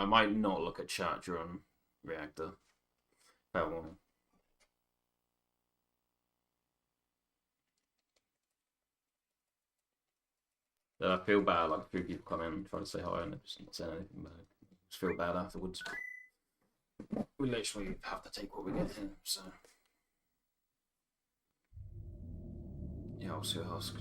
I might not look at chat during reactor. Fair warning. I feel bad, like, a few people come in and try to say hi and it's not saying anything bad. I just feel bad afterwards. We literally have to take what we get here, so. Yeah, I'll see what ask.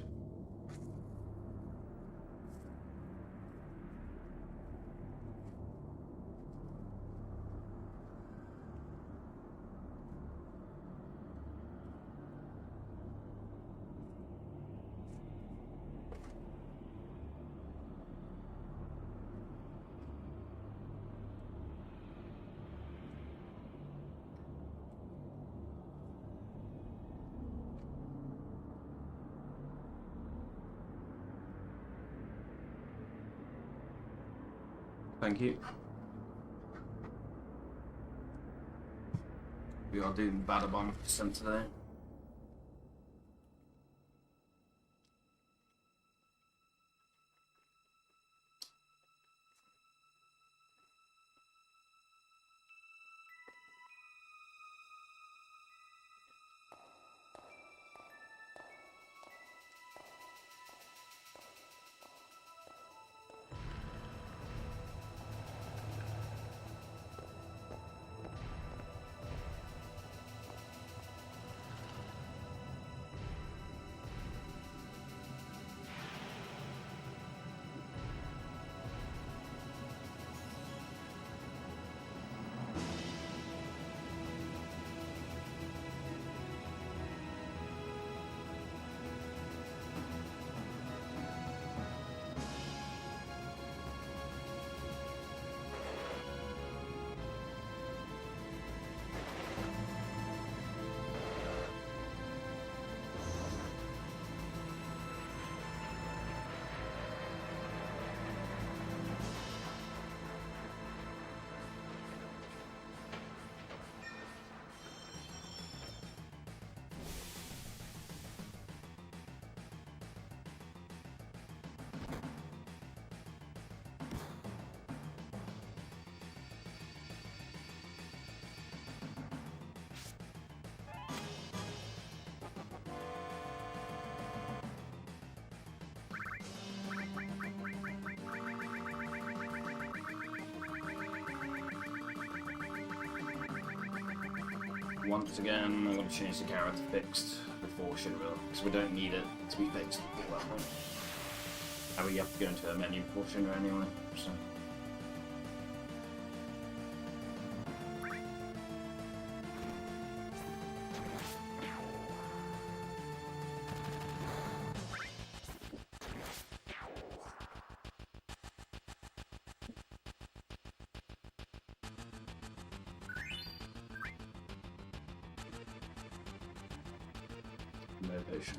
Thank you. We are doing Badabon % today. Once again, I'm going to change the camera to fixed before Shinra, because we don't need it to be fixed before that point. And we have to go into a menu before Shinra anyway, so. Motivation.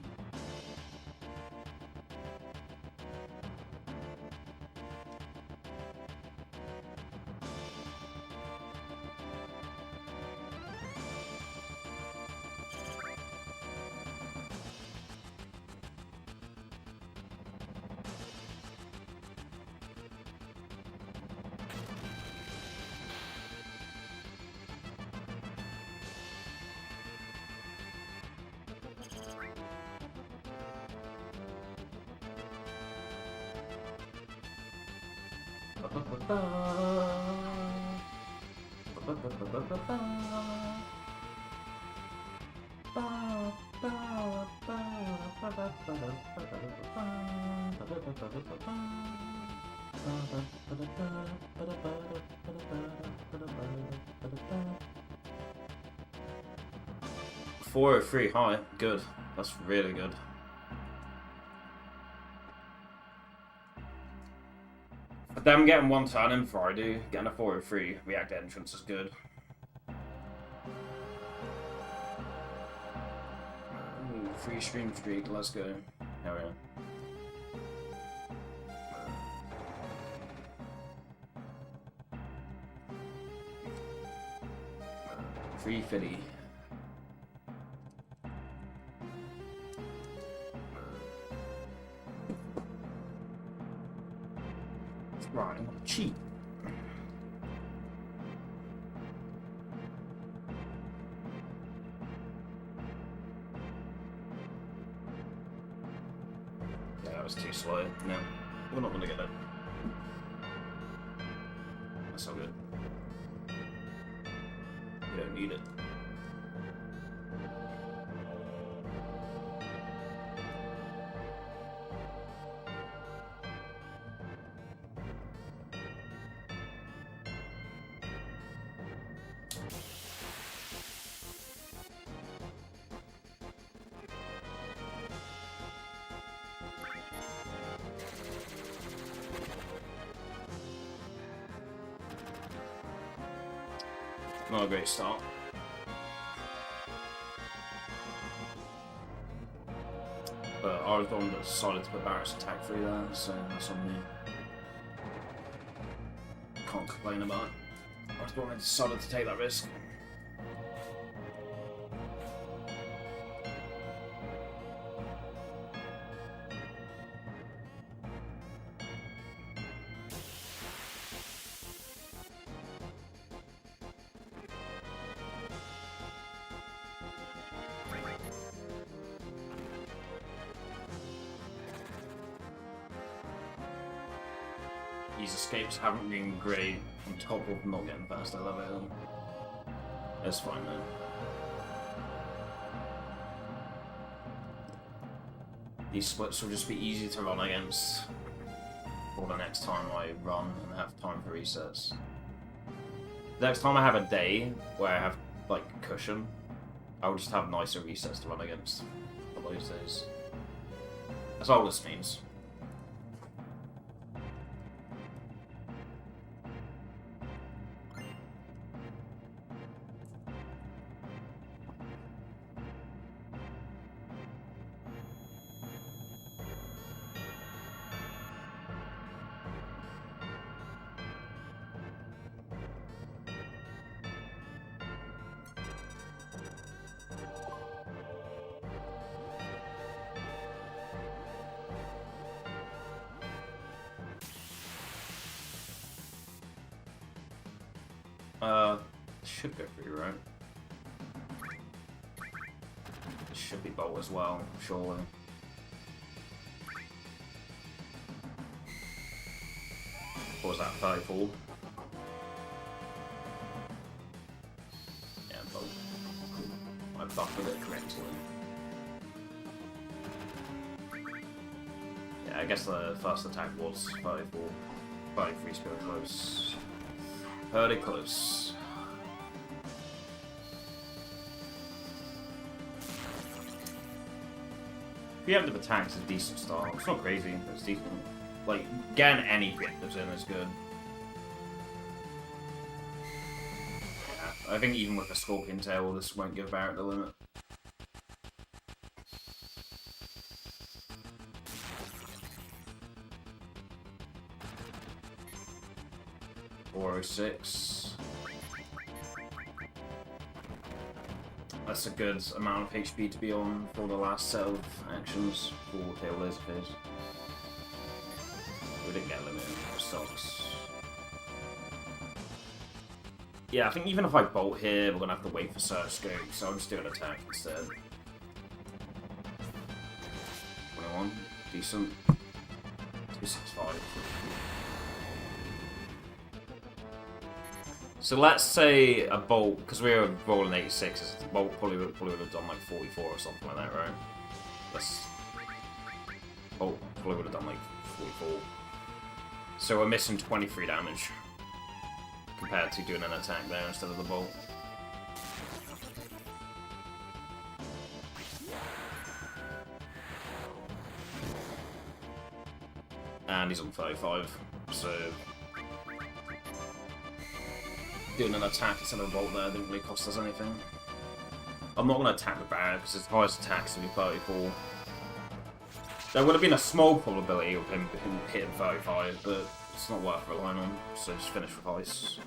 $403 high, good. That's really good. Them getting one turn in Friday, getting a 403 reactor entrance is good. Ooh, free stream streak, let's go. Hell yeah. Free Philly. Right, cheap. way. No, we're not gonna get it. That's all good. We don't need it. Not a great start. But I was the one that decided to put Barrett's attack through there, so that's on me. Can't complain about it. I was the one that decided to take that risk. These escapes haven't been great on top of not getting past elevator. That's fine though. These splits will just be easy to run against for the next time I run and have time for resets. The next time I have a day where I have like cushion, I'll just have nicer resets to run against for those days. That's all this means. Should go through, right? It should be bolt as well, surely. What was that, 34? Yeah, bolt. I buffered it correctly. Yeah, I guess the first attack was 34. 33 is pretty close. Pretty close. Preemptive attacks is a decent start. It's not crazy, but it's decent. Like, getting any preemptives in is good. Yeah, I think even with a Scorpion Tail, this won't give Barrett the limit. .406. That's a good amount of HP to be on for the last set of actions for Tail Laser Phase. We didn't get limited, which sucks. Yeah, I think even if I bolt here, we're gonna have to wait for Surge Scope, so I'll just do an attack instead. 21, decent. 265. So let's say a bolt, because we were rolling 86, the bolt probably would have done like 44 or something like that, right? Bolt probably would have done like 44. So we're missing 23 damage compared to doing an attack there instead of the bolt. And he's on 35, so doing an attack instead of a bolt there didn't really cost us anything. I'm not going to attack the barrier because his highest attack is going to be 34. There would have been a small probability of him hitting 35, but it's not worth relying on, so just finish with ice.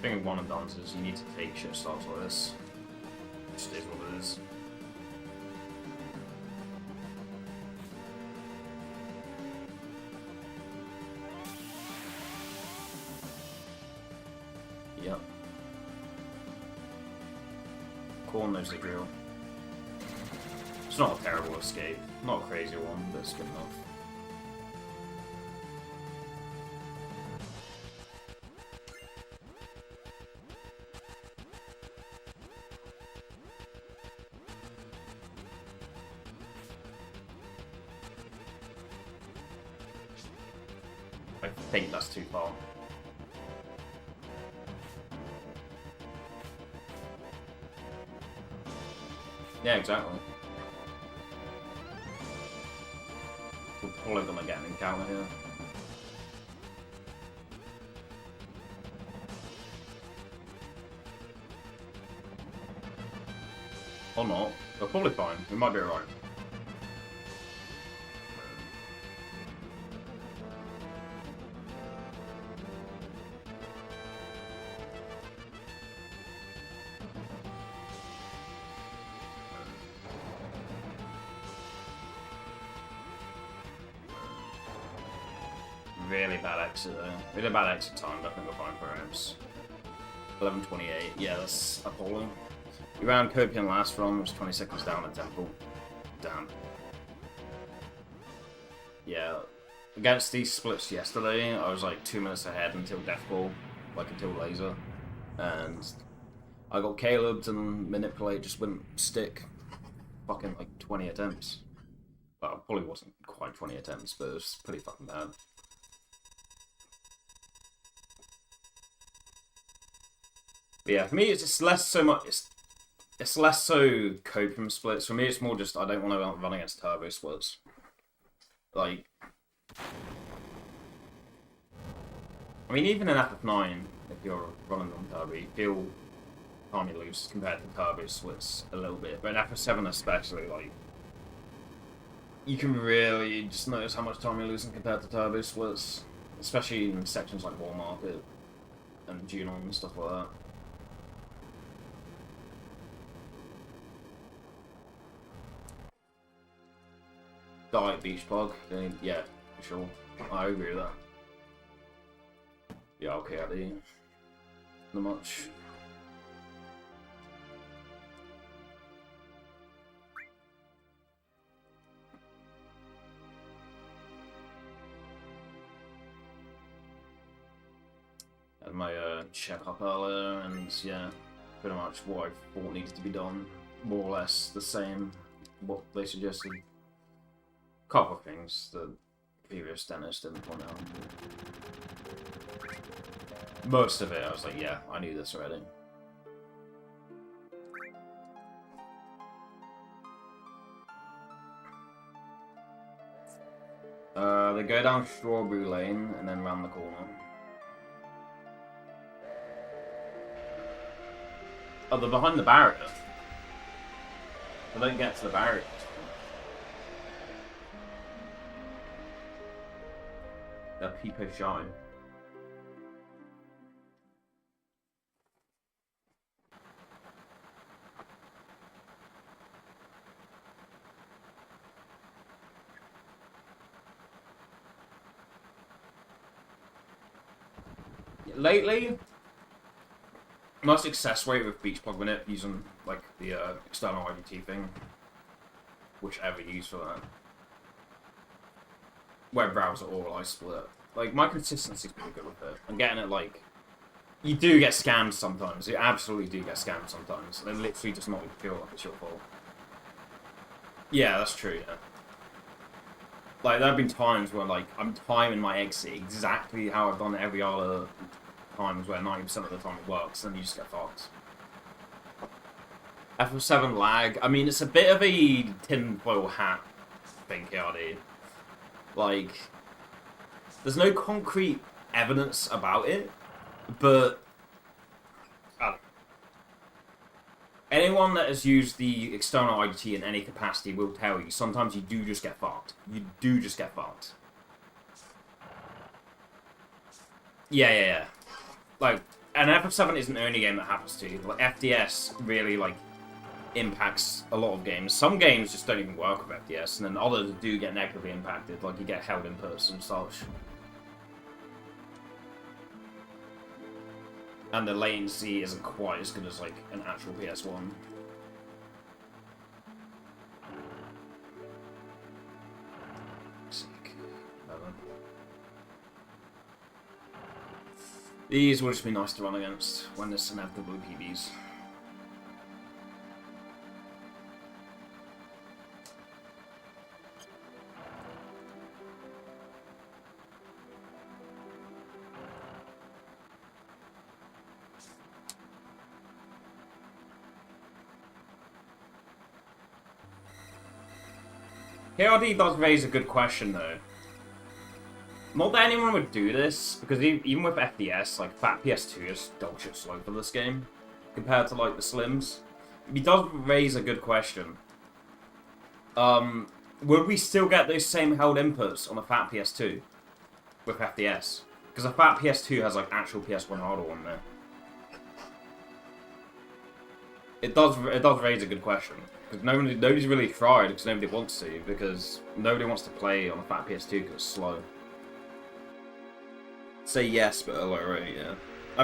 The thing with one and dons is you need to take shit starts like this. It just is what it is. Yep. Corn knows the drill. It's not a terrible escape. Not a crazy one, but it's good enough. I think that's too far. Yeah, exactly. We're probably gonna get an encounter here. Or not. We're probably fine. We might be alright. Really bad exit though. Really bad exit time, but I think we're fine perhaps. 11:28. Yeah, that's appalling. We ran Copian last run, was 20 seconds down at Temple. Damn. Yeah. Against these splits yesterday, I was like 2 minutes ahead until Death Ball, like until Laser. And I got Caleb'd and Manipulate just wouldn't stick. Fucking like 20 attempts. Well, it probably wasn't quite 20 attempts, but it was pretty fucking bad. But yeah, for me it's just less so much. It's less so Copium splits. For me, it's more just I don't want to run against turbo splits. Like, I mean, even in FF9, if you're running on turbo, you feel time you lose compared to turbo splits a little bit. But in FF7 especially, like, you can really just notice how much time you're losing compared to turbo splits, especially in sections like War Market and Junon and stuff like that. Diet Beach Bug, yeah, for sure. I agree with that. Yeah, okay, I do. Not much. Had my check up earlier, and yeah, pretty much what I thought needed to be done. More or less the same, what they suggested. Couple of things the previous dentist didn't point out. Most of it, I was like, yeah, I knew this already. They go down Strawberry Lane and then round the corner. Oh, they're behind the barrier. They don't get to the barrier. They're people shy. Lately, my success rate with Beach Plug Minute using like the external IDT thing, whichever you use for that. Web browser or I split. Like, my consistency's pretty good with it. I'm getting it, like, you do get scammed sometimes. You absolutely do get scammed sometimes. It literally does not feel like it's your fault. Yeah, that's true, yeah. Like, there have been times where, like, I'm timing my exit exactly how I've done every other times where 90% of the time it works, and you just get fucked. FF7 lag, I mean, it's a bit of a tinfoil hat thing, KRD. Like, there's no concrete evidence about it, but I don't know. Anyone that has used the external IDT in any capacity will tell you sometimes you do just get fucked. You do just get fucked. Yeah. Like, and FF7 isn't the only game that happens to. Like, FDS really, like, impacts a lot of games. Some games just don't even work with FDS, and then others do get negatively impacted, like you get held inputs and such. And the latency isn't quite as good as, like, an actual PS1. These will just be nice to run against when there's inevitably PBs. KRD does raise a good question, though. Not that anyone would do this, because even with FDS, like, Fat PS2 is dog shit slow for this game, compared to, like, the Slims. He does raise a good question. Would we still get those same held inputs on a Fat PS2 with FDS? Because a Fat PS2 has, like, actual PS1 hardware on there. It does raise a good question. Because nobody's really tried, because nobody wants to, because nobody wants to play on a Fat PS2 because it's slow. Say yes, but a low rate, yeah. I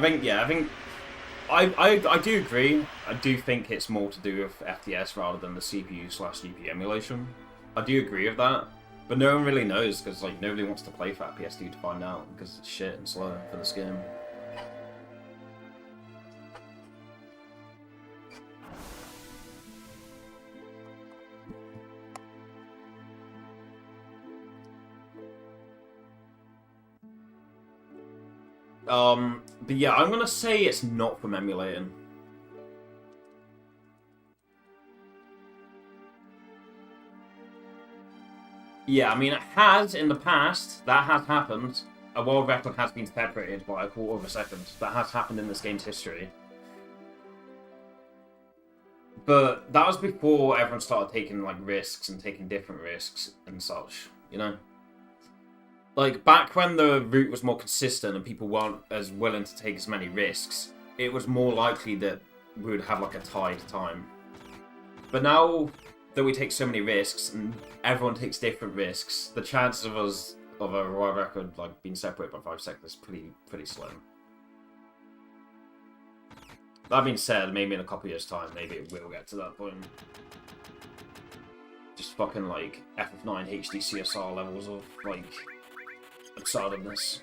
do agree. I do think it's more to do with FDS rather than the CPU/GPU emulation. I do agree with that. But no one really knows, because, like, nobody wants to play Fat PS2 to find out, because it's shit and slow for this game. But yeah, I'm gonna say it's not from emulating. Yeah, I mean, it has in the past. That has happened. A world record has been separated by a quarter of a second. That has happened in this game's history. But that was before everyone started taking, like, risks and taking different risks and such, you know? Like, back when the route was more consistent and people weren't as willing to take as many risks, it was more likely that we would have, like, a tied time. But now that we take so many risks and everyone takes different risks, the chances of us, of a royal record, like, being separated by 5 seconds is pretty slim. That being said, maybe in a couple of years' time, maybe it will get to that point. Just fucking, like, FF9 HD CSR levels of, like, absurdness.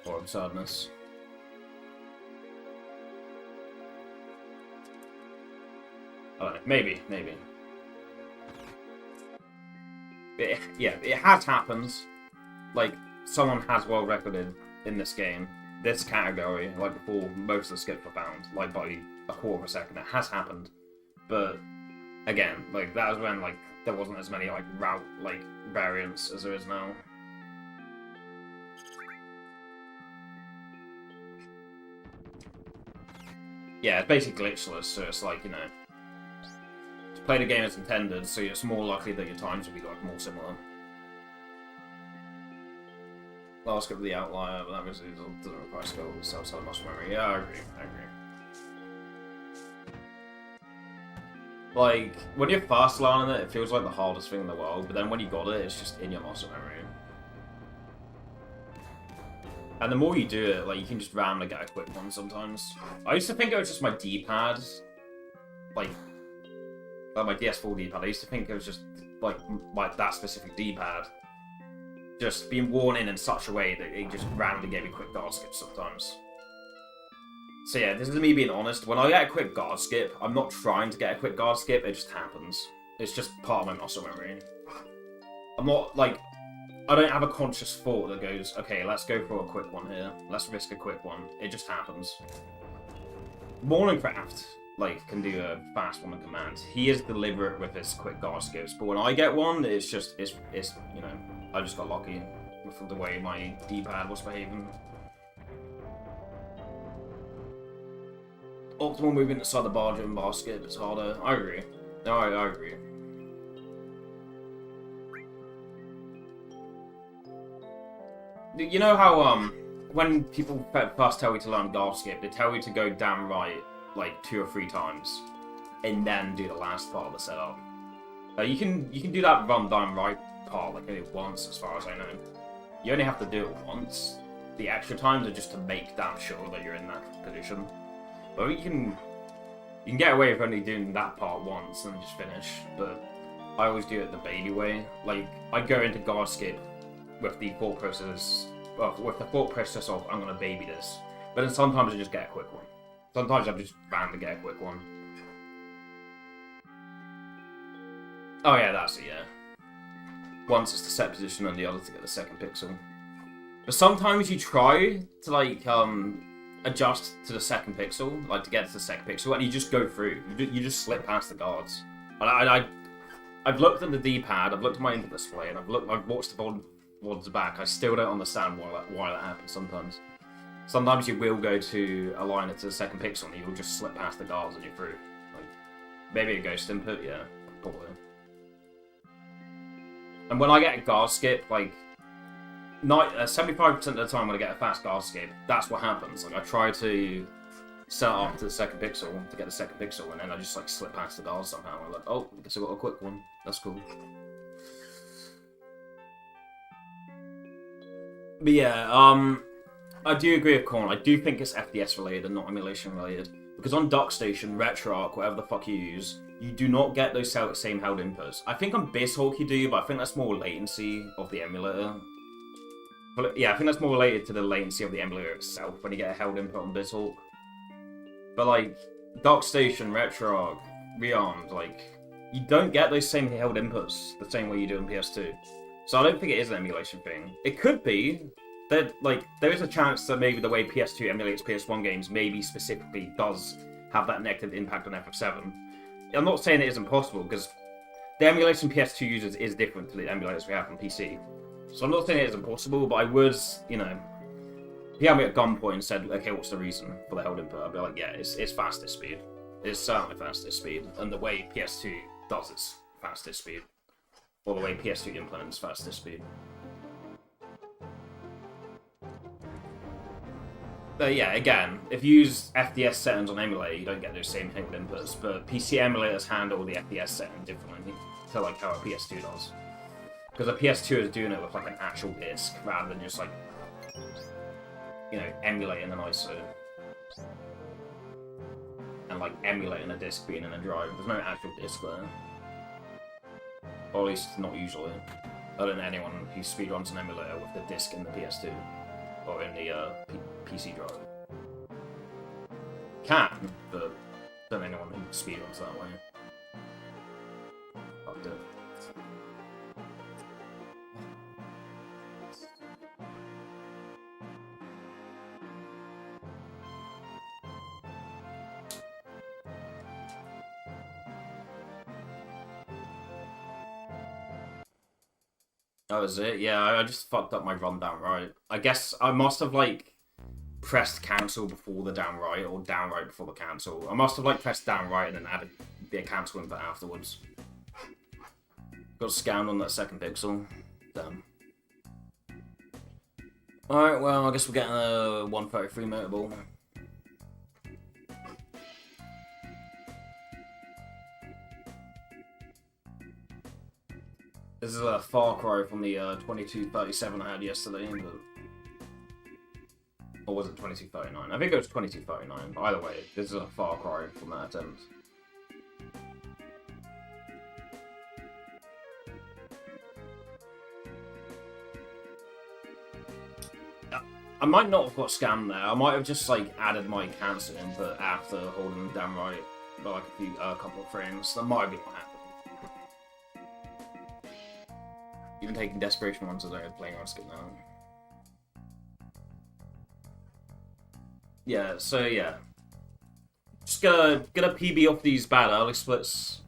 Or absurdness. I don't know. Maybe. Yeah, it has happened. Like, someone has world recorded in this game, this category, like, before most of the skips were found, like, by a quarter of a second. It has happened. But, again, like, that was when, like, there wasn't as many, like, route, like, variants as there is now. Yeah, it's basically glitchless, so it's like, you know, to play the game as intended, so it's more likely that your times will be, like, more similar. Last skip of the outlier, but that doesn't require skill, it's outside muscle memory. Yeah, I agree. Like, when you're fast learning it, it feels like the hardest thing in the world, but then when you got it, it's just in your muscle memory. And the more you do it, like, you can just randomly get a quick one sometimes. I used to think it was just my D-pad, like my DS4 D-pad. I used to think it was just, like that specific D-pad just being worn in such a way that it just randomly gave me quick guard skips sometimes. So yeah, this is me being honest. When I get a quick guard skip, I'm not trying to get a quick guard skip, it just happens. It's just part of my muscle memory. I'm not, like, I don't have a conscious thought that goes, okay, let's go for a quick one here. Let's risk a quick one. It just happens. Morningcraft, like, can do a fast one on command. He is deliberate with his quick guard skips, but when I get one, it's just, it's you know, I just got lucky with the way my D-pad was behaving. Optimal movement inside the bar driven basket, it's harder. I agree. No, I agree. You know how, when people first tell you to learn guard skip, they tell you to go down right like 2 or 3 times, and then do the last part of the setup. You can do that run down right part like only once, as far as I know. You only have to do it once. The extra times are just to make damn sure that you're in that position. But you can get away with only doing that part once and just finish. But I always do it the baby way. Like I go into guard skip with the thought process, of I'm gonna baby this. But then sometimes I just get a quick one. Sometimes I'm just bound to get a quick one. Oh yeah, that's it, yeah. Once it's the set position and the other to get the second pixel. But sometimes you try to like adjust to the second pixel, like to get to the second pixel, and you just go through. You just slip past the guards. And I've looked at the D-pad, I've looked at my input display, and I've watched the VODs back. I still don't understand why that happens sometimes. Sometimes you will go to align it to the second pixel, and you'll just slip past the guards and you're through. Like maybe a ghost input, yeah, probably. And when I get a guard skip, like 75% of the time when I get a fast guard skip, that's what happens. Like I try to set up to the second pixel to get the second pixel, and then I just like slip past the guards somehow. I'm like, oh, I guess I got a quick one. That's cool. But yeah, I do agree with Korn. I do think it's FDS related and not emulation related. Because on DuckStation, RetroArch, whatever the fuck you use, you do not get those same held inputs. I think on BizHawk you do, but I think that's more latency of the emulator. But yeah, I think that's more related to the latency of the emulator itself when you get a held input on BizHawk. But like, DuckStation, RetroArch, Rearmed, like, you don't get those same held inputs the same way you do on PS2. So I don't think it is an emulation thing. It could be. There is a chance that maybe the way PS2 emulates PS1 games maybe specifically does have that negative impact on FF7. I'm not saying it isn't possible, because the emulation PS2 users is different to the emulators we have on PC. So I'm not saying it isn't possible, but I would, you know, if you had me at gunpoint and said, okay, what's the reason for the held input? I'd be like, yeah, it's fastest speed. It's certainly fastest speed, and the way PS2 does its fastest speed. Or the way PS2 implements fastest speed. But yeah, again, if you use FDS settings on emulator, you don't get those same held inputs, but PC emulators handle the FDS setting differently to like how a PS2 does. Because a PS2 is doing it with like an actual disc, rather than just like, you know, emulating an ISO. And like emulating a disc being in a drive. There's no actual disc there. Or at least not usually. Other than anyone who speedruns an emulator with the disc in the PS2. Or in the PC drive. Can, but don't anyone who speedruns that way. I'll do it. That was it? Yeah, I just fucked up my run down right. I guess I must have, like, pressed cancel before the down right, or down right before the cancel. I must have, like, pressed down right and then added the cancel input afterwards. Got scammed on that second pixel. Damn. Alright, well, I guess we're getting a 133 motor ball. This is a far cry from the 2237 I had yesterday, but... Or was it 2239? I think it was 2239. Either way, this is a far cry from that attempt. I might not have got scammed there. I might have just like added my cancel input after holding them down right by like a couple of frames. That might have been what happened. Even taking desperation ones as I was playing on skip now. Yeah, so yeah. Just gonna PB off these bad early splits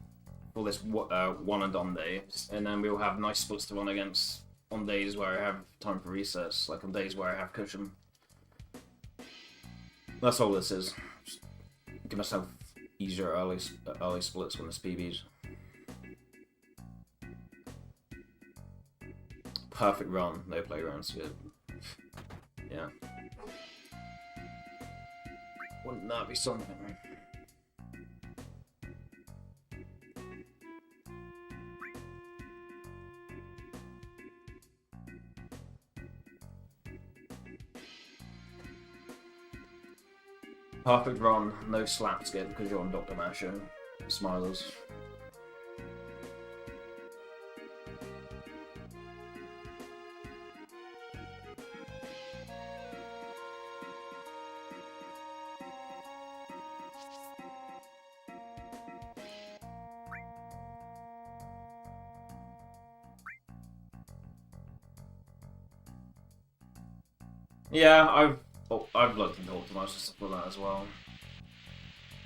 for this one and done day, and then we'll have nice splits to run against on days where I have time for recess, like on days where I have cushion. That's all this is. Just give myself easier early splits when there's PBs. Perfect run, no playgrounds, good. Yeah. Wouldn't that be something? Perfect run, no slap skip because you're on Dr. Masher. Smilers. Yeah, I've looked into optimize and stuff like that as well.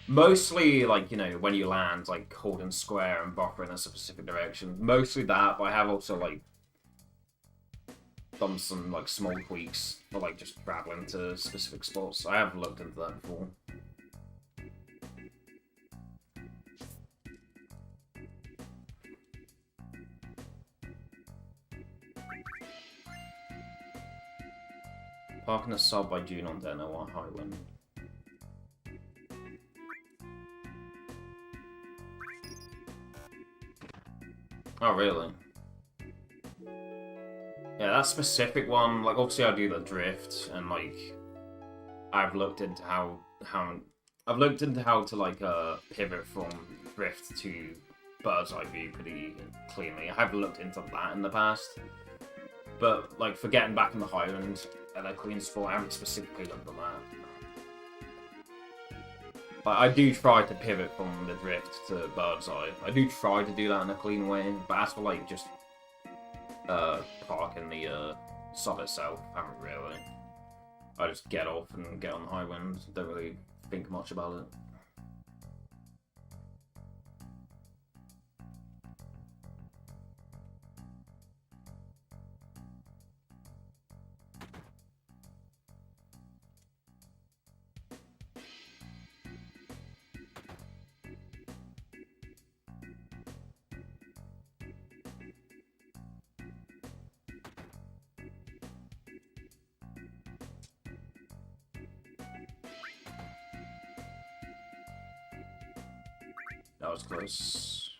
Mostly, like, you know, when you land, like, holding square and buffer in a specific direction. Mostly that, but I have also, like, done some, like, small tweaks for, like, just traveling to specific spots. I have looked into that before. Parking a sub by June on Deno on Highwind. Oh, really? Yeah, that specific one, like, obviously I do the drift, and, like, I've looked into how to, like, pivot from drift to bird's eye view pretty cleanly. I have looked into that in the past. But, like, for getting back in the Highland at a clean spot, I haven't specifically looked at that. But I do try to pivot from the drift to bird's eye. I do try to do that in a clean way, but as for, like, just parking the sub itself, I haven't really. I just get off and get on the Highwind, don't really think much about it. That was close.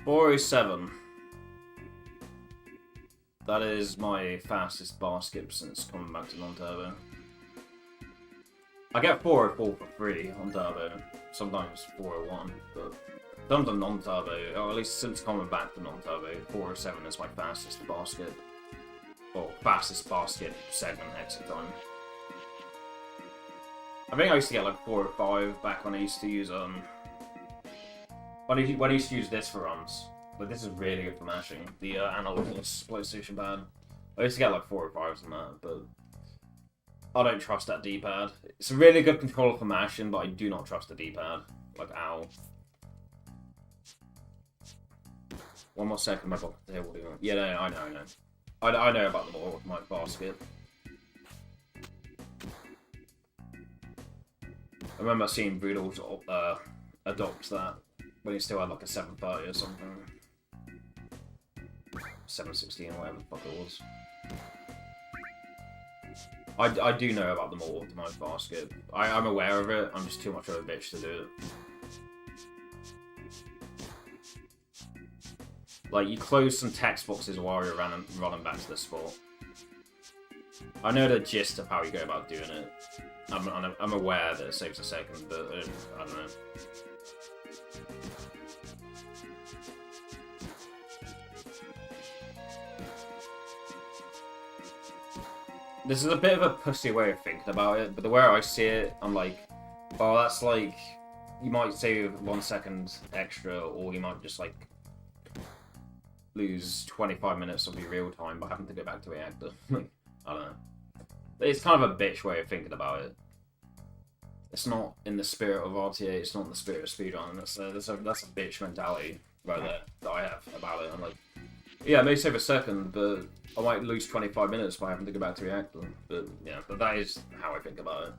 407. That is my fastest bar skip since coming back to non-turbo. I get 404 for free on turbo, sometimes 401, but in terms of non-turbo, or at least since coming back to non-turbo, 407 is my fastest bar skip. Or fastest bar skip segment exit time. I think I used to get like 4 or 5 back when I used to use when I used to use this for runs. But this is really good for mashing. The analogless PlayStation pad. I used to get like 4 or 5s on that, but I don't trust that D-pad. It's a really good controller for mashing, but I do not trust the D-pad. Like, ow. One more second, my bot. Yeah, no, I know. I know about the more my basket. I remember seeing Brutal adopt that when he still had like a 730 or something. 716, whatever the fuck it was. I do know about the more optimized basket. I'm aware of it, I'm just too much of a bitch to do it. Like, you close some text boxes while you're running back to the spot. I know the gist of how you go about doing it. I'm aware that it saves a second, but I don't know. This is a bit of a pussy way of thinking about it, but the way I see it, I'm like, well, that's like, you might save 1 second extra, or you might just like lose 25 minutes of your real time by having to go back to reactor. I don't know. It's kind of a bitch way of thinking about it. It's not in the spirit of RTA, it's not in the spirit of speedrun. That's a bitch mentality right there that I have about it. I'm like, yeah, it may save a second, but I might lose 25 minutes by having to go back to reactor. But yeah, but that is how I think about it.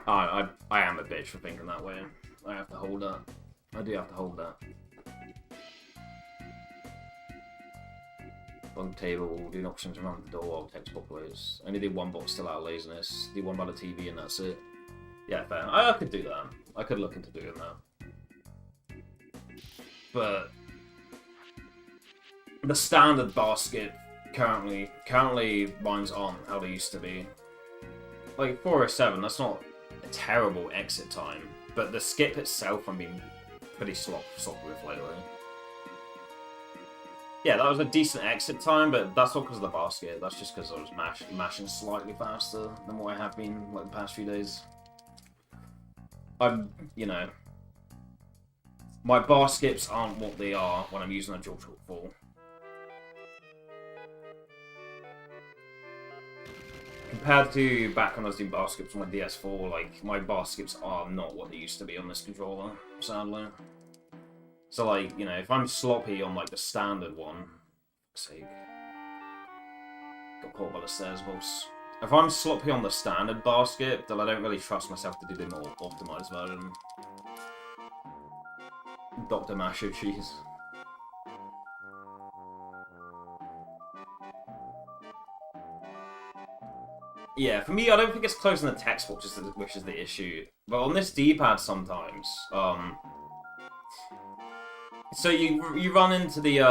I am a bitch for thinking that way. I have to hold that. I do have to hold that. on the table, doing options around the door while textbook plays. Only do one box still out of laziness, do one by the TV and that's it. Yeah, fair. I could do that. I could look into doing that. But the standard basket currently mine's on how they used to be. Like 407, that's not a terrible exit time, but the skip itself I'm being pretty sloppy with lately. Yeah, that was a decent exit time, but that's not because of the basket. That's just because I was mashing slightly faster than what I have been like the past few days. You know, my bar skips aren't what they are when I'm using a dual shortfall. Compared to back when I was doing bar skips on my DS4, like, my bar skips are not what they used to be on this controller, sadly. So, like, you know, if I'm sloppy on, like, the standard one... For sake. Got caught by the stairs, boss. If I'm sloppy on the standard bar skip, then I don't really trust myself to do the more optimized version. Dr. Masho cheese. Yeah, for me, I don't think it's closing the textbook, which is the issue. But on this D-pad sometimes, so you run into the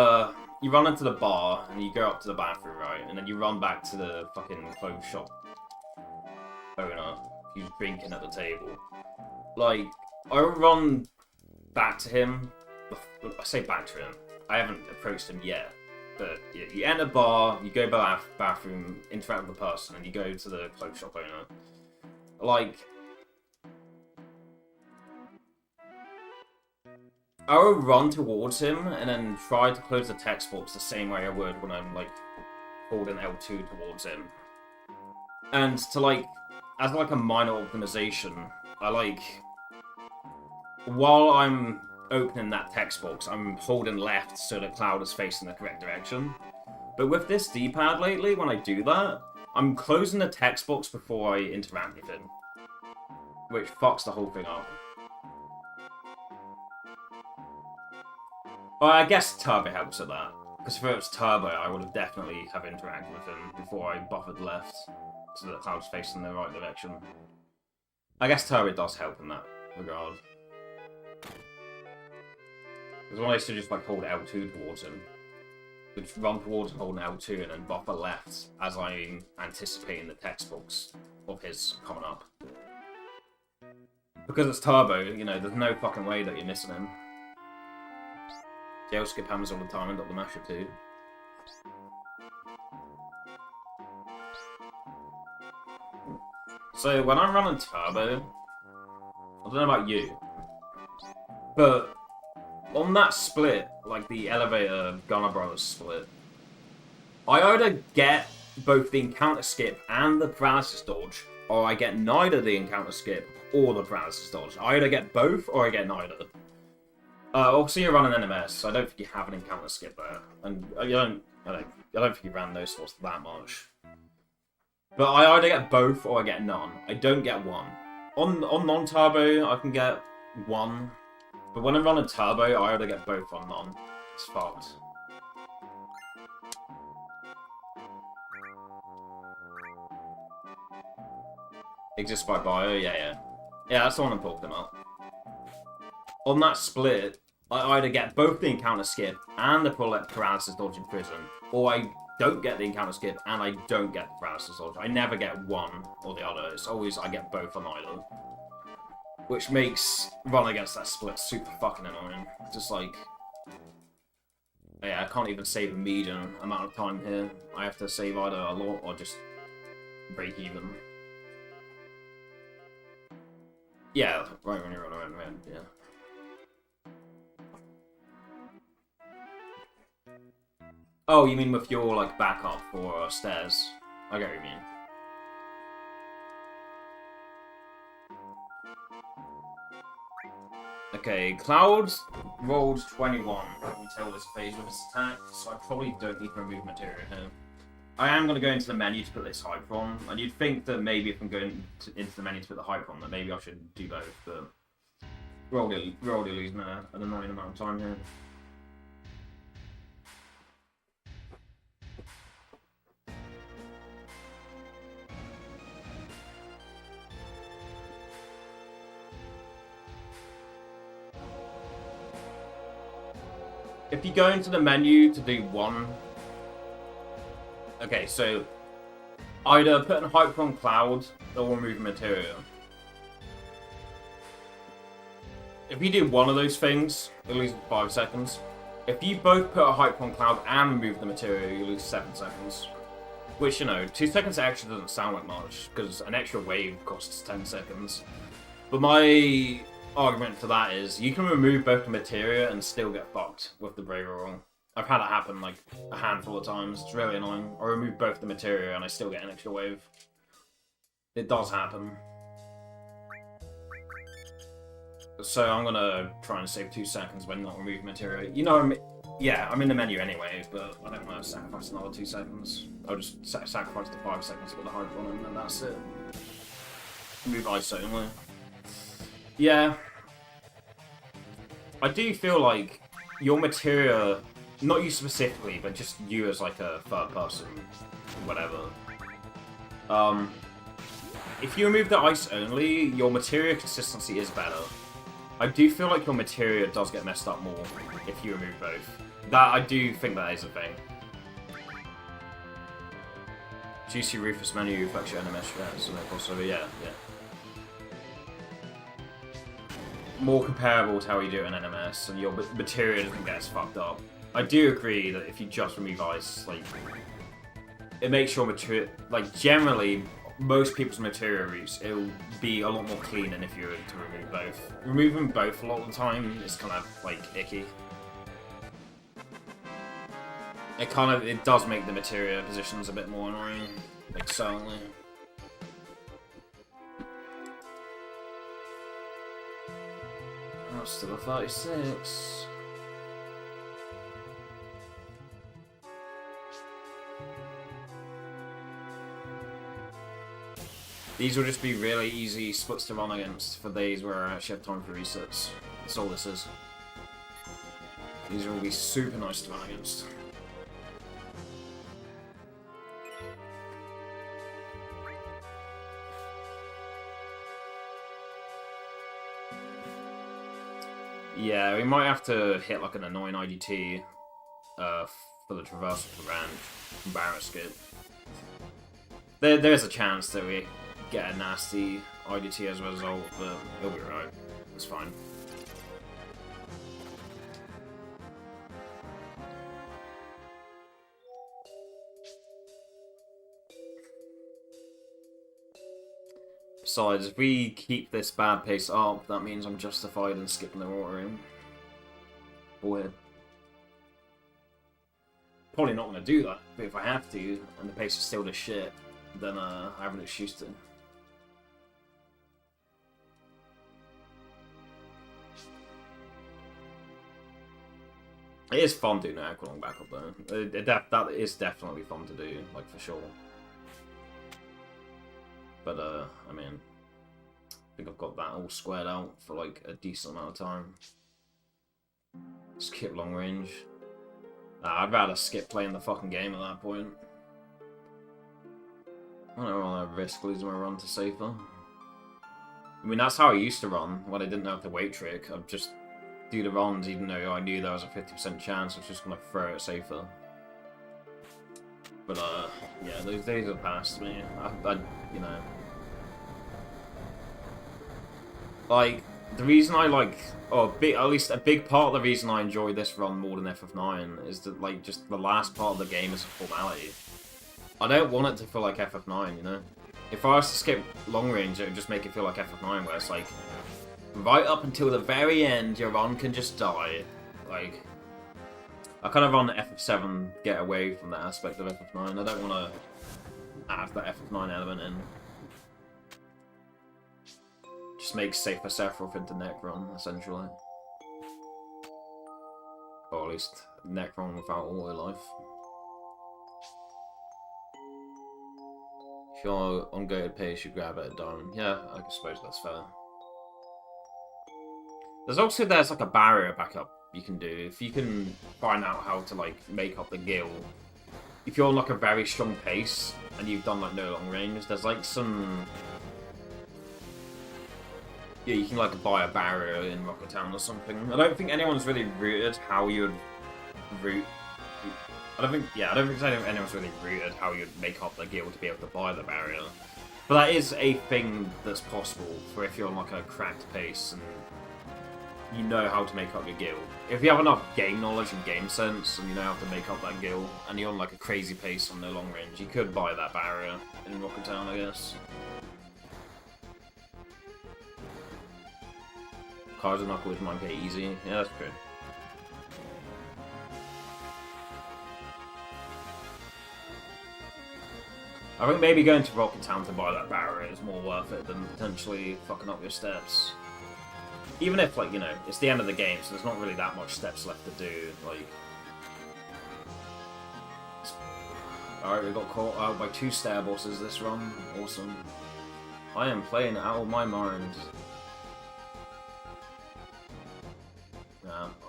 bar and you go up to the bathroom, right? And then you run back to the fucking clothes shop owner who's drinking at the table. Like, I run back to him. I say back to him. I haven't approached him yet. But you enter a bar, you go to the bathroom, interact with the person, and you go to the clothes shop owner. Like, I would run towards him and then try to close the textbooks the same way I would when I'm, like, holding L2 towards him. And to, like, as, like, a minor optimization, I, like, while I'm opening that text box, I'm holding left so the cloud is facing the correct direction. But with this D-pad lately, when I do that, I'm closing the text box before I interact with him. Which fucks the whole thing up. Well, I guess Turbo helps at that. Because if it was Turbo, I would have definitely have interacted with him before I buffered left so the cloud's facing the right direction. I guess Turbo does help in that regard. Because when I used to just like hold L2 towards him, just run towards and hold L2 and then buffer left as I'm anticipating the text box of his coming up. Because it's Turbo, you know, there's no fucking way that you're missing him. Jail skip hammers all the time and Dr. Masher too. So when I'm running Turbo, I don't know about you, but on that split, like the elevator Gunner Brothers split, I either get both the encounter skip and the paralysis dodge, or I get neither the encounter skip or the paralysis dodge. I either get both or I get neither. Also, you're running NMS, so I don't think you have an encounter skip there, and I don't think you ran those sorts that much. But I either get both or I get none. I don't get one. On non-turbo, I can get one. But when I'm running turbo, I either get both or none. It's fucked. Exists by bio? Yeah, that's the one I'm talking about. On that split, I either get both the encounter skip and the paralysis dodge in prison, or I don't get the encounter skip and I don't get the paralysis dodge. I never get one or the other. It's always I get both or neither. Which makes run against that split super fucking annoying. Just like... Yeah, I can't even save a medium amount of time here. I have to save either a lot or just break even. Yeah, right when you run around, yeah. Oh, you mean with your, like, backup for stairs? I get what you mean. Okay, Cloud rolled 21 until this phase of his attack, so I probably don't need to remove material here. I am going to go into the menu to put this hype on, and you'd think that maybe if I'm going into the menu to put the hype on, that maybe I should do both, but we're already losing an annoying amount of time here. if you go into the menu to do one... Okay, so either put in Hyperon Cloud or remove material. If you do one of those things, you'll lose 5 seconds. If you both put a Hyperon Cloud and remove the material, you lose 7 seconds. Which, you know, 2 seconds extra doesn't sound like much, because an extra wave costs 10 seconds. But my argument for that is, you can remove both the materia and still get fucked with the Brave roll. I've had it happen like a handful of times, it's really annoying. I remove both the materia and I still get an extra wave. It does happen. So I'm gonna try and save 2 seconds by not removing materia. You know, I'm in the menu anyway, but I don't want to sacrifice another 2 seconds. I'll just sacrifice the 5 seconds to put the hype on and then that's it. Move ice only. Yeah. I do feel like your materia, not you specifically, but just you as like a third person, whatever. If you remove the ice only, your materia consistency is better. I do feel like your materia does get messed up more if you remove both. I do think that is a thing. Juicy Rufus menu reflects your NMS strats, and also, yeah. More comparable to how you do it in NMS, and your materia doesn't get as fucked up. I do agree that if you just remove ice, like, it makes your materia, like, generally, most people's materia routes, it'll be a lot more clean than if you were to remove both. Removing both a lot of the time is kind of, like, icky. It does make the materia positions a bit more annoying, like, certainly. Oh, still a 36. These will just be really easy splits to run against for days where I actually have time for resets. That's all this is. These will be super nice to run against. Yeah, we might have to hit like an annoying IDT for the traversal for Ranch from Barret skip. There's a chance that we get a nasty IDT as a result, but it'll be right. It's fine. Besides, if we keep this bad pace up, that means I'm justified in skipping the water room. Weird. Probably not going to do that, but if I have to, and the pace is still the shit, then I have an excuse to. It is fun doing an Aqualung backup though. That is definitely fun to do, like for sure. But, I mean, I think I've got that all squared out for, like, a decent amount of time. Skip long range. I'd rather skip playing the fucking game at that point. I don't want to risk losing my run to safer. I mean, that's how I used to run, when I didn't have the weight trick. I'd just do the runs even though I knew there was a 50% chance I was just going to throw it safer. But, yeah, those days have passed me. I you know... Like, the reason I like... at least a big part of the reason I enjoy this run more than FF9 is that, like, just the last part of the game is a formality. I don't want it to feel like FF9, you know? If I was to skip long range, it would just make it feel like FF9, where it's like... Right up until the very end, your run can just die. Like... I kind of want FF7 get away from that aspect of FF9. I don't want to add that FF9 element in. Just make safer Sephiroth into Necron, essentially. Or at least Necron without auto life. If you're on gated pace, you grab it at dawn. Yeah, I suppose that's fair. There's like a barrier backup you can do. If you can find out how to like make up the gil, if you're on like a very strong pace and you've done like no long range, there's like some... Yeah, you can like buy a barrier in Rocket Town or something. I don't think anyone's really rooted how you would route. I don't think anyone's really routed how you'd make up the guild to be able to buy the barrier. But that is a thing that's possible for if you're on like a cracked pace and you know how to make up your guild. If you have enough game knowledge and game sense and you know how to make up that guild and you're on like a crazy pace on the long range, you could buy that barrier in Rocket Town, I guess. Cards and Knuckles might get easy. Yeah, that's good. I think maybe going to Rocket Town to buy that barrier is more worth it than potentially fucking up your steps. Even if, like, you know, it's the end of the game, so there's not really that much steps left to do, like... Alright, we got caught out by 2 stair bosses this run. Awesome. I am playing out of my mind.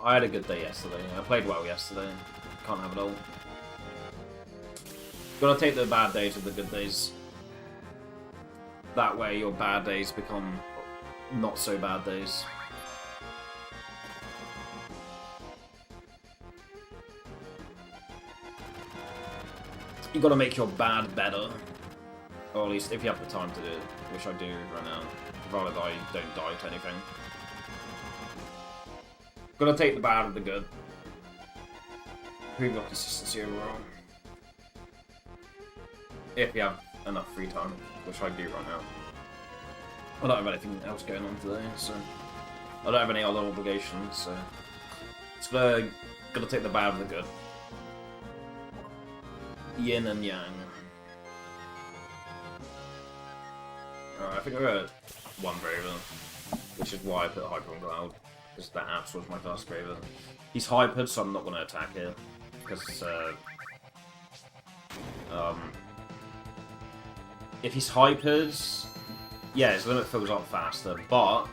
I had a good day yesterday. I played well yesterday. Can't have it all. Gotta take the bad days with the good days. That way your bad days become not so bad days. You gotta make your bad better. Or at least if you have the time to do it, which I do right now. Provided I don't die to anything. Gotta take the bad with the good. Improve your consistency overall. If you have enough free time, which I do right now. I don't have anything else going on today, so... I don't have any other obligations, so... It's gotta take the bad with the good. Yin and yang. Alright, I think I got 1 Braver, which is why I put Hyper on Cloud, because that Apps was my first Braver. He's hypered, so I'm not going to attack here, because, if he's hypered, yeah, his limit fills up faster, but,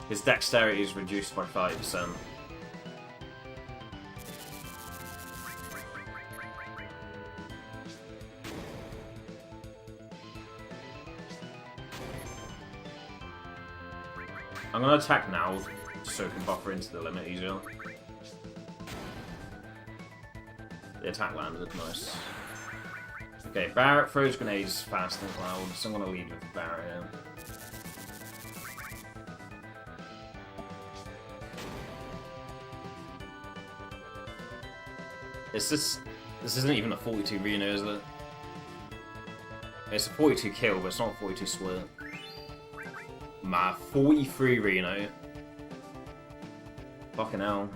his dexterity is reduced by 5%. I'm gonna attack now, so I can buffer into the limit easier. The attack landed, nice. Okay, Barret throws grenades fast and loud, so I'm gonna lead with Barret here. This isn't even a 42 Reno, is it? It's a 42 kill, but it's not a 42 split. 43 Reno. Fucking hell.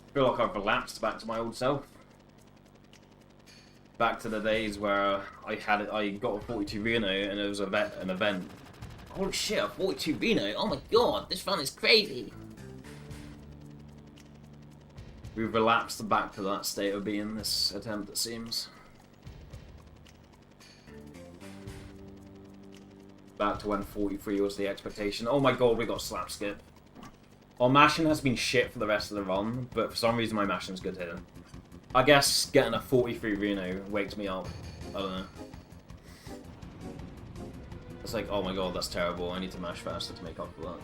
I feel like I've relapsed back to my old self. Back to the days where I got a 42 Reno and it was an event. Holy shit, a 42 Reno! Oh my god, this fun is crazy! We've relapsed back to that state of being this attempt, it seems. Back to when 43 was the expectation. Oh my god, we got slap skip. Our mashing has been shit for the rest of the run, but for some reason my mashing's good here. I guess getting a 43 Reno wakes me up. I don't know. It's like, oh my god, that's terrible. I need to mash faster to make up for that.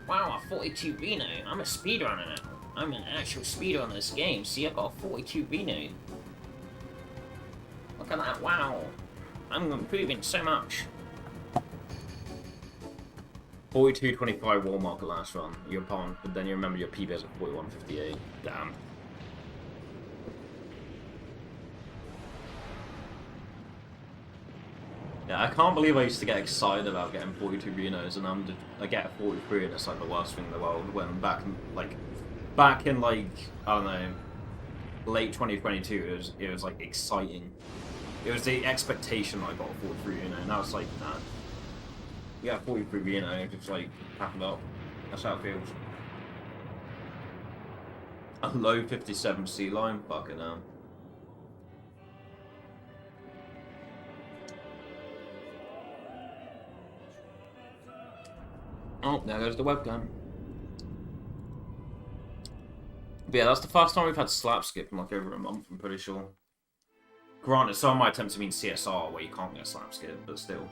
Wow, a 42 Reno. I'm a speedrunner now. I'm an actual speedrunner in this game. See, I got a 42 Reno. Look at that, wow. I'm improving so much. 42.25 wall marker last run. You're upon, but then you remember your PB is at 41.58. Damn. Yeah, I can't believe I used to get excited about getting 42 Renos, and I get a 43 and it's like the worst thing in the world. When back in like, I don't know, late 2022, it was like exciting. It was the expectation I got a 43 Reno, and now it's like, nah. You got 43 Reno, just like happened up. That's how it feels. A low 57 C line, fucking hell. Oh, there goes the webcam. But yeah, that's the first time we've had slap skip in like over a month, I'm pretty sure. Granted, some of my attempts have been CSR where you can't get slap skip, but still.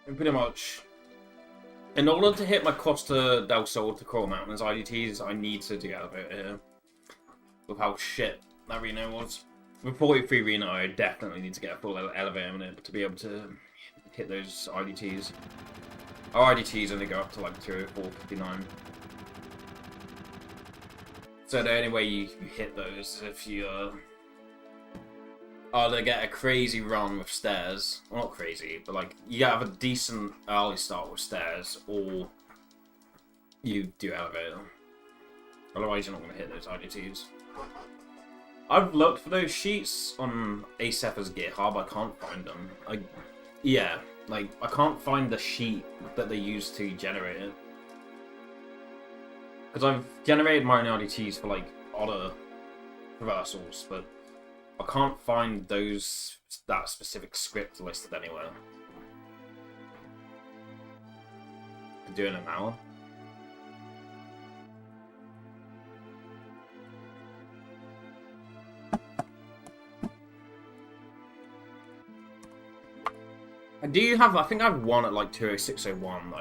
And pretty much, in order to hit my Costa del Sol to Coral Mountains IDTs, I need to do elevator here. With how shit that Reno was. With 43 Reno, I definitely need to get a full elevator in it to be able to hit those IDTs. Our IDTs only go up to like 204.59. So the only way you hit those is if you either get a crazy run with stairs, well, not crazy, but like you have a decent early start with stairs, or you do elevator. Otherwise, you're not going to hit those IDTs. I've looked for those sheets on Acepha's GitHub. I can't find them. Yeah, like I can't find the sheet that they use to generate it. Because I've generated my own IDTs for like other reversals, but I can't find that specific script listed anywhere. Doing it now. I think I have one at like 20601.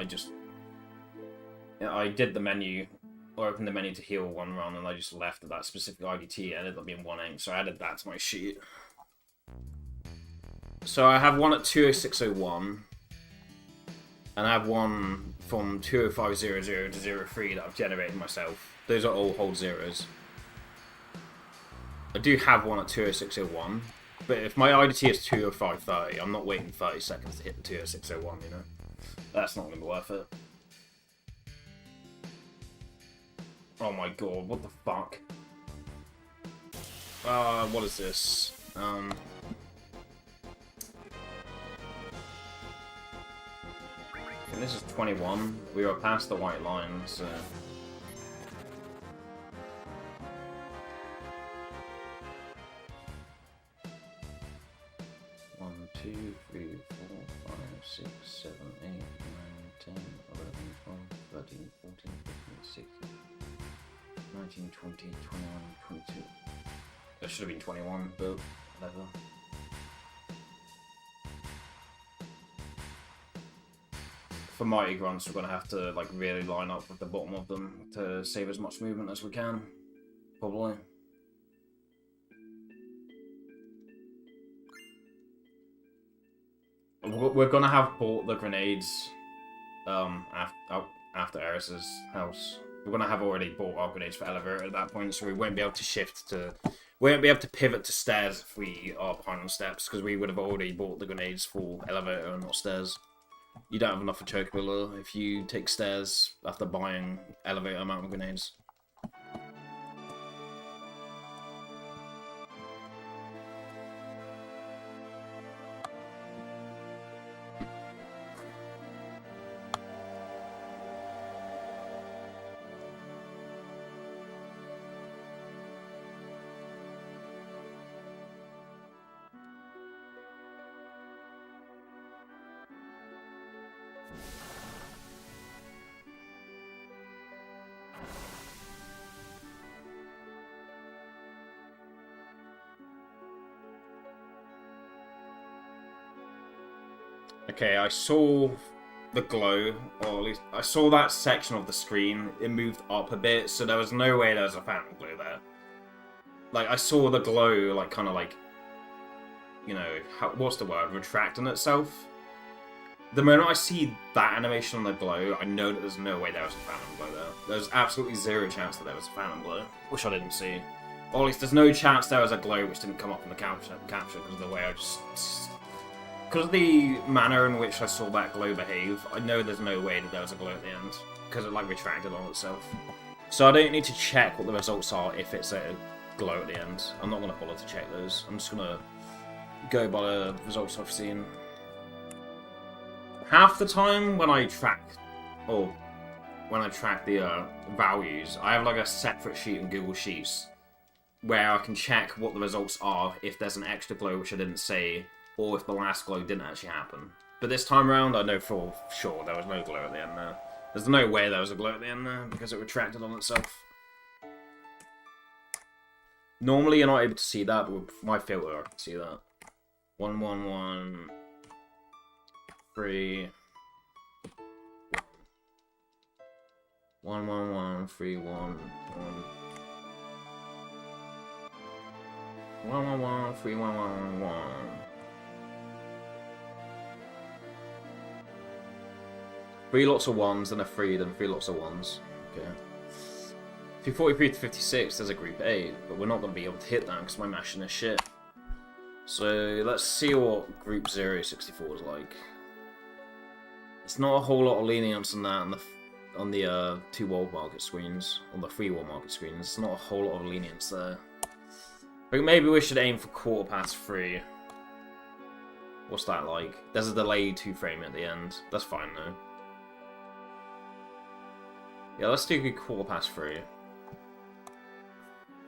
I did the menu, or opened the menu to heal one run, and I just left at that specific IDT. It ended up being 1-8, so I added that to my sheet. So I have one at 20601, and I have one from 20500 to 03 that I've generated myself. Those are all hold zeros. I do have one at 20601. But if my IDT is 20530, I'm not waiting 30 seconds to hit the 20601, you know? That's not going to be worth it. Oh my god, what the fuck? What is this? And this is 21. We were past the white line, so... 2, 3, 4, 5, 6, 7, 8, 9, 10, 11, 12, 13, 14, 15, 16, 19, 20, 21, 22. That should have been 21, but whatever. For Mighty Grunts, we're going to have to like really line up with the bottom of them to save as much movement as we can. Probably. We're gonna have bought the grenades after Eris's house. We're gonna have already bought our grenades for elevator at that point, so we won't be able to we won't be able to pivot to stairs if we are behind on steps, because we would have already bought the grenades for elevator and not stairs. You don't have enough for Chocobilla if you take stairs after buying elevator amount of grenades. Okay, I saw the glow, or at least I saw that section of the screen. It moved up a bit, so there was no way there was a phantom glow there. Like, I saw the glow, like, kind of like, you know, what's the word? Retracting itself. The moment I see that animation on the glow, I know that there's no way there was a phantom glow there. There's absolutely zero chance that there was a phantom glow, which I didn't see. Or at least there's no chance there was a glow which didn't come up in the capture because of the way I just because of the manner in which I saw that glow behave, I know there's no way that there was a glow at the end, because it like retracted on itself. So I don't need to check what the results are if it's a glow at the end. I'm not going to bother to check those. I'm just going to go by the results I've seen. Half the time when I track, or when I track the values, I have like a separate sheet in Google Sheets where I can check what the results are if there's an extra glow which I didn't say, or if the last glow didn't actually happen. But this time around, I know for sure there was no glow at the end there. There's no way there was a glow at the end there, because it retracted on itself. Normally you're not able to see that, but with my filter I can see that. 1, 1, 1, 3, 1, 1, 1, 3, 1, 1. 1, 1, 1, 3, 1, 1, 1. 3 lots of 1s, then a 3, then 3 lots of 1s. Okay. 243 to 56, there's a group 8, but we're not going to be able to hit that because my mashing is shit. So let's see what group 064 is like. It's not a whole lot of lenience on that on the 2 world market screens, on the 3 world market screens. It's not a whole lot of lenience there. But maybe we should aim for 3:15. What's that like? There's a delayed 2 frame at the end. That's fine though. Yeah, let's do 3:15.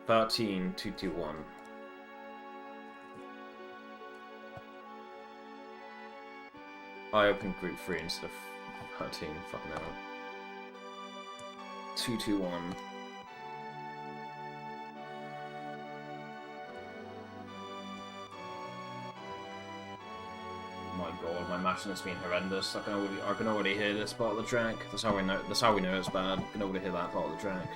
13,221. I opened group 3 instead of 13. Fucking hell. 221. My god, my mashing has been horrendous. I can already hear this part of the track. That's how we know it's bad. I can already hear that part of the track.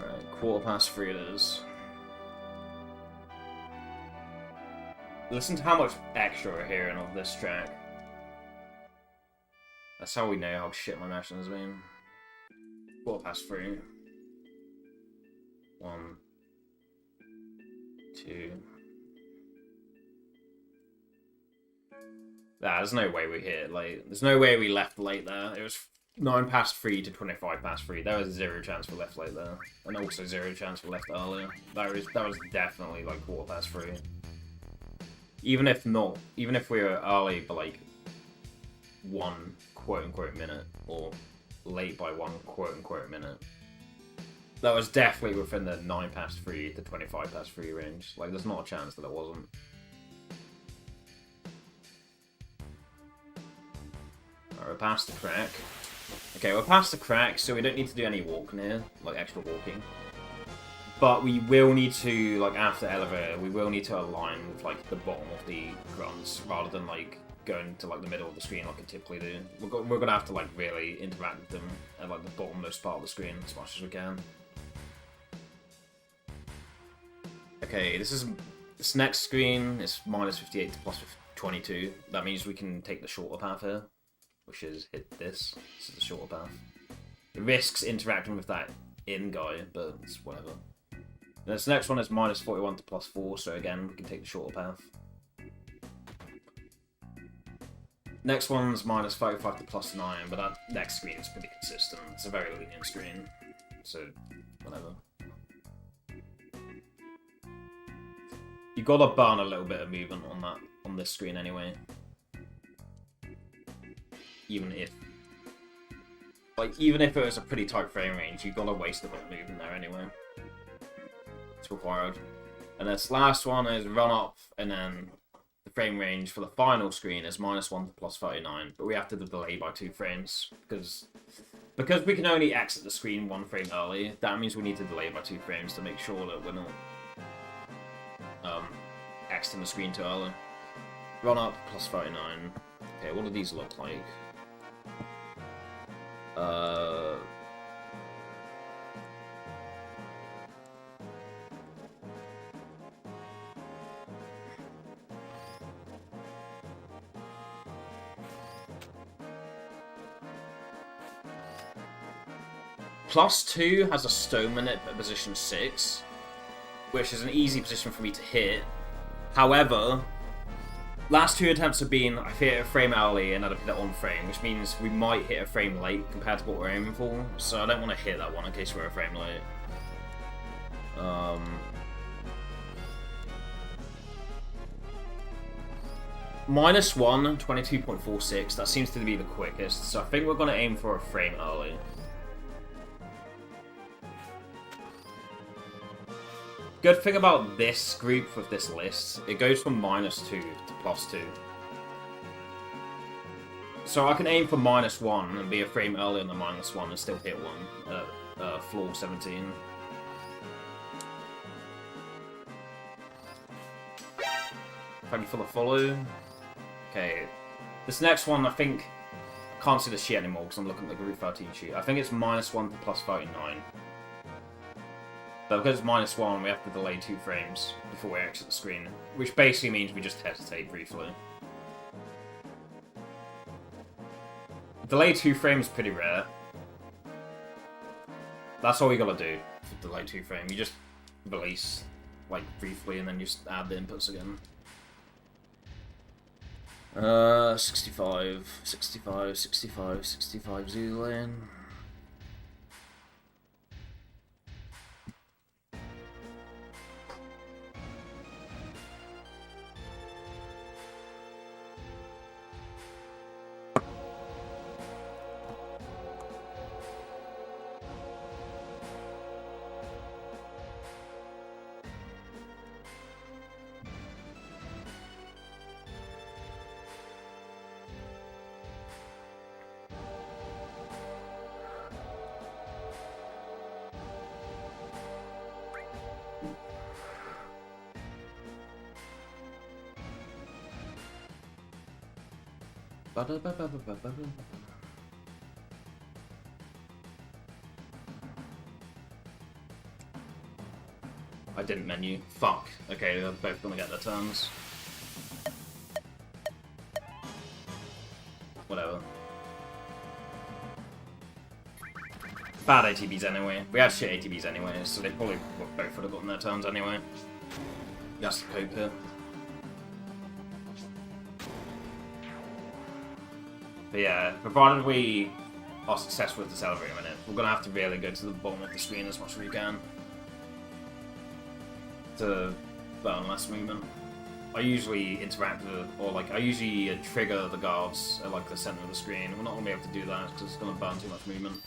Right, 3:15 it is. Listen to how much extra we're hearing of this track. That's how we know how shit my mashing has been. 3:15. 1, 2. There's no way we hit it late. There's no way we left late there. It was 9:03 to 3:25. There was 0 chance we left late there, and also 0 chance we left earlier. That was definitely like 3:15. Even if we were early by like 1 quote-unquote minute, or late by 1 quote-unquote minute, that was definitely within the 9:03 to 3:25 range. Like, there's not a chance that it wasn't. Alright, we're past the crack. Okay, we're past the crack, so we don't need to do any walking here, like extra walking. But we will need to, like, after elevator, we will need to align with, like, the bottom of the grunts, rather than, like, going to, like, the middle of the screen like I typically do. We're gonna have to, like, really interact with them at, like, the bottommost part of the screen as much as we can. Okay, this next screen is -58 to +22. That means we can take the shorter path here, which is hit this. This is the shorter path. It risks interacting with that in guy, but it's whatever. This next one is -41 to +4, so again, we can take the shorter path. Next one's -35 to +9, but that next screen is pretty consistent. It's a very lenient screen, so whatever. You gotta burn a little bit of movement on this screen anyway. Even if it was a pretty tight frame range, you gotta waste a bit of movement there anyway. It's required. And this last one is run up, and then the frame range for the final screen is -1 to +39, but we have to delay by 2 frames because we can only exit the screen 1 frame early. That means we need to delay by 2 frames to make sure that we're not exiting the screen too early. Run up +39. Okay, what do these look like? +2 has a stone in it at position 6, which is an easy position for me to hit. However, last 2 attempts have been, I've hit a frame early and I've hit it on frame, which means we might hit a frame late compared to what we're aiming for, so I don't want to hit that one in case we're a frame late. -1, 22.46, that seems to be the quickest, so I think we're going to aim for a frame early. Good thing about this group with this list, it goes from -2 to +2. So I can aim for -1 and be a frame early on the -1 and still hit one at floor 17. Thank you for the follow. Okay, this next one I think I can't see the sheet anymore because I'm looking at the group 13 sheet. I think it's -1 to +39. But because it's -1, we have to delay 2 frames before we exit the screen, which basically means we just hesitate briefly. Delay 2 frames is pretty rare. That's all we gotta do for delay 2 frame. You just release, like, briefly, and then you just add the inputs again. 65, 65, 65, 65 zoo lane. I didn't menu. Fuck. Okay, they're both gonna get their turns. Whatever. Bad ATBs anyway. We had shit ATBs anyway, so they probably both would have gotten their turns anyway. That's the cope here. But yeah, provided we are successful with this elevator in it, we're gonna have to really go to the bottom of the screen as much as we can to burn less movement. I usually interact with, or like, I usually trigger the guards at like the center of the screen. We're not gonna be able to do that because it's gonna burn too much movement.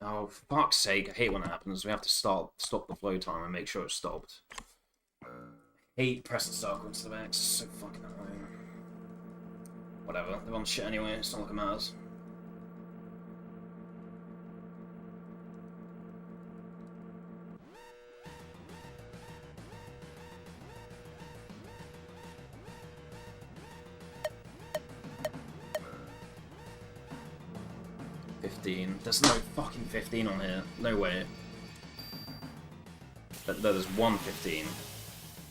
Oh, for fuck's sake, I hate when it happens. We have to stop the flow time and make sure it's stopped. Hate pressing circle into the back, it's so fucking annoying. Whatever, they're on shit anyway, it's not like it matters. There's no fucking 15 on here. No way. There's 115.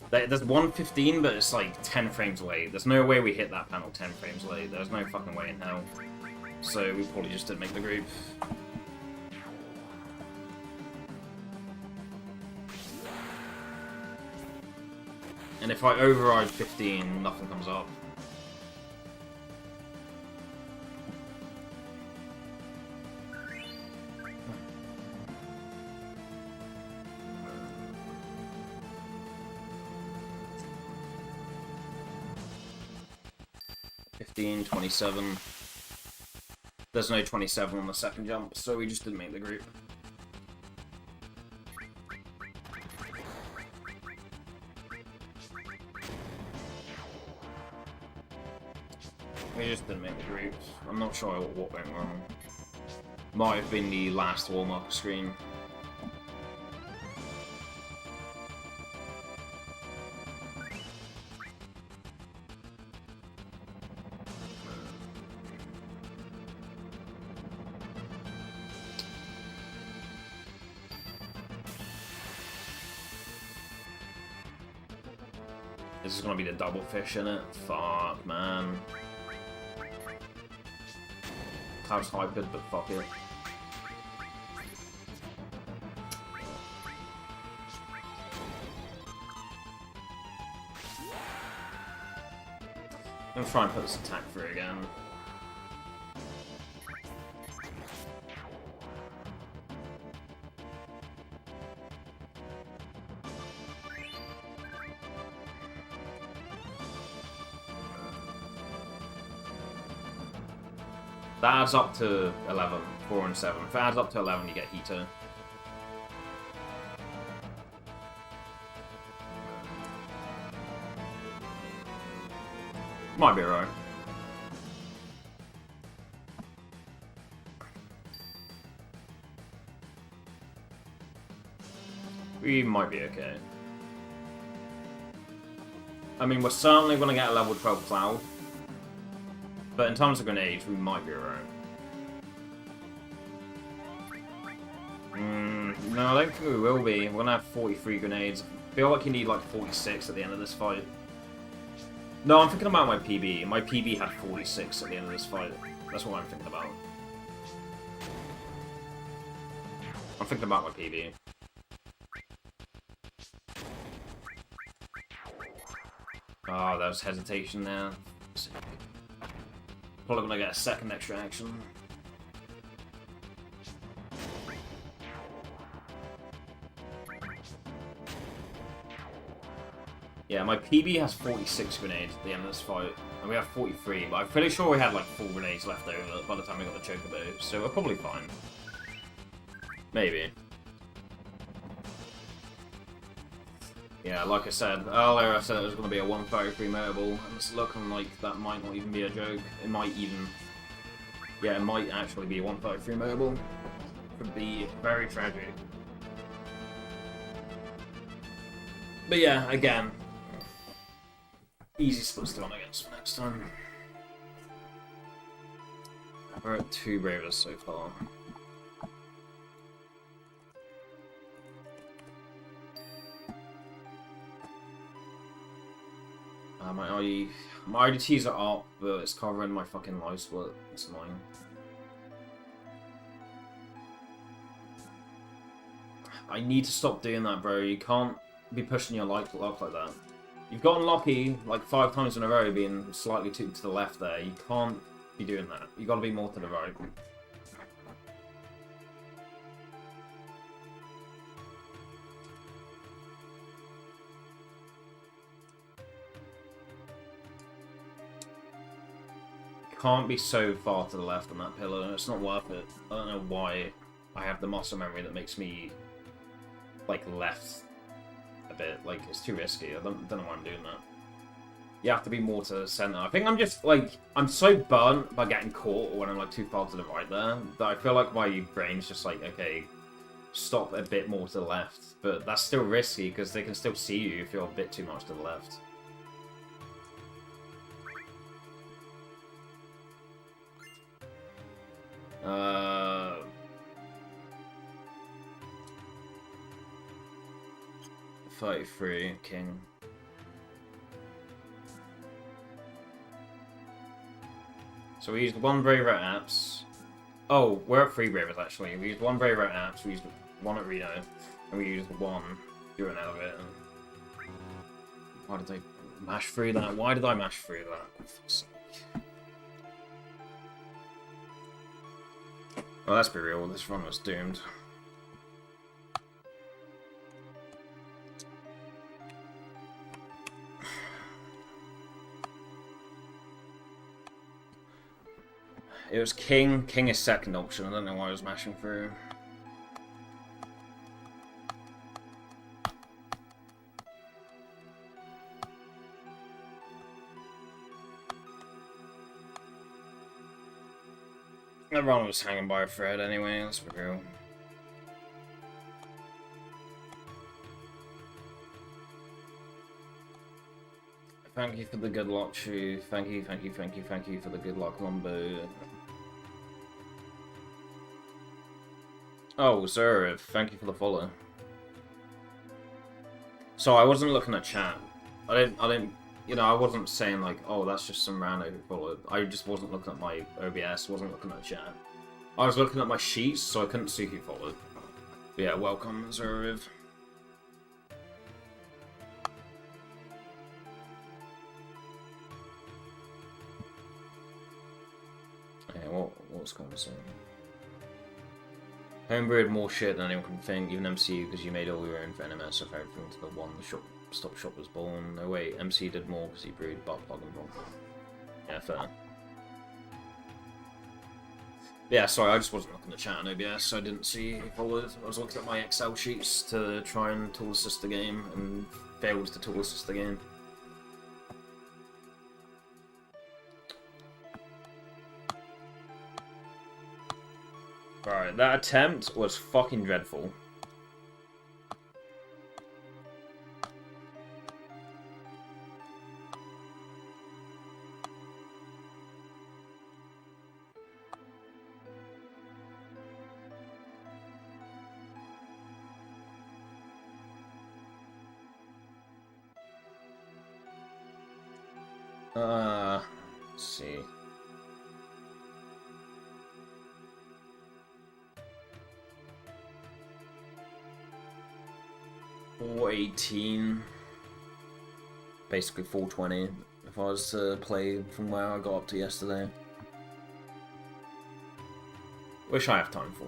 There's 115, but it's like 10 frames late. There's no way we hit that panel 10 frames late. There's no fucking way in hell. So we probably just didn't make the group. And if I override 15, nothing comes up. $15, 27. There's no 27 on the second jump, so we just didn't make the group. We just didn't make the group. I'm not sure what went wrong. Might have been the last warm-up screen. This is gonna be the double fish in it. Fuck, man. Cloud's hypered, but fuck it. I'm gonna try and put this attack through again. That adds up to 11, 4 and 7. If it adds up to 11, you get Heater. Might be right. We might be okay. I mean, we're certainly going to get a level 12 Cloud. But in terms of grenades, we might be alright. No, I don't think we will be. We're gonna have 43 grenades. I feel like you need like 46 at the end of this fight. No, I'm thinking about my PB. My PB had 46 at the end of this fight. That's what I'm thinking about. I'm thinking about my PB. Oh, there was hesitation there. Probably gonna get a second extra action. Yeah, my PB has 46 grenades at the end of this fight, and we have 43, but I'm pretty sure we had like 4 grenades left over by the time we got the Chocobo, so we're probably fine. Maybe. Yeah, like I said earlier, I said it was going to be a 133 mobile, and it's looking like that might not even be a joke. It might even... Yeah, it might actually be a 133 mobile. Could be very tragic. But yeah, again, easy splits to run against for next time. We're at 2 Bravers so far. My IDTs are up, but it's covering my fucking life split. It's annoying. I need to stop doing that, bro. You can't be pushing your luck like that. You've gotten lucky like 5 times in a row being slightly to the left there. You can't be doing that. You gotta be more to the right. Can't be so far to the left on that pillar. It's not worth it. I don't know why I have the muscle memory that makes me like left a bit. Like, it's too risky. I don't know why I'm doing that. You have to be more to the center. I think I'm just like, I'm so burnt by getting caught when I'm like too far to the right there that I feel like my brain's just like, okay, stop a bit more to the left. But that's still risky because they can still see you if you're a bit too much to the left. 33, King. So we used 1 Brave at Apps. Oh, we're at 3 Bravers actually. We used 1 Brave at Apps, we used 1 at Reno, and we used 1 during Elevator. Why did I mash through that? Why did I mash through that? Well, let's be real, this run was doomed. It was King. King is second option. I don't know why I was mashing through. Everyone was hanging by a thread anyway, let's be real. Thank you for the good luck shoe. Thank you for the good luck Lumbo. Oh, Zurif, thank you for the follow. So I wasn't looking at chat. I didn't, you know, I wasn't saying like, oh, that's just some rando who followed. I just wasn't looking at my OBS, wasn't looking at chat. I was looking at my sheets, so I couldn't see who followed. But yeah, welcome, Zuriv. Yeah, what's going on? Homebrew had more shit than anyone can think, even MCU, because you made all your own VNMS of everything to the one the stop shop was born. No wait, MC did more because he brewed butt plug and bomb. Yeah, fair. Yeah, sorry, I just wasn't looking at chat on OBS, so I didn't see who followed. I was looking at my Excel sheets to try and tool assist the game, and failed to tool assist the game. Right, that attempt was fucking dreadful. Let's see. $418. Basically 420 if I was to play from where I got up to yesterday. Which I have time for.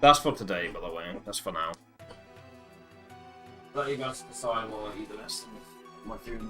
That's for today, by the way. That's for now. Let you guys decide while I eat the rest of my food.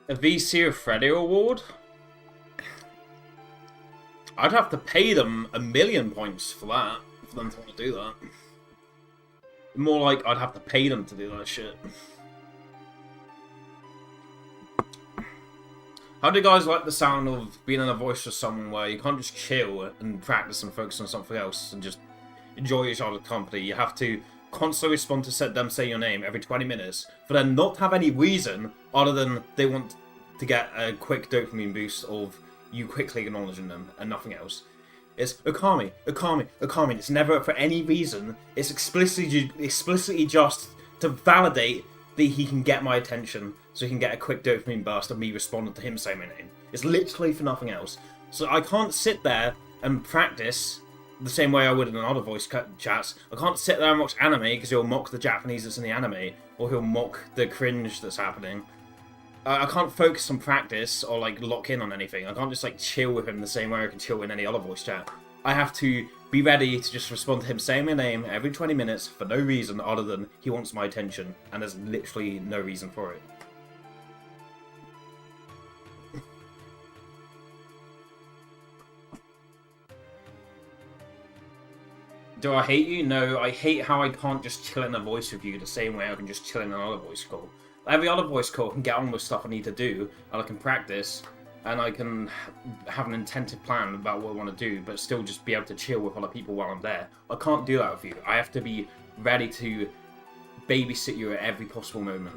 A VC of Freddy award? I'd have to pay them 1,000,000 points for that, for them to want to do that. More like I'd have to pay them to do that shit. How do you guys like the sound of being in a voice for someone where you can't just chill and practice and focus on something else and just enjoy each other's company? You have to constantly respond to them say your name every 20 minutes, for them not to have any reason other than they want to get a quick dopamine boost of you quickly acknowledging them and nothing else. It's Okami, Okami, Okami. It's never for any reason. It's explicitly just to validate that he can get my attention, so he can get a quick dopamine burst of me responding to him saying my name. It's literally for nothing else. So I can't sit there and practice the same way I would in other voice chats. I can't sit there and watch anime because he'll mock the Japanese that's in the anime, or he'll mock the cringe that's happening. I can't focus on practice or like lock in on anything. I can't just like chill with him the same way I can chill in any other voice chat. I have to be ready to just respond to him saying my name every 20 minutes for no reason other than he wants my attention, and there's literally no reason for it. Do I hate you? No, I hate how I can't just chill in a voice with you the same way I can just chill in another voice call. Every other voice call can get on with stuff I need to do, and I can practice, and I can have an intensive plan about what I want to do, but still just be able to chill with other people while I'm there. I can't do that with you. I have to be ready to babysit you at every possible moment.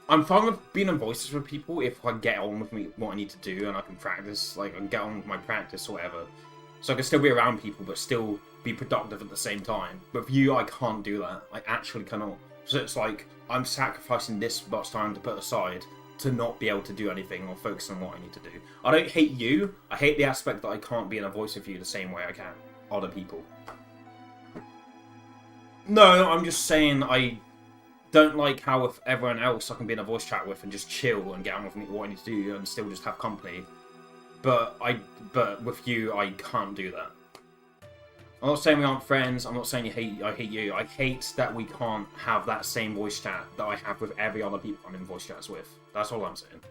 I'm fine with being in voices with people if I get on with me what I need to do, and I can practice, like, I can get on with my practice or whatever. So I can still be around people, but still be productive at the same time. But with you, I can't do that. I actually cannot. So it's like, I'm sacrificing this much time to put aside to not be able to do anything or focus on what I need to do. I don't hate you. I hate the aspect that I can't be in a voice with you the same way I can other people. No, I'm just saying I don't like how with everyone else I can be in a voice chat with and just chill and get on with what I need to do and still just have company. But with you, I can't do that. I'm not saying we aren't friends. I'm not saying I hate you. I hate that we can't have that same voice chat that I have with every other people I'm in voice chats with. That's all I'm saying.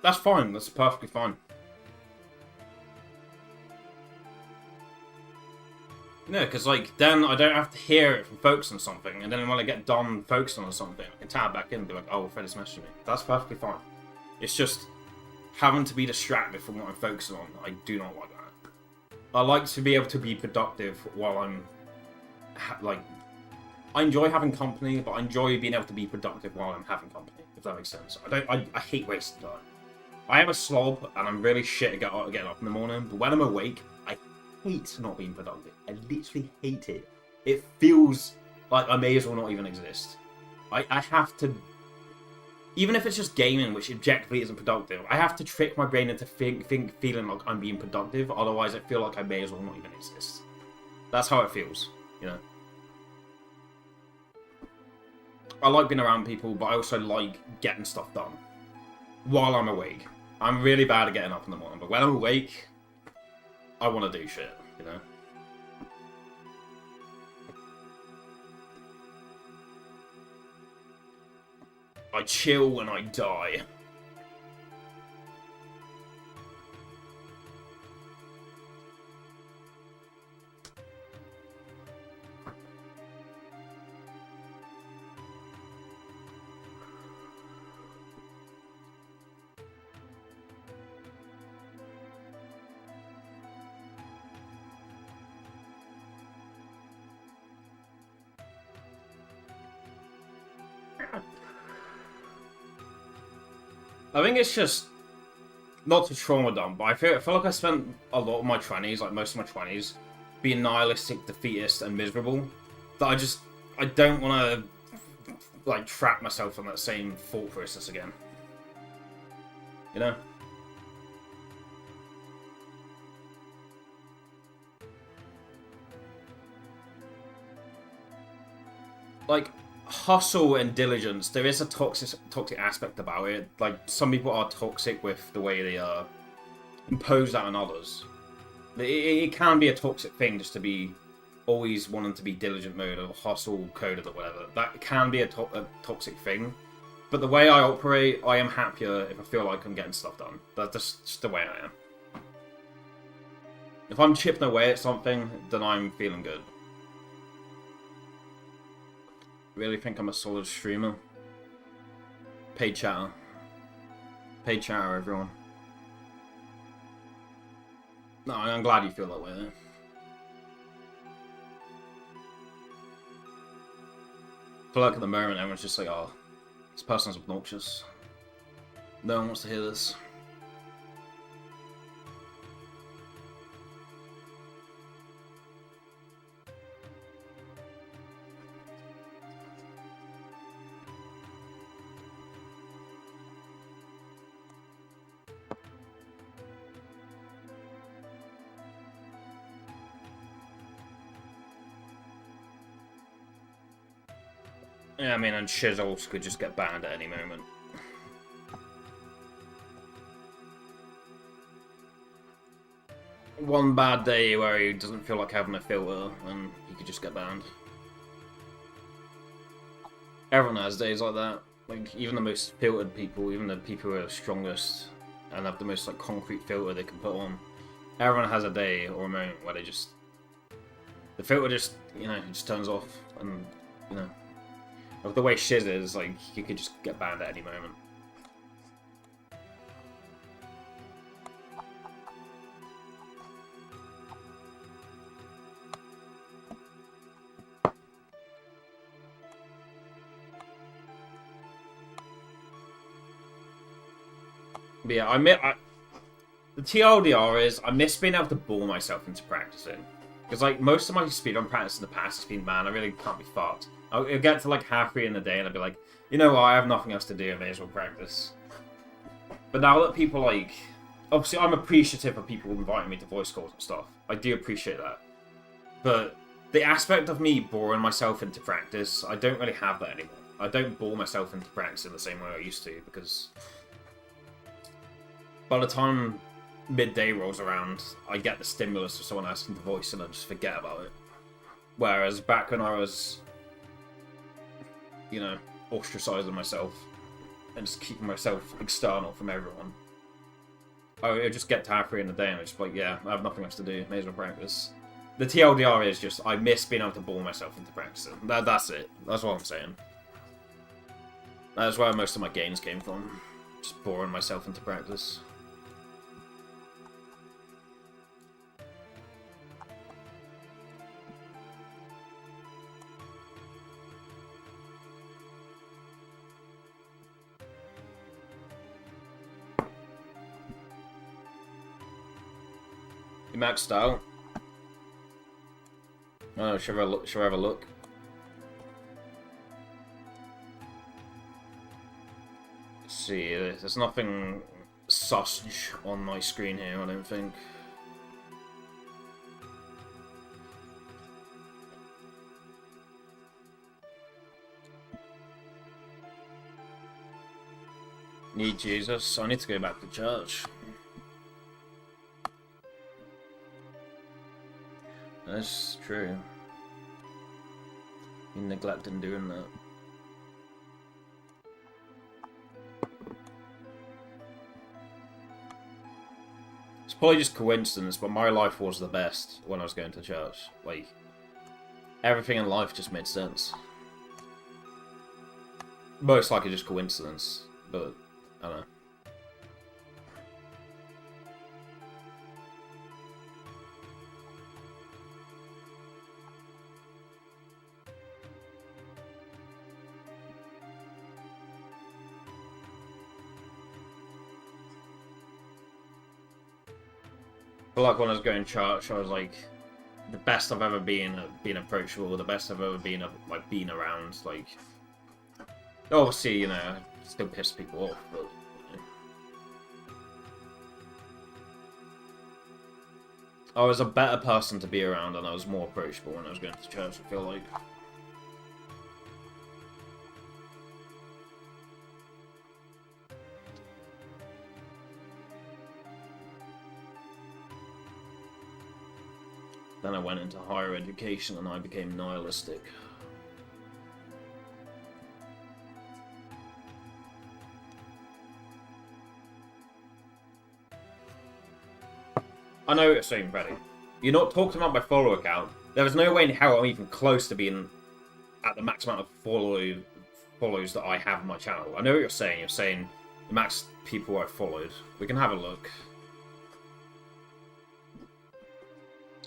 That's fine. That's perfectly fine. No, because like then I don't have to hear it from focusing on something, and then when I get done focusing on something, I can tab back in and be like, "Oh, Freddy's messaging me." That's perfectly fine. It's just having to be distracted from what I'm focusing on. I do not like that. I like to be able to be productive while I'm like. I enjoy having company, but I enjoy being able to be productive while I'm having company. If that makes sense. I hate wasting time. I am a slob, and I'm really shit at getting up in the morning, but when I'm awake, I hate not being productive. I literally hate it. It feels like I may as well not even exist. I have to... Even if it's just gaming, which objectively isn't productive, I have to trick my brain into feeling like I'm being productive, otherwise I feel like I may as well not even exist. That's how it feels, you know? I like being around people, but I also like getting stuff done while I'm awake. I'm really bad at getting up in the morning, but when I'm awake, I want to do shit, you know? I chill when I die. I think it's just not to trauma dump, but I feel like I spent a lot of my 20s, like most of my 20s, being nihilistic, defeatist, and miserable. That I don't want to like trap myself on that same thought process again. You know? Like, hustle and diligence, there is a toxic aspect about it. Like, some people are toxic with the way they impose that on others. It can be a toxic thing just to be always wanting to be diligent mode or hustle coded or whatever. That can be a toxic thing. But the way I operate, I am happier if I feel like I'm getting stuff done. That's just the way I am. If I'm chipping away at something, then I'm feeling good. Really think I'm a solid streamer? Paid chatter. Paid chatter, everyone. No, I'm glad you feel that way, though. feel like at the moment everyone's just like, oh, this person's obnoxious. No one wants to hear this. Yeah, I mean, and Shizzles could just get banned at any moment. One bad day where he doesn't feel like having a filter, and he could just get banned. Everyone has days like that. Like, even the most filtered people, even the people who are strongest and have the most like concrete filter they can put on, everyone has a day or a moment where they just... the filter just, you know, just turns off, and, you know... Of the way Shiz is, like, he could just get banned at any moment. But yeah, the TLDR is, I miss being able to bore myself into practicing. Because, like, most of my speedrun practice in the past has been, man, I really can't be fucked. I'll get to, like, halfway in the day and I'll be like, you know what, I have nothing else to do, I may as well practice. But now that people, like... Obviously, I'm appreciative of people inviting me to voice calls and stuff. I do appreciate that. But the aspect of me boring myself into practice, I don't really have that anymore. I don't bore myself into practice in the same way I used to, because... by the time midday rolls around, I get the stimulus of someone asking to voice and I just forget about it. Whereas back when I was, you know, ostracizing myself and just keeping myself external from everyone, I would just get to halfway in the day and I'd just be like, yeah, I have nothing else to do, may as well practice. The TLDR is just, I miss being able to bore myself into practicing. That's it. That's what I'm saying. That's where most of my gains came from. Just boring myself into practice. You maxed out? Oh, should I have a look? Let's see, there's nothing sausage on my screen here, I don't think. Need Jesus. I need to go back to church. That's true. You neglecting doing that. It's probably just coincidence, but my life was the best when I was going to church. Like, everything in life just made sense. Most likely just coincidence, but I don't know. I feel like when I was going to church, I was like the best I've ever been at being approachable, the best I've ever been at like being around. Like, obviously, you know, I still piss people off, but you know. I was a better person to be around, and I was more approachable when I was going to church. I feel like. Then I went into higher education and I became nihilistic. I know what you're saying, Freddy. You're not talking about my follower count. There is no way in hell I'm even close to being at the max amount of follows that I have on my channel. I know what you're saying. You're saying the max people I followed. We can have a look.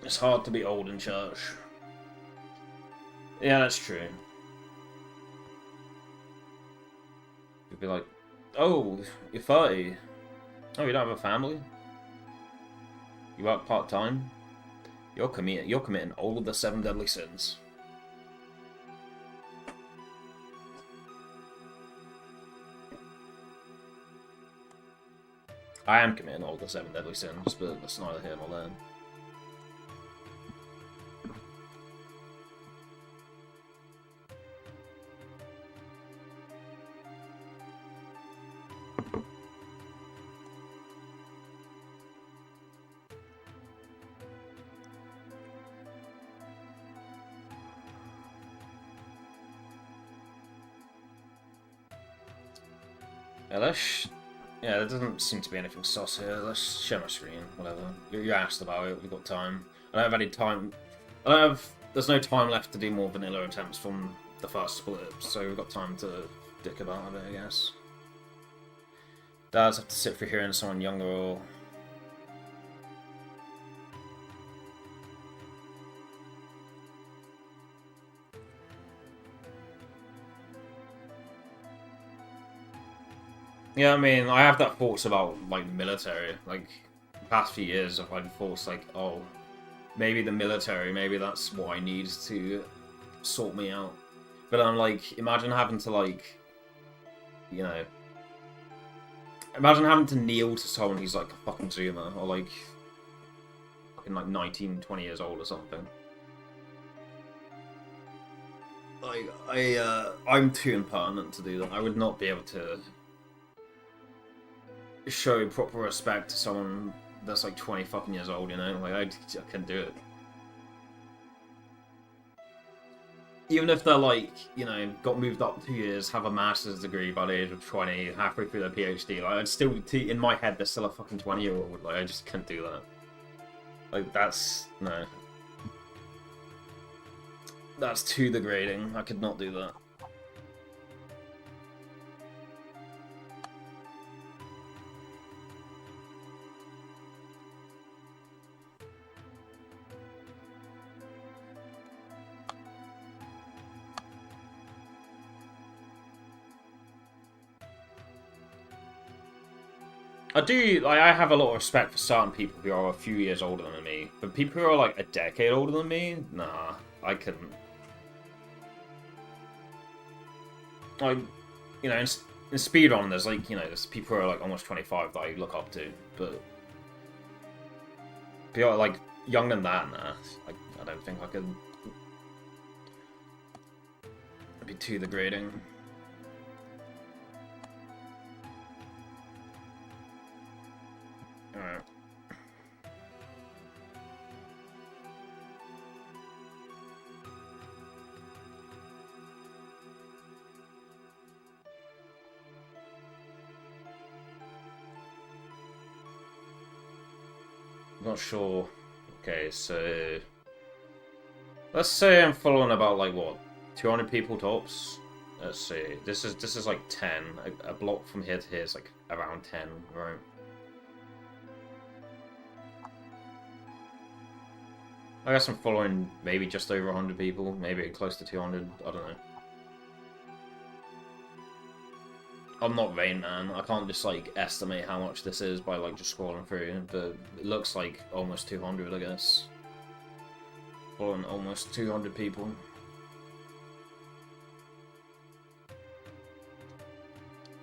It's hard to be old in church. Yeah, that's true. You'd be like, oh, you're 30. Oh, you don't have a family? You work part-time? You're committing all of the 7 deadly sins. I am committing all the 7 deadly sins, but that's neither here nor there. Yeah, there doesn't seem to be anything sus here. Let's share my screen, whatever. You asked about it, we've got time. I don't have any time. There's no time left to do more vanilla attempts from the first split, so we've got time to dick about a bit, I guess. Dads have to sit through hearing someone younger or... Yeah, I mean, I have that thoughts about, like, military. Like, the past few years, I've had thoughts like, oh, maybe the military, maybe that's what I need to sort me out. But I'm like, imagine having to, like, you know... Imagine having to kneel to someone who's, like, a fucking zoomer, or, like, fucking, like, 19, 20 years old or something. Like, I'm too impertinent to do that. I would not be able to show proper respect to someone that's like 20 fucking years old, you know? Like, I can't do it. Even if they're like, you know, got moved up 2 years, have a master's degree by the age of 20, halfway through their PhD, like, I'd still, in my head, they're still a fucking 20-year-old. Like, I just can't do that. Like, that's, no. That's too degrading. I could not do that. I have a lot of respect for certain people who are a few years older than me, but people who are like a decade older than me, nah, I couldn't. Like, you know, in speedrun, there's like, you know, there's people who are like almost 25 that I look up to, but people like younger than that, nah, I don't think I could. It'd be too degrading. Alright. Not sure. Okay, so let's say I'm following about like what, 200 people tops. Let's see. This is like 10. A block from here to here is like around 10, right? I guess I'm following maybe just over 100 people, maybe close to 200. I don't know. I'm not Rain Man. I can't just like estimate how much this is by like just scrolling through, but it looks like almost 200, I guess. Following almost 200 people.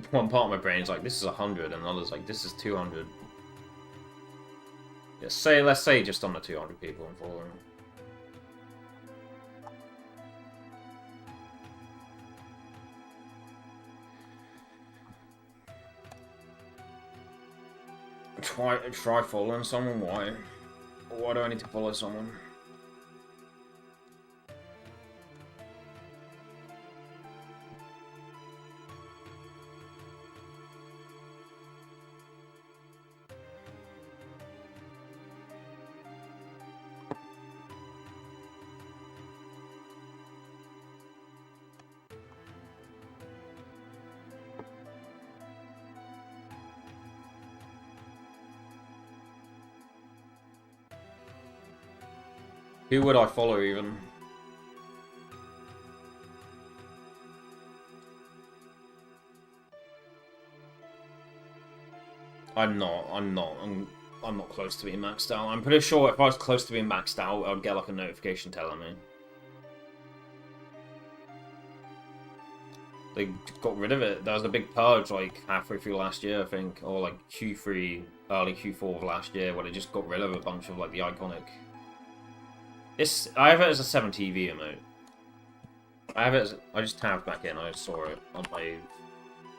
One part of my brain is like, this is 100, and the other's like, this is 200. Yeah, let's say just under 200 people I'm following. Try following someone? Why? Why do I need to follow someone? Who would I follow even? I'm not. I'm not close to being maxed out. I'm pretty sure if I was close to being maxed out, I'd get like a notification telling me. They got rid of it. There was a big purge like halfway through last year, I think, or like Q3, early Q4 of last year, where they just got rid of a bunch of like the iconic. I have it as a 7TV emote. I just tabbed back in. I saw it on my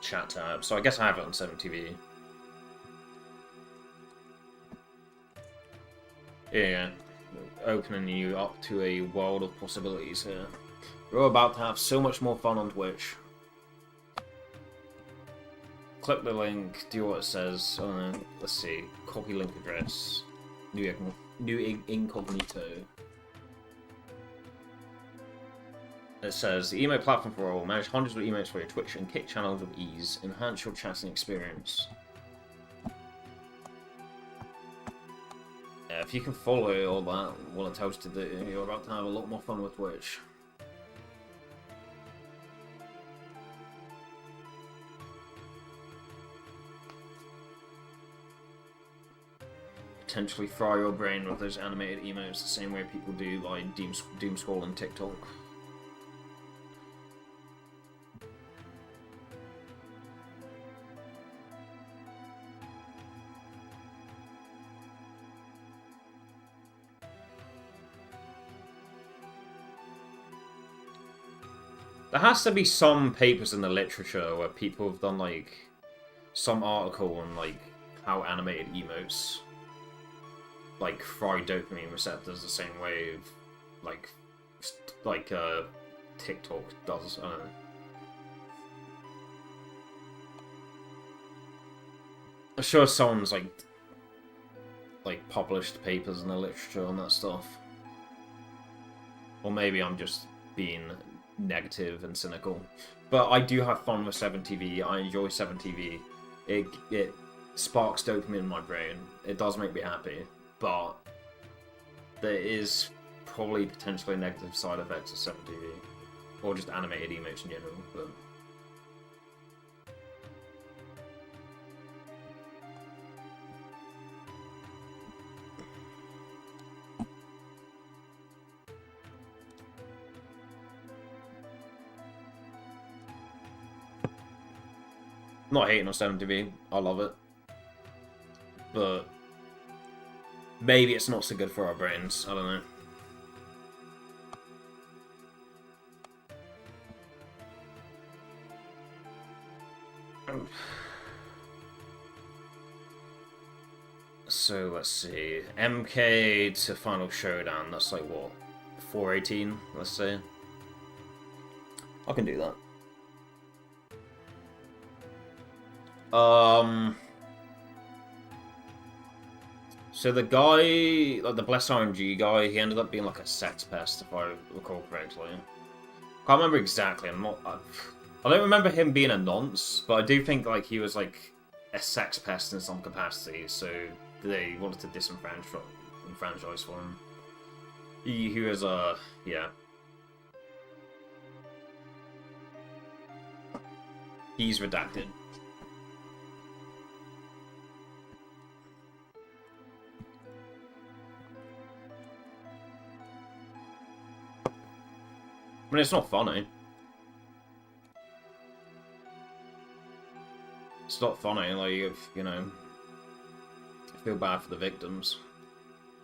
chat tab, so I guess I have it on 7TV. Yeah, opening you up to a world of possibilities here. We're about to have so much more fun on Twitch. Click the link, do what it says. Let's see, copy link address, new incognito. It says, the email platform for all. Manage hundreds of emails for your Twitch and Kick channels with ease. Enhance your chatting experience. Yeah, if you can follow all that, what it tells you to do, you're about to have a lot more fun with Twitch. Potentially fry your brain with those animated emotes the same way people do like doom scrolling TikTok. There has to be some papers in the literature where people have done like some article on like how animated emotes like fry dopamine receptors the same way like TikTok does. I don't know. I'm sure someone's like published papers in the literature on that stuff. Or maybe I'm just being negative and cynical. But I do have fun with 7TV. I enjoy 7TV. It sparks dopamine in my brain. It does make me happy. But there is probably potentially negative side effects of 7TV. Or just animated emotes in general. But not hating on 7TV, I love it. But maybe it's not so good for our brains, I don't know. So let's see, MK to Final Showdown, that's like what, 418, let's say. I can do that. So the guy, like the Bless RNG guy, he ended up being like a sex pest, if I recall correctly. Can't remember exactly. I don't remember him being a nonce, but I do think like he was like a sex pest in some capacity. So they wanted to disenfranchise for him. He was yeah. He's redacted. I mean, it's not funny. It's not funny, like, you know, I feel bad for the victims.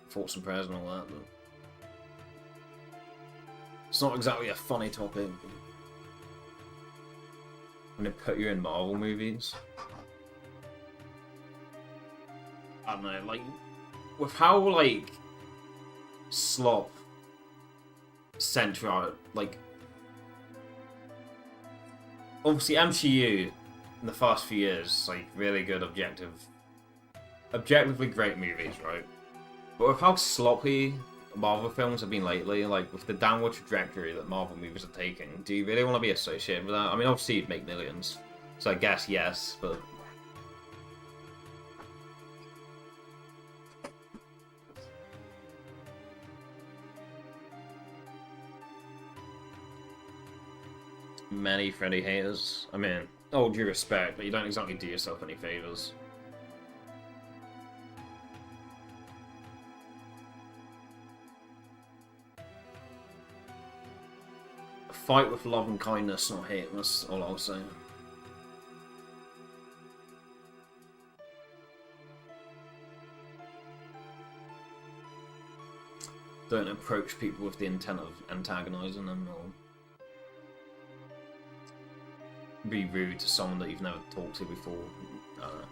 Thoughts and prayers and all that, but it's not exactly a funny topic. When they put you in Marvel movies. I don't know, like, with how, like, slop central, like, obviously MCU in the past few years, like, really good objectively great movies, right? But with how sloppy Marvel films have been lately, like, with the downward trajectory that Marvel movies are taking, do you really want to be associated with that? I mean, obviously you'd make millions, so I guess yes, but many Freddy haters. I mean, all due respect, but you don't exactly do yourself any favors. fight with love and kindness, not hate. That's all I'll say. Don't approach people with the intent of antagonizing them or be rude to someone that you've never talked to before. I don't know.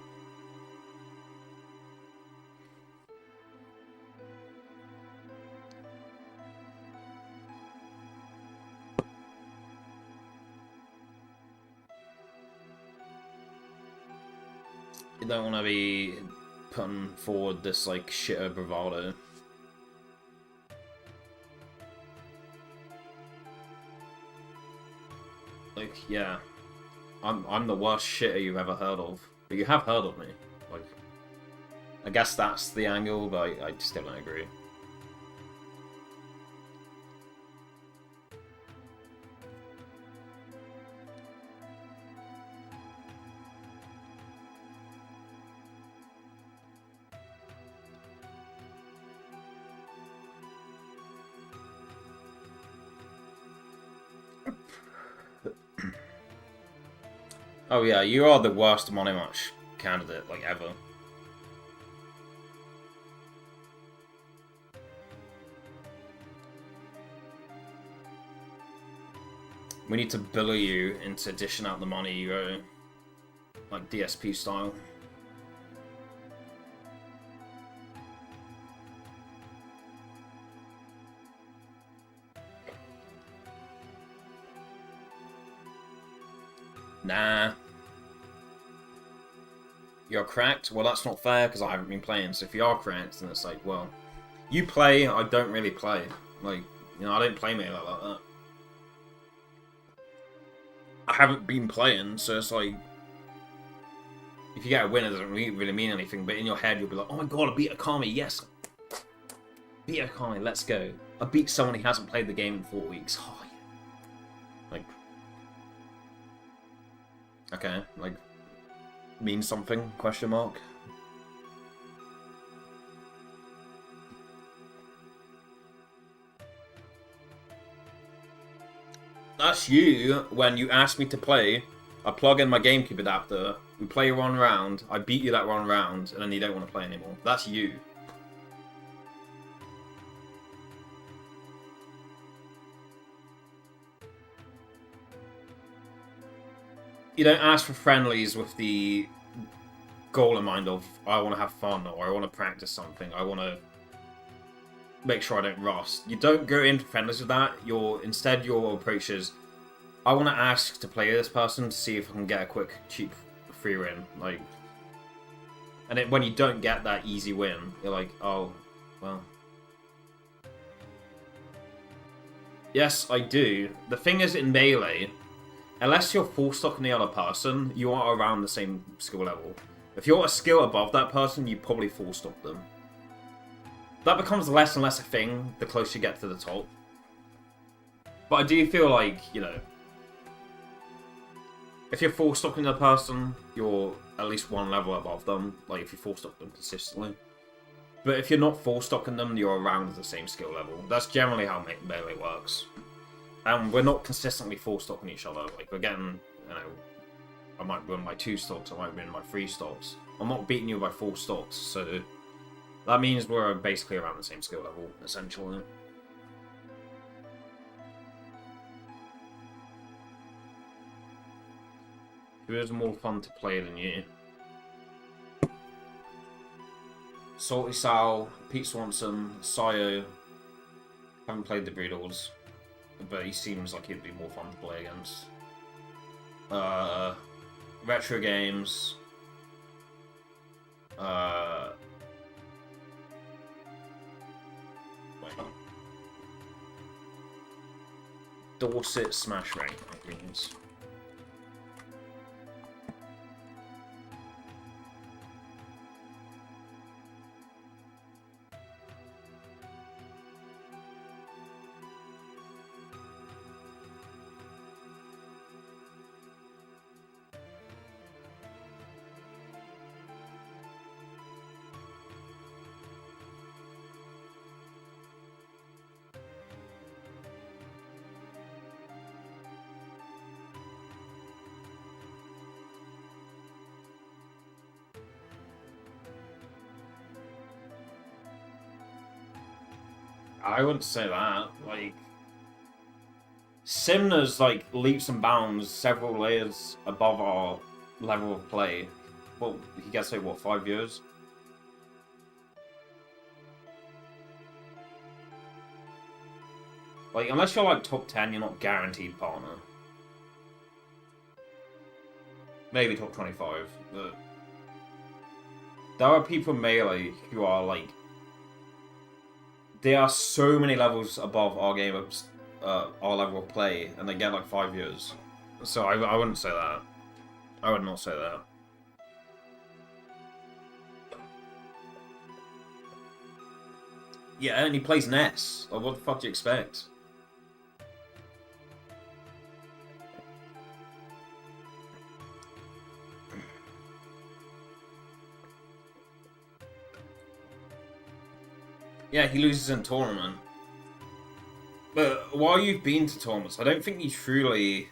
You don't want to be putting forward this like shitter bravado. Like, yeah, I'm the worst shitter you've ever heard of, but you have heard of me. Like, I guess that's the angle, but I still don't agree. Oh yeah, you are the worst money match candidate, like, ever. We need to bully you into dishing out the money you owe. Like DSP style. Nah. You're cracked? Well, that's not fair, because I haven't been playing. So if you are cracked, then it's like, well, you play, I don't really play. Like, you know, I don't play me like that. I haven't been playing, so it's like, if you get a win, it doesn't really mean anything, but in your head, you'll be like, oh my god, I beat Akami, yes! Beat Akami, let's go. I beat someone who hasn't played the game in 4 weeks. Oh, yeah. Like, okay, like, means something, question mark. That's you, when you ask me to play, I plug in my GameCube adapter, we play 1 round, I beat you that 1 round, and then you don't want to play anymore. That's you. You don't ask for friendlies with the goal in mind of, I want to have fun, or I want to practice something, I want to make sure I don't rust. You don't go into friendlies with that. Instead your approach is, I want to ask to play this person to see if I can get a quick, cheap free win. Like, and when you don't get that easy win, you're like, oh, well. Yes, I do. The thing is, in Melee, unless you're full stock on the other person, you are around the same skill level. If you're a skill above that person, you probably full stock them. That becomes less and less a thing the closer you get to the top. But I do feel like, you know, if you're full stocking a person, you're at least 1 level above them, like if you full stock them consistently. But if you're not full stocking them, you're around the same skill level. That's generally how Melee works. And we're not consistently full stocking each other. Like, we're getting, you know, I might win by 2 stocks, I might win by 3 stocks. I'm not beating you by 4 stocks, so that means we're basically around the same skill level, essentially. Who is more fun to play than you? Salty Sal, Pete Swanson, Sayo. Haven't played the Breedles, but he seems like he'd be more fun to play against. Retro Games. Dorset Smash Rank rankings. I wouldn't say that. Like, Simna's like leaps and bounds several layers above our level of play. Well, he gets like what, 5 years? Like, unless you're like top 10, you're not guaranteed partner. Maybe top 25, but there are people in Melee who are like, they are so many levels above our game of our level of play, and they get like 5 years. So I wouldn't say that. I would not say that. Yeah, and he plays Ness. Like, what the fuck do you expect? Yeah, he loses in tournament. But while you've been to tournaments, I don't think you truly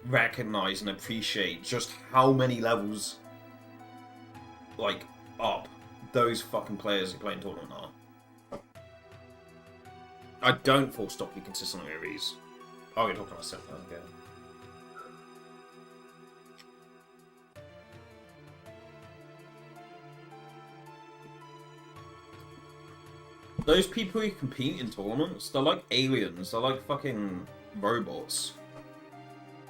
recognize and appreciate just how many levels, like, up those fucking players who play in tournament are. I don't full stop you consistently over these. Oh, you're talking about myself. Okay. Those people who compete in tournaments, they're like aliens. They're like fucking robots.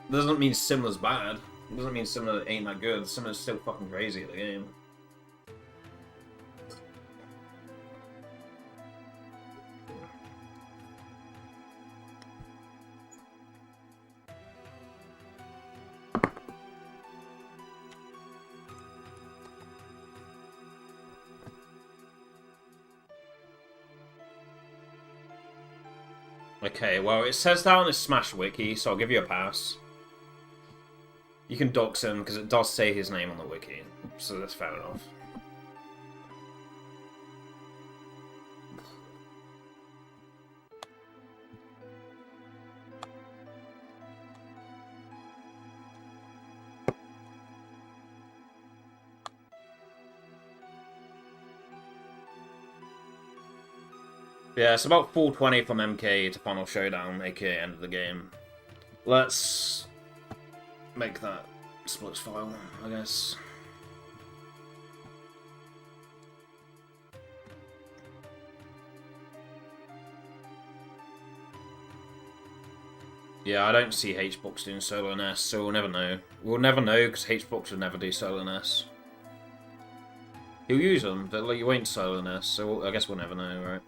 Doesn't mean Simla's bad. It doesn't mean Simla ain't that good. Simla's still fucking crazy at the game. Okay, well, it says that on the Smash Wiki, so I'll give you a pass. You can dox him, because it does say his name on the wiki, so that's fair enough. Yeah, it's about 420 from MK to Final Showdown, aka end of the game. Let's make that splits file, I guess. Yeah, I don't see HBox doing solo NS, so we'll never know. We'll never know, because HBox would never do solo NS. He'll use them, but like, you won't solo NS, so I guess we'll never know, right?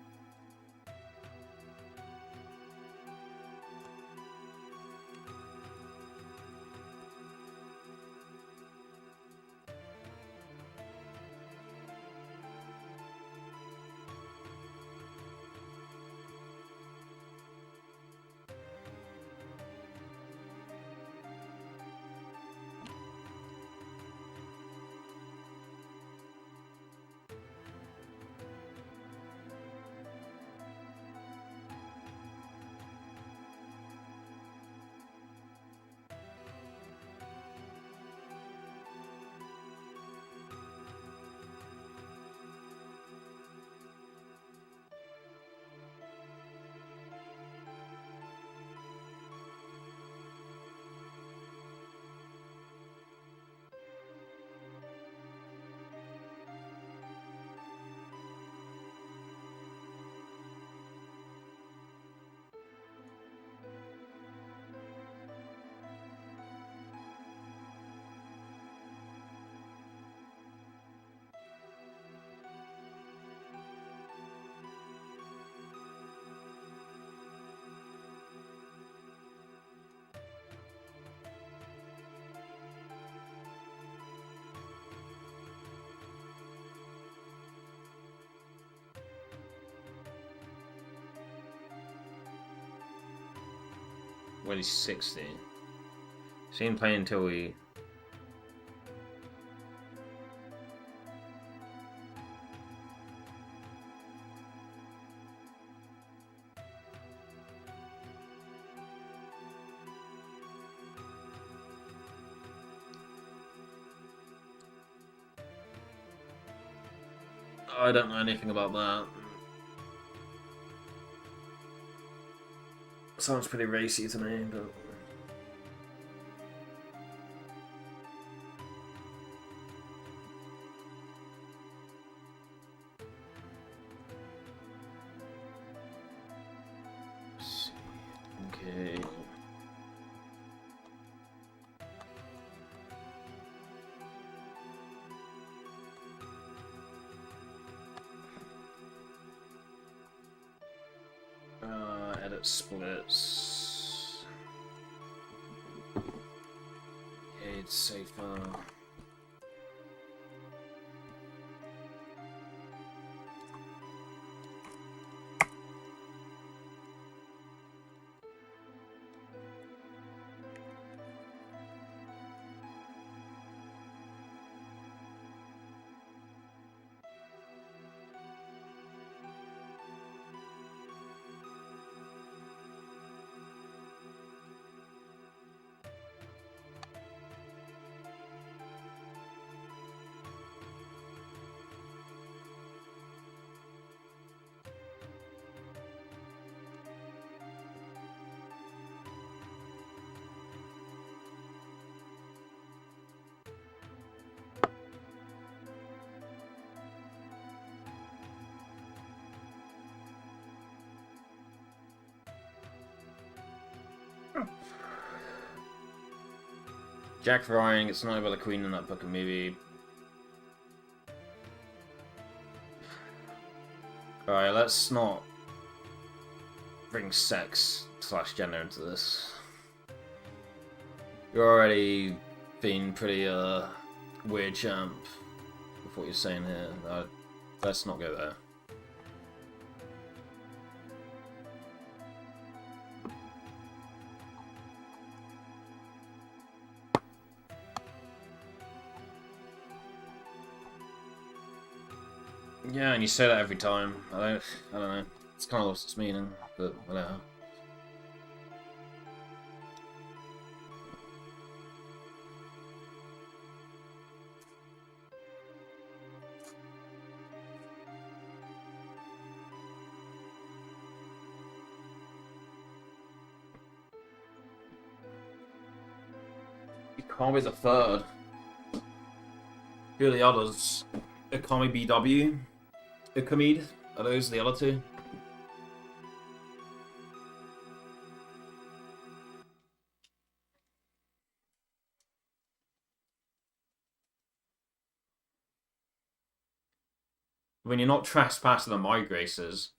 When he's 60. See him playing until we... I don't know anything about that. Sounds pretty racy to me, but... Okay. Edit splits. Okay, it's safer. Jack Ryan gets annoyed by the Queen in that fucking movie. Alright, let's not bring sex / gender into this. You're already being pretty weird, champ, with what you're saying here. Let's not go there. Yeah, and you say that every time. I don't know. It's kind of lost its meaning, but whatever. Ikami's a third. Who are the others? Ikami BW? Ikamid? Are those the other two? I mean, you're not trespassing on my graces.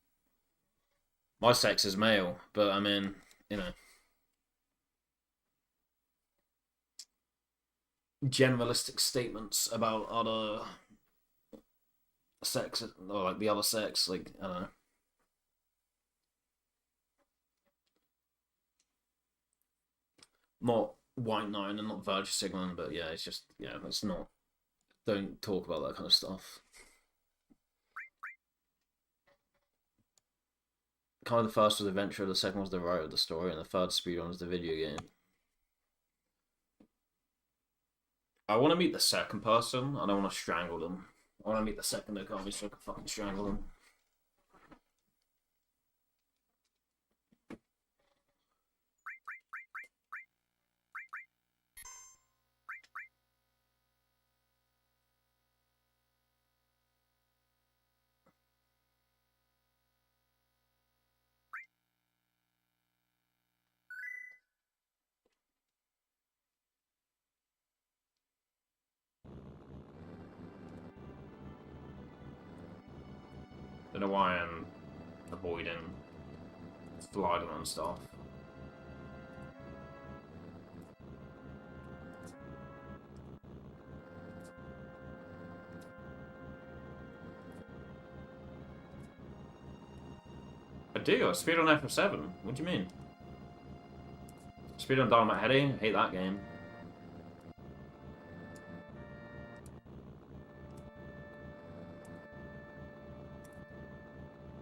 My sex is male, but I mean, you know. Generalistic statements about other sex, or like the other sex, like, I don't know. Not White Nine and not Virgin Sigmund, but yeah, it's just, yeah, let's not. Don't talk about that kind of stuff. Kind of the first was adventure, the second was the writer of the story, and the third speedrun was the video game. I want to meet the second person. I don't want to strangle them. I want to meet the second Okami so I can fucking strangle them. Don't know why I'm avoiding sliding on stuff. I do. I speed on FF7. What do you mean? Speed on Dynamite Heady. Hate that game.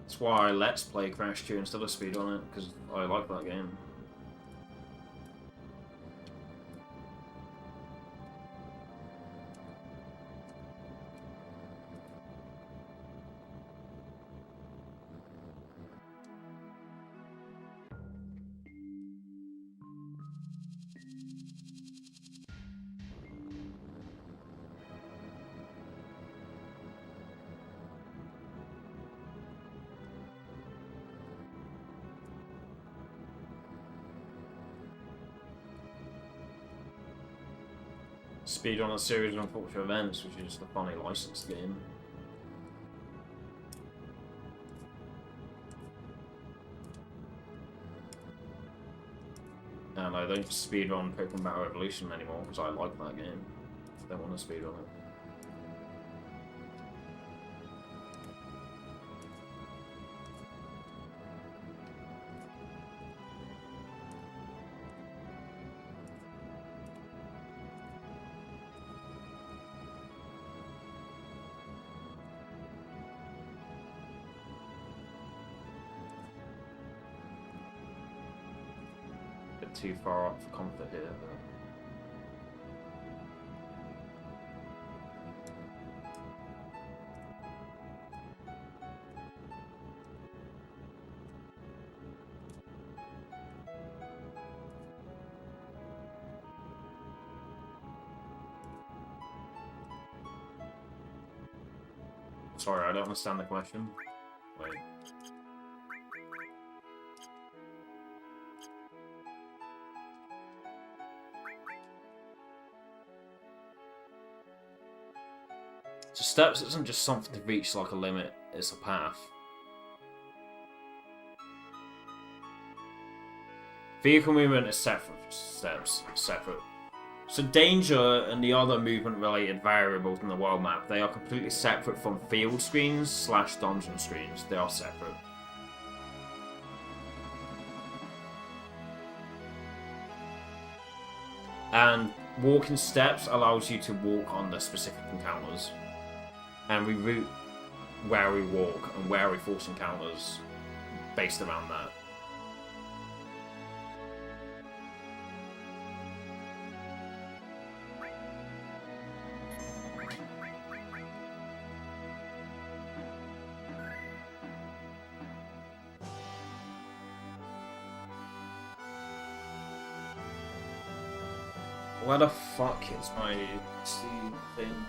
That's why I let's play Crash 2 instead of speed on it, because I like that game. speed on a series of unfortunate events, which is just a funny licensed game. And I don't speedrun Pokemon Battle Evolution anymore because I like that game. I don't want to speedrun it. Too far up for comfort here. Sorry, I don't understand the question. Wait. So steps isn't just something to reach like a limit, it's a path. Vehicle movement is separate from steps, separate. So danger and the other movement related variables in the world map, they are completely separate from field screens / dungeon screens. They are separate. And walking steps allows you to walk on the specific encounters. And we route where we walk and where we force encounters based around that. Where the fuck is my Steam thing?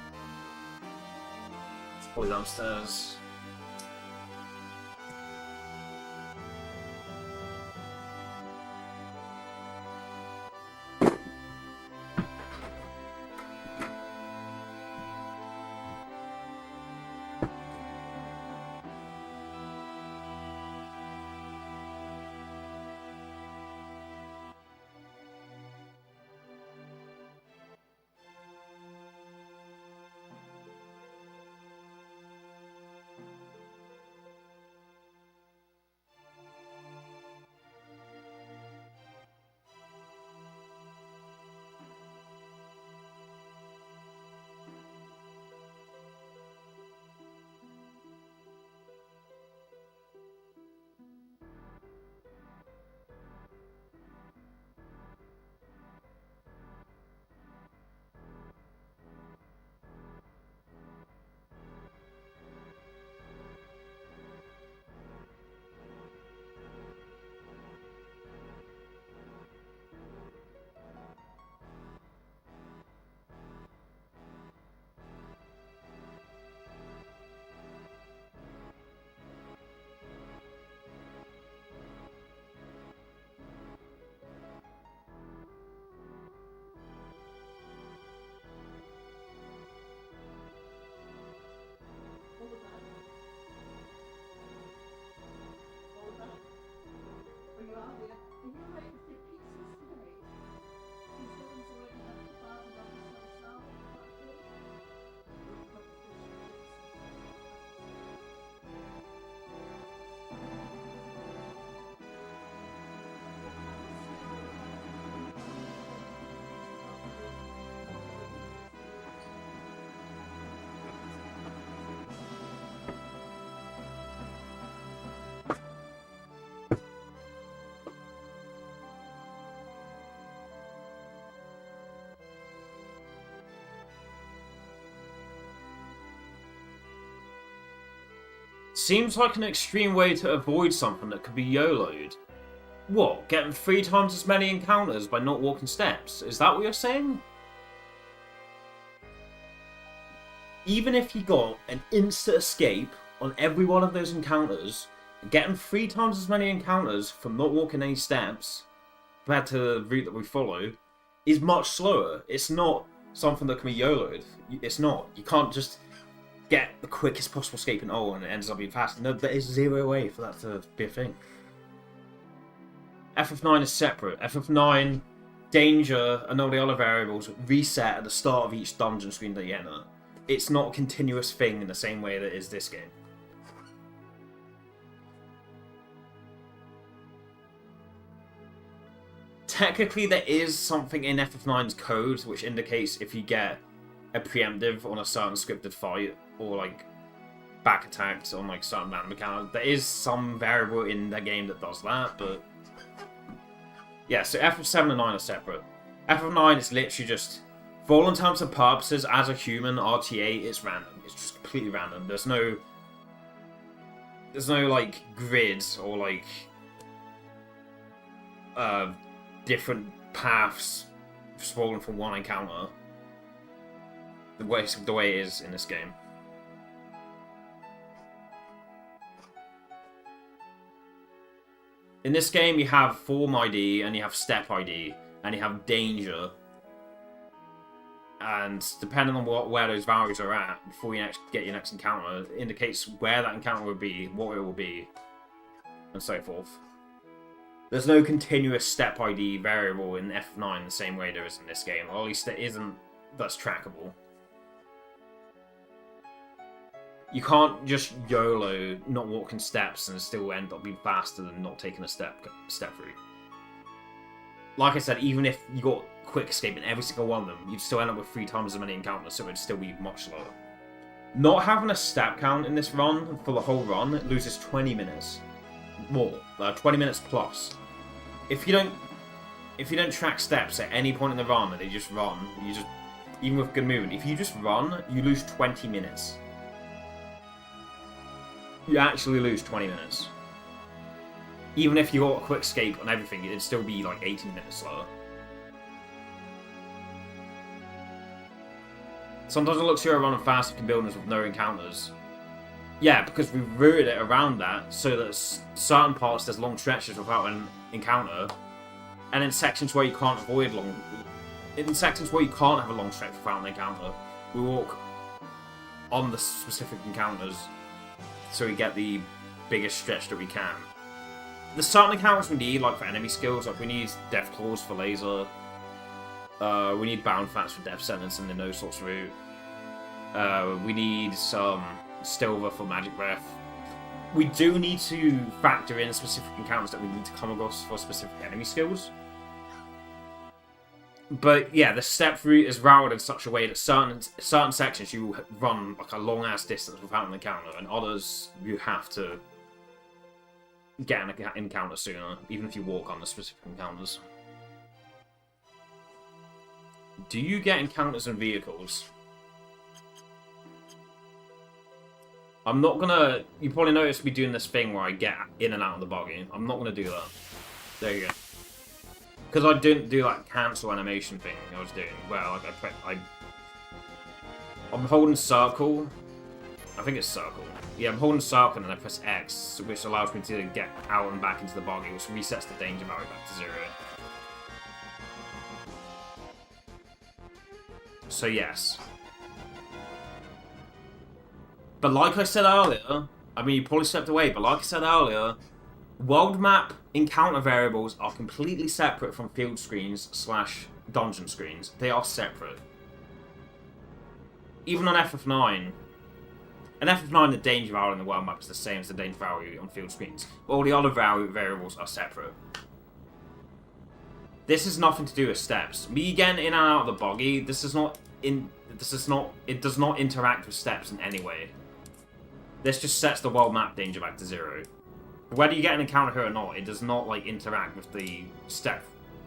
It's probably downstairs. Seems like an extreme way to avoid something that could be YOLO'd. What, getting 3 times as many encounters by not walking steps? Is that what you're saying? Even if you got an instant escape on every one of those encounters, getting 3 times as many encounters from not walking any steps, compared to the route that we follow, is much slower. It's not something that can be YOLO'd. It's not. You can't just get the quickest possible escape in O and it ends up being fast. No, there is zero way for that to be a thing. FF9 is separate. FF9, danger, and all the other variables reset at the start of each dungeon screen that you enter. It's not a continuous thing in the same way that it is this game. Technically, there is something in FF9's code which indicates if you get a preemptive on a certain scripted fight, or like back attacks on like certain random mechanics. There is some variable in the game that does that, but yeah, so FF7 and 9 are separate. FF9 is literally just, for all intents and purposes, as a human RTA, it's random. It's just completely random. There's no like grid or like different paths spawning from one encounter. The way it is in this game. In this game, you have form ID, and you have step ID, and you have danger. And depending on where those values are at, before you get your next encounter, it indicates where that encounter will be, what it will be, and so forth. There's no continuous step ID variable in FF9 the same way there is in this game, or at least there isn't that's trackable. You can't just YOLO, not walking steps, and still end up being faster than not taking a step route. Like I said, even if you got quick escape in every single one of them, you'd still end up with 3 times as many encounters, so it'd still be much slower. Not having a step count in this run, for the whole run, it loses 20 minutes. More. 20 minutes plus. If you don't track steps at any point in the run, and they just run, even with good movement, if you just run, you lose 20 minutes. You actually lose 20 minutes. Even if you got a quick escape on everything, it'd still be like 18 minutes slower. Sometimes it looks like you're running fast in buildings with no encounters. Yeah, because we routed it around that so that certain parts there's long stretches without an encounter, and in sections where you can't have a long stretch without an encounter, we walk on the specific encounters so we get the biggest stretch that we can. There's certain encounters we need, like for enemy skills, like we need Death Claws for laser, we need Bound Fats for Death Sentence and the no sorts of route, we need some Stilver for Magic Breath. We do need to factor in specific encounters that we need to come across for specific enemy skills. But yeah, the step route is routed in such a way that certain sections you run like a long ass distance without an encounter, and others you have to get an encounter sooner, even if you walk on the specific encounters. Do you get encounters in vehicles? I'm not gonna... You probably noticed me doing this thing where I get in and out of the buggy. I'm not gonna do that. There you go. Because I didn't do that cancel animation thing I was doing. Well, I'm holding circle. I think it's circle. Yeah, I'm holding circle and I press X, which allows me to get out and back into the buggy, which resets the danger value back to 0. So yes. But like I said earlier, I mean, you probably stepped away, but like I said earlier, world map encounter variables are completely separate from field screens / dungeon screens. They are separate. Even on FF9. In FF9, the danger value in the world map is the same as the danger value on field screens. But all the other variables are separate. This has nothing to do with steps. Me getting in and out of the buggy, it does not interact with steps in any way. This just sets the world map danger back to 0. Whether you get an encounter here or not, it does not like interact with the step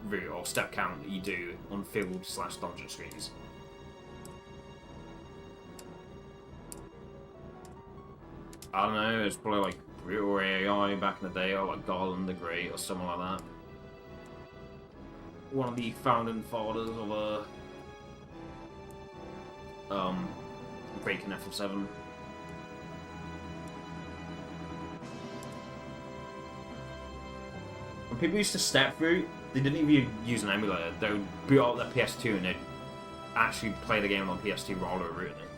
route or step count that you do on field / dungeon screens. I don't know, it's probably like Brutal AI back in the day, or like Garland the Great or something like that. One of the founding fathers of breaking FF7. When people used to step route, they didn't even use an emulator. They would boot up their PS2 and they'd actually play the game on PS2 rather than rooting it.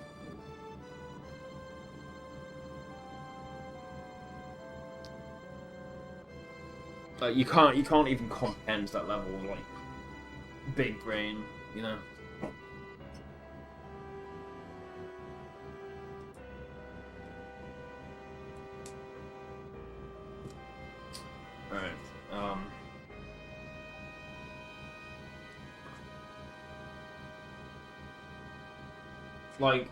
Like you can't even comprehend that level of like big brain, you know. Alright. Like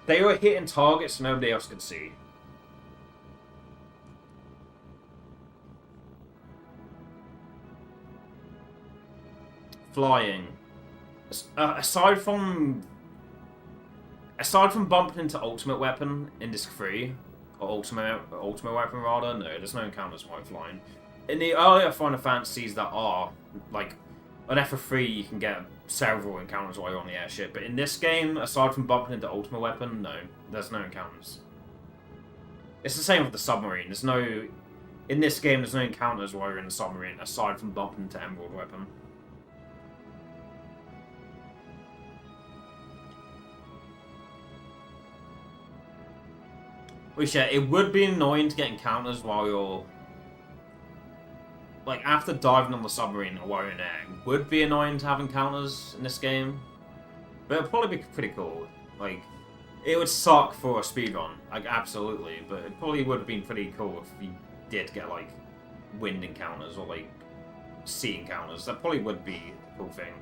they were hitting targets nobody else could see. Flying. Aside from bumping into Ultimate Weapon in Disc 3, or Ultimate Weapon rather, no, there's no encounters while flying. In the earlier Final Fantasies that are, like, on FF3 you can get several encounters while you're on the airship, but in this game, aside from bumping into Ultimate Weapon, no, there's no encounters. It's the same with the submarine, in this game there's no encounters while you're in the submarine, aside from bumping into Emerald Weapon. Which, yeah, it would be annoying to get encounters while you're... Like, after diving on the submarine or while you're in air, it would be annoying to have encounters in this game. But it'd probably be pretty cool. Like, it would suck for a speedrun, like, absolutely. But it probably would have been pretty cool if you did get, like, wind encounters or, like, sea encounters. That probably would be a cool thing.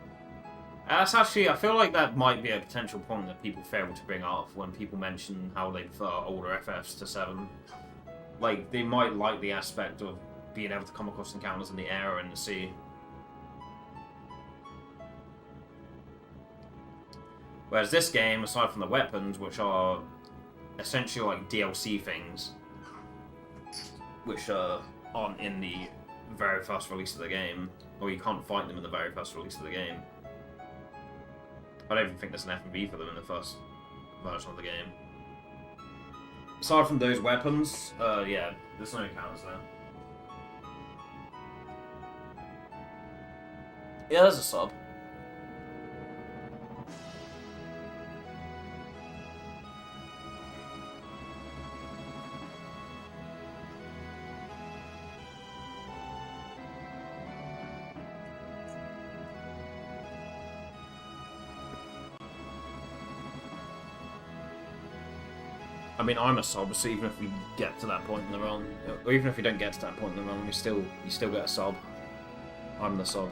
That's actually, I feel like that might be a potential point that people fail to bring up when people mention how they prefer older FFs to 7. Like, they might like the aspect of being able to come across encounters in the air or in the sea. Whereas this game, aside from the weapons, which are essentially like DLC things, which aren't in the very first release of the game, or you can't fight them in the very first release of the game. I don't even think there's an F&B for them in the first version of the game. Aside from those weapons, yeah, there's no encounters there. Yeah, there's a sub. I mean, I'm a sub, so even if we get to that point in the run, or even if we don't get to that point in the run, you still get a sub. I'm the sub.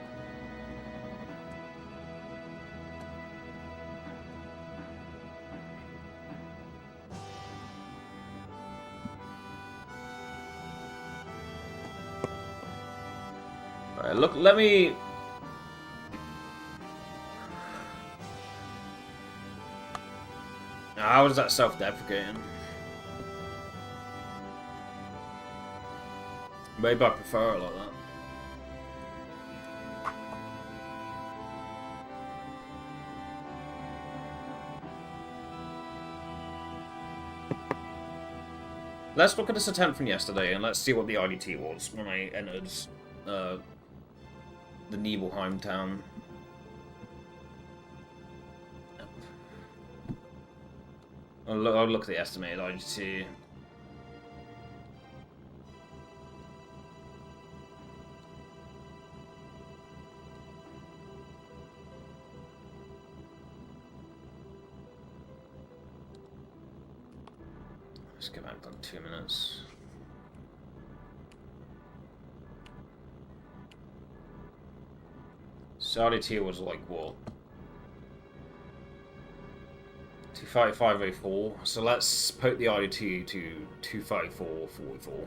Alright, look, let me... How is that self-deprecating? Maybe I prefer it like that. Let's look at this attempt from yesterday, and let's see what the IDT was when I entered the Nibelheim town. I'll look at the estimated IDT. Let's get back on 2 minutes. So IDT was like what? 255.04. So let's put the IDT to 254.44.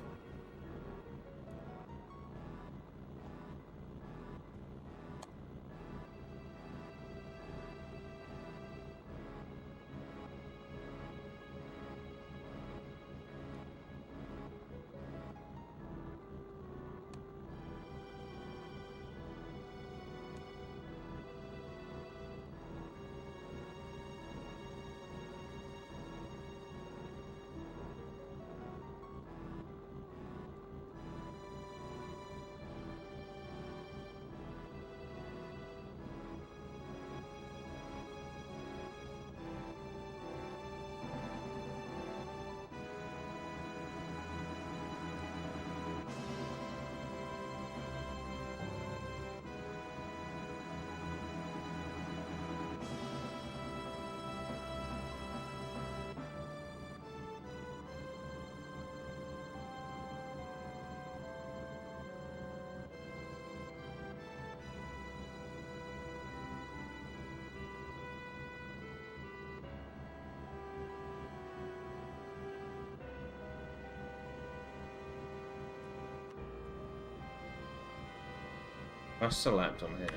I select on here.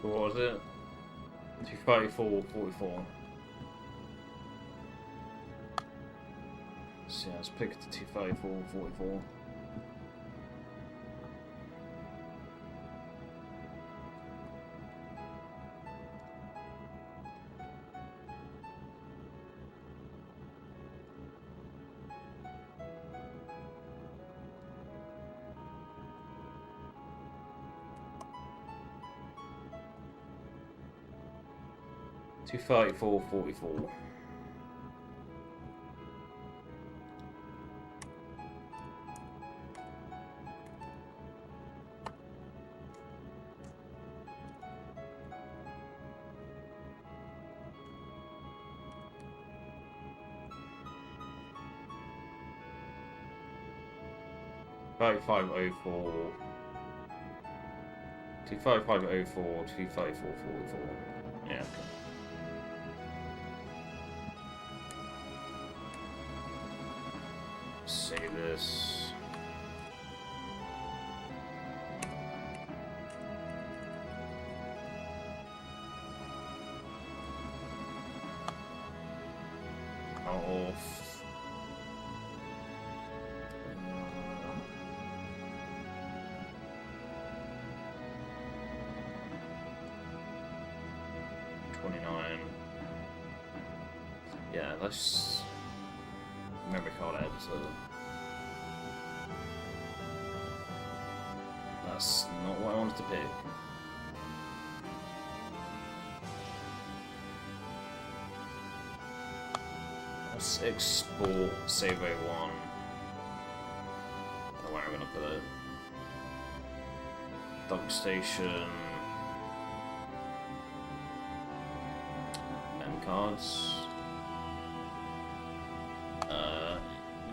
What was it? 234.44. So yeah, let's pick the 234.44. Two 34.44. $5.504. 25504, 234.44. Yeah. Save this. Off. 29. Yeah, let's memory card editor. That's not what I wanted to pick. Let's export save one. I don't know where I'm gonna put it. Dock station. Cards.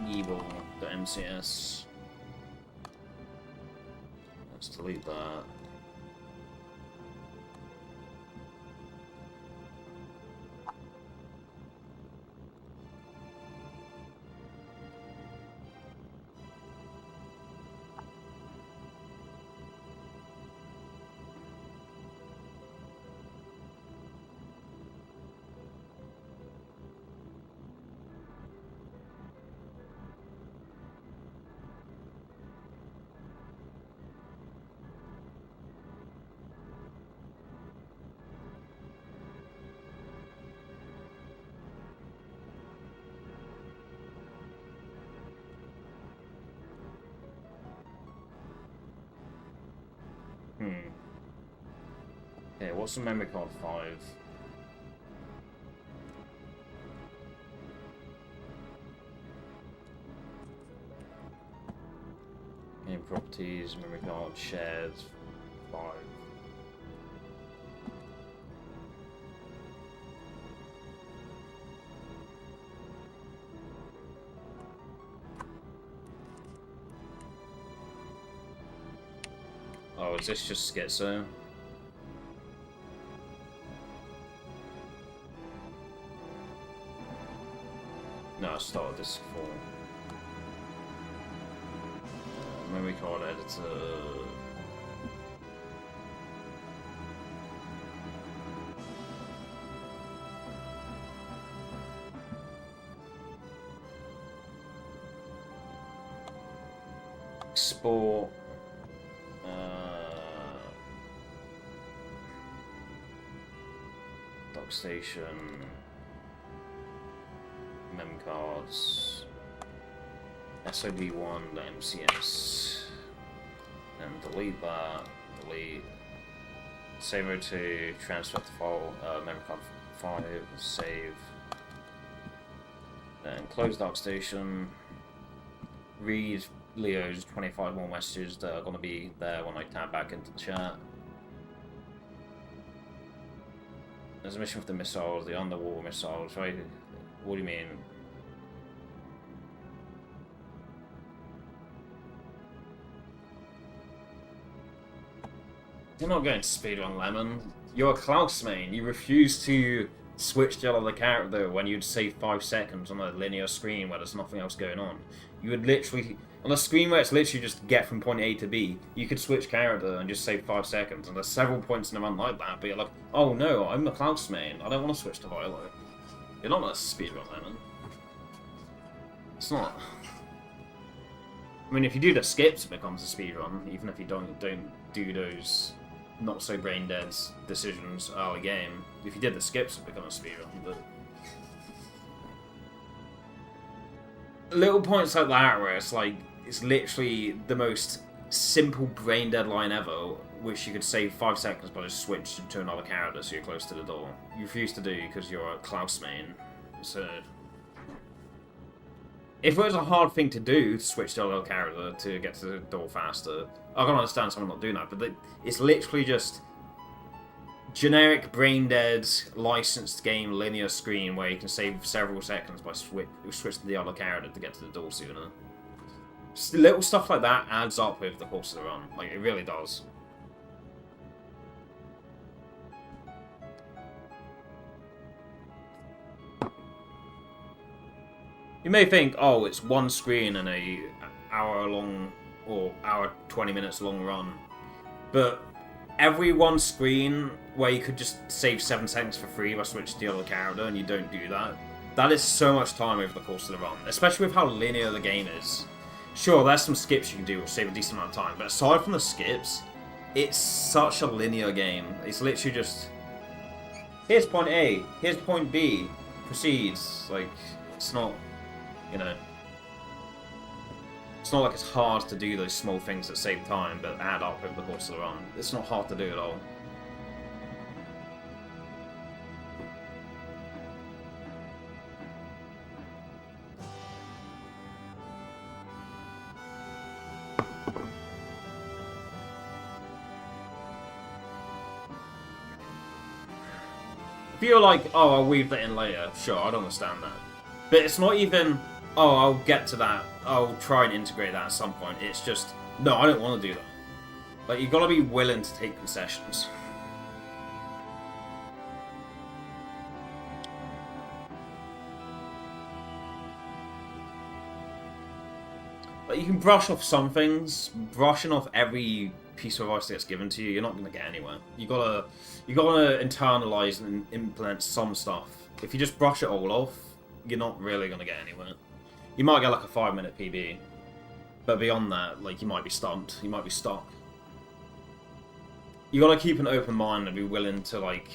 Evil.mcs. Let's delete that. Okay, what's the memory card 5? Game properties, memory card, shared, 5. Oh, is this just schizo? No, start disk 4. Memory card editor. Export. Dock station. Mem cards. SOD1, the MCS. And delete that. Delete. Save 02, transfer to file, memory card 5, save. Then close Dark Station. Read Leo's 25 more messages that are going to be there when I tab back into the chat. There's a mission with the missiles, the underwater missiles, right? What do you mean? You're not going to speedrun Lemon. You're a Klaus main. You refuse to switch to another character when you'd save 5 seconds on a linear screen where there's nothing else going on. You would literally, on a screen where it's literally just get from point A to B, you could switch character and just save 5 seconds. And there's several points in the run like that, but you're like, oh no, I'm a Klaus main. I don't want to switch to Violet. You're not going to speedrun Lemon. It's not. I mean, if you do the skips, it becomes a speedrun, even if you don't do those not so brain dead decisions early game. If you did the skips, it becomes a speedrun, but little points like that where it's like, it's literally the most simple brain dead line ever, which you could save 5 seconds by just switch to another character so you're close to the door. You refuse to do because you're a Klaus main. So if it was a hard thing to do to switch to a little character to get to the door faster, I can understand someone not doing that, but it's literally just generic brain dead licensed game linear screen where you can save several seconds by switching to the other character to get to the door sooner. Just little stuff like that adds up over the course of the run. Like, it really does. You may think, oh, it's one screen and a hour long or hour 20 minutes long run, but every one screen where you could just save 7 seconds for free by switching to the other character and you don't do that, that is so much time over the course of the run, especially with how linear the game is. Sure, there's some skips you can do which save a decent amount of time, but aside from the skips, it's such a linear game. It's literally just, here's point A, here's point B, proceeds. Like, it's not, you know, it's not like it's hard to do those small things that save time but add up over the course of the run. It's not hard to do at all. If you're like, oh, I'll weave that in later, sure, I'd understand that. But it's not even, oh, I'll get to that, I'll try and integrate that at some point. It's just, no, I don't want to do that. Like, you've got to be willing to take concessions. Like, you can brush off some things. Brushing off every piece of advice that gets given to you, you're not going to get anywhere. You gotta internalize and implement some stuff. If you just brush it all off, you're not really going to get anywhere. You might get like a 5-minute PB, but beyond that, like, you might be stumped. You might be stuck. You got to keep an open mind and be willing to, like,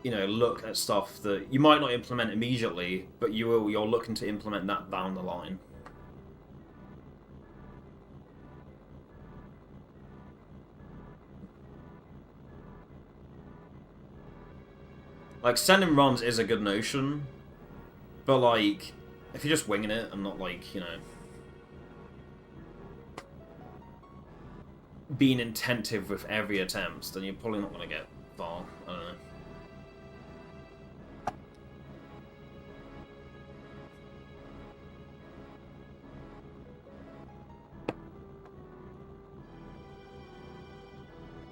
you know, look at stuff that you might not implement immediately, but you're looking to implement that down the line. Like, sending runs is a good notion, but, like, if you're just winging it and not, like, you know, being attentive with every attempt, then you're probably not going to get far. I don't know.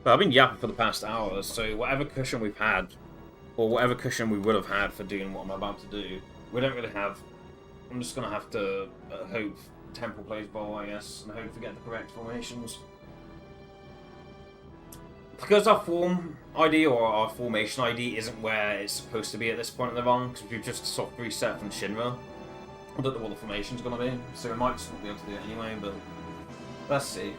But I've been yapping for the past hour, so whatever cushion we've had, or whatever cushion we would have had for doing what I'm about to do, we don't really have. I'm just going to have to hope Temple plays ball, I guess, and hope to get the correct formations. Because our form ID or our formation ID isn't where it's supposed to be at this point in the run, because we've just soft reset from Shinra, I don't know what the formation's going to be, so we might just not be able to do it anyway, but let's see.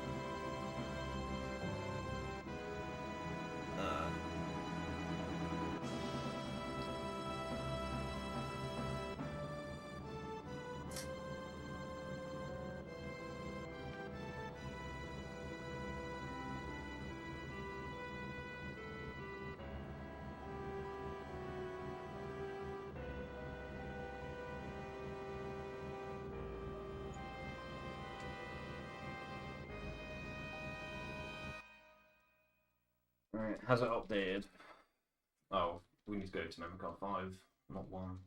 Alright, has it updated? Oh, we need to go to memory card 5, not 1.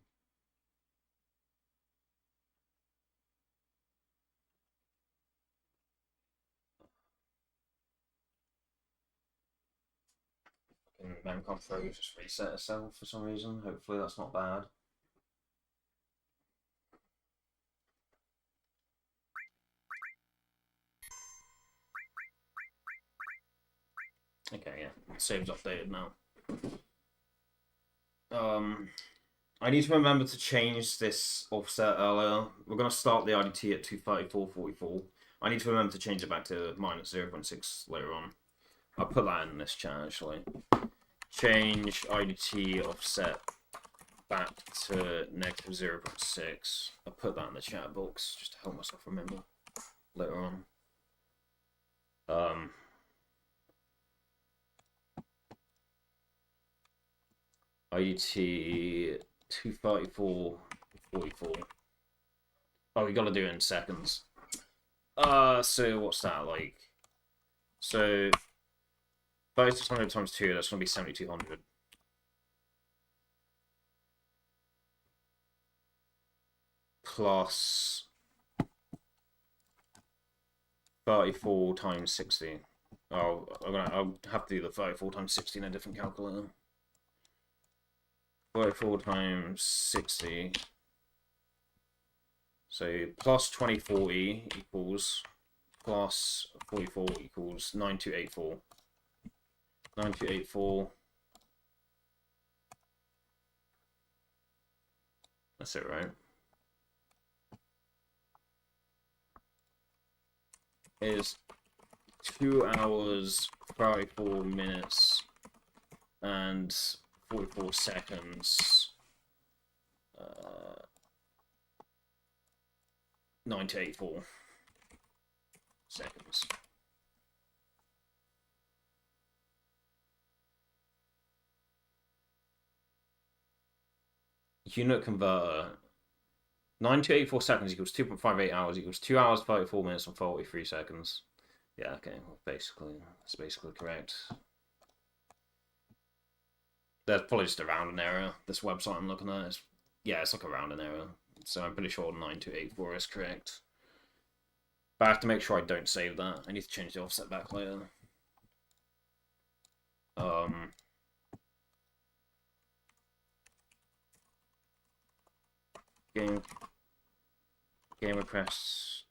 And memory card 3 just reset itself for some reason. Hopefully that's not bad. Okay, yeah, save's updated now. I need to remember to change this offset earlier. We're going to start the IDT at 234.44. I need to remember to change it back to minus 0.6 later on. I'll put that in this chat actually. Change IDT offset back to negative 0.6. I'll put that in the chat box just to help myself remember later on. IDT 234.44. Oh, we gotta do it in seconds. So what's that like? So 3600 times 2, that's gonna be 7200. Plus 34 times 60. Oh, I'll have to do the 34 times 60 in a different calculator. 34 times 60. So plus 2040 equals plus 44 equals 9284. 9284. That's it, right? Is 2 hours, 34 minutes, and 44 seconds. 984 seconds. Unit converter. 9 to 84 seconds equals 2.58 hours equals 2 hours, 34 minutes, and 43 seconds. Yeah, okay, well, that's basically correct. There's probably just a rounding error. This website I'm looking at is, yeah, it's like a rounding error. So I'm pretty sure 9284 is correct. But I have to make sure I don't save that. I need to change the offset back later. Game requests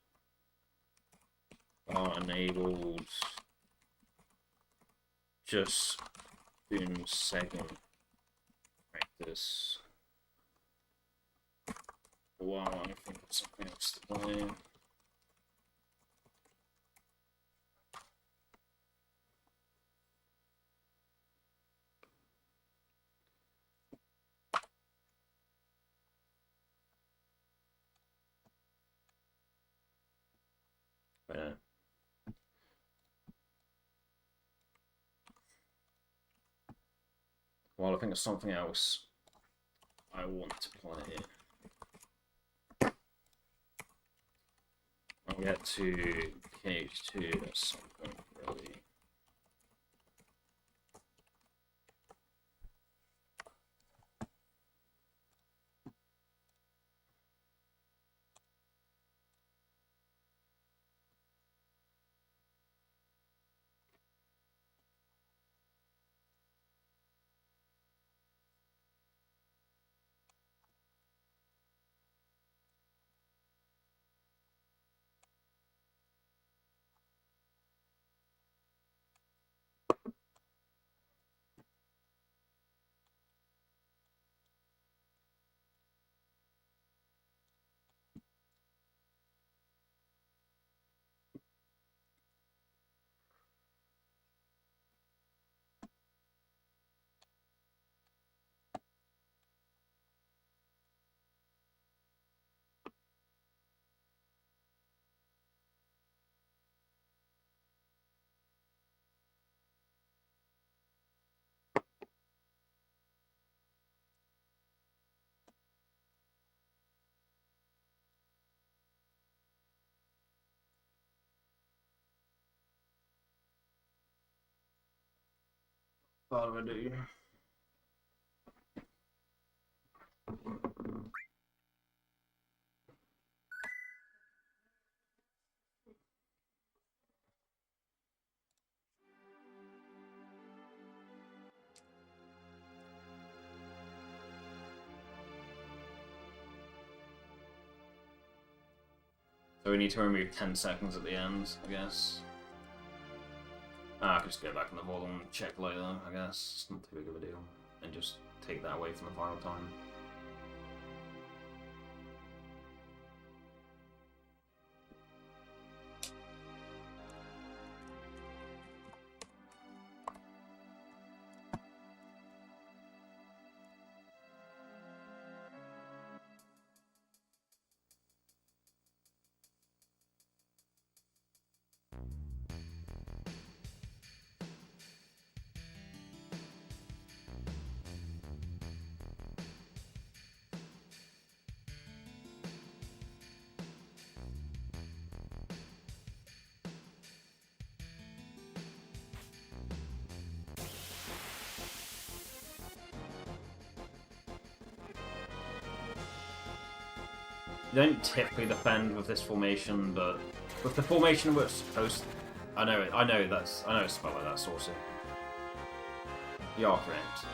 are enabled just in second practice. Wow, I think it's something else to play. Yeah. Well, I think there's something else I want to play. I'll get to KH2 at some point, really. What do I do? So we need to remove 10 seconds at the end, I guess. I could just go back in the vault and check later, I guess. It's not too big of a deal. And just take that away from the final time. You don't typically defend with this formation, but with the formation we're supposed to... I know it's spelled like that, Saucy. You are correct.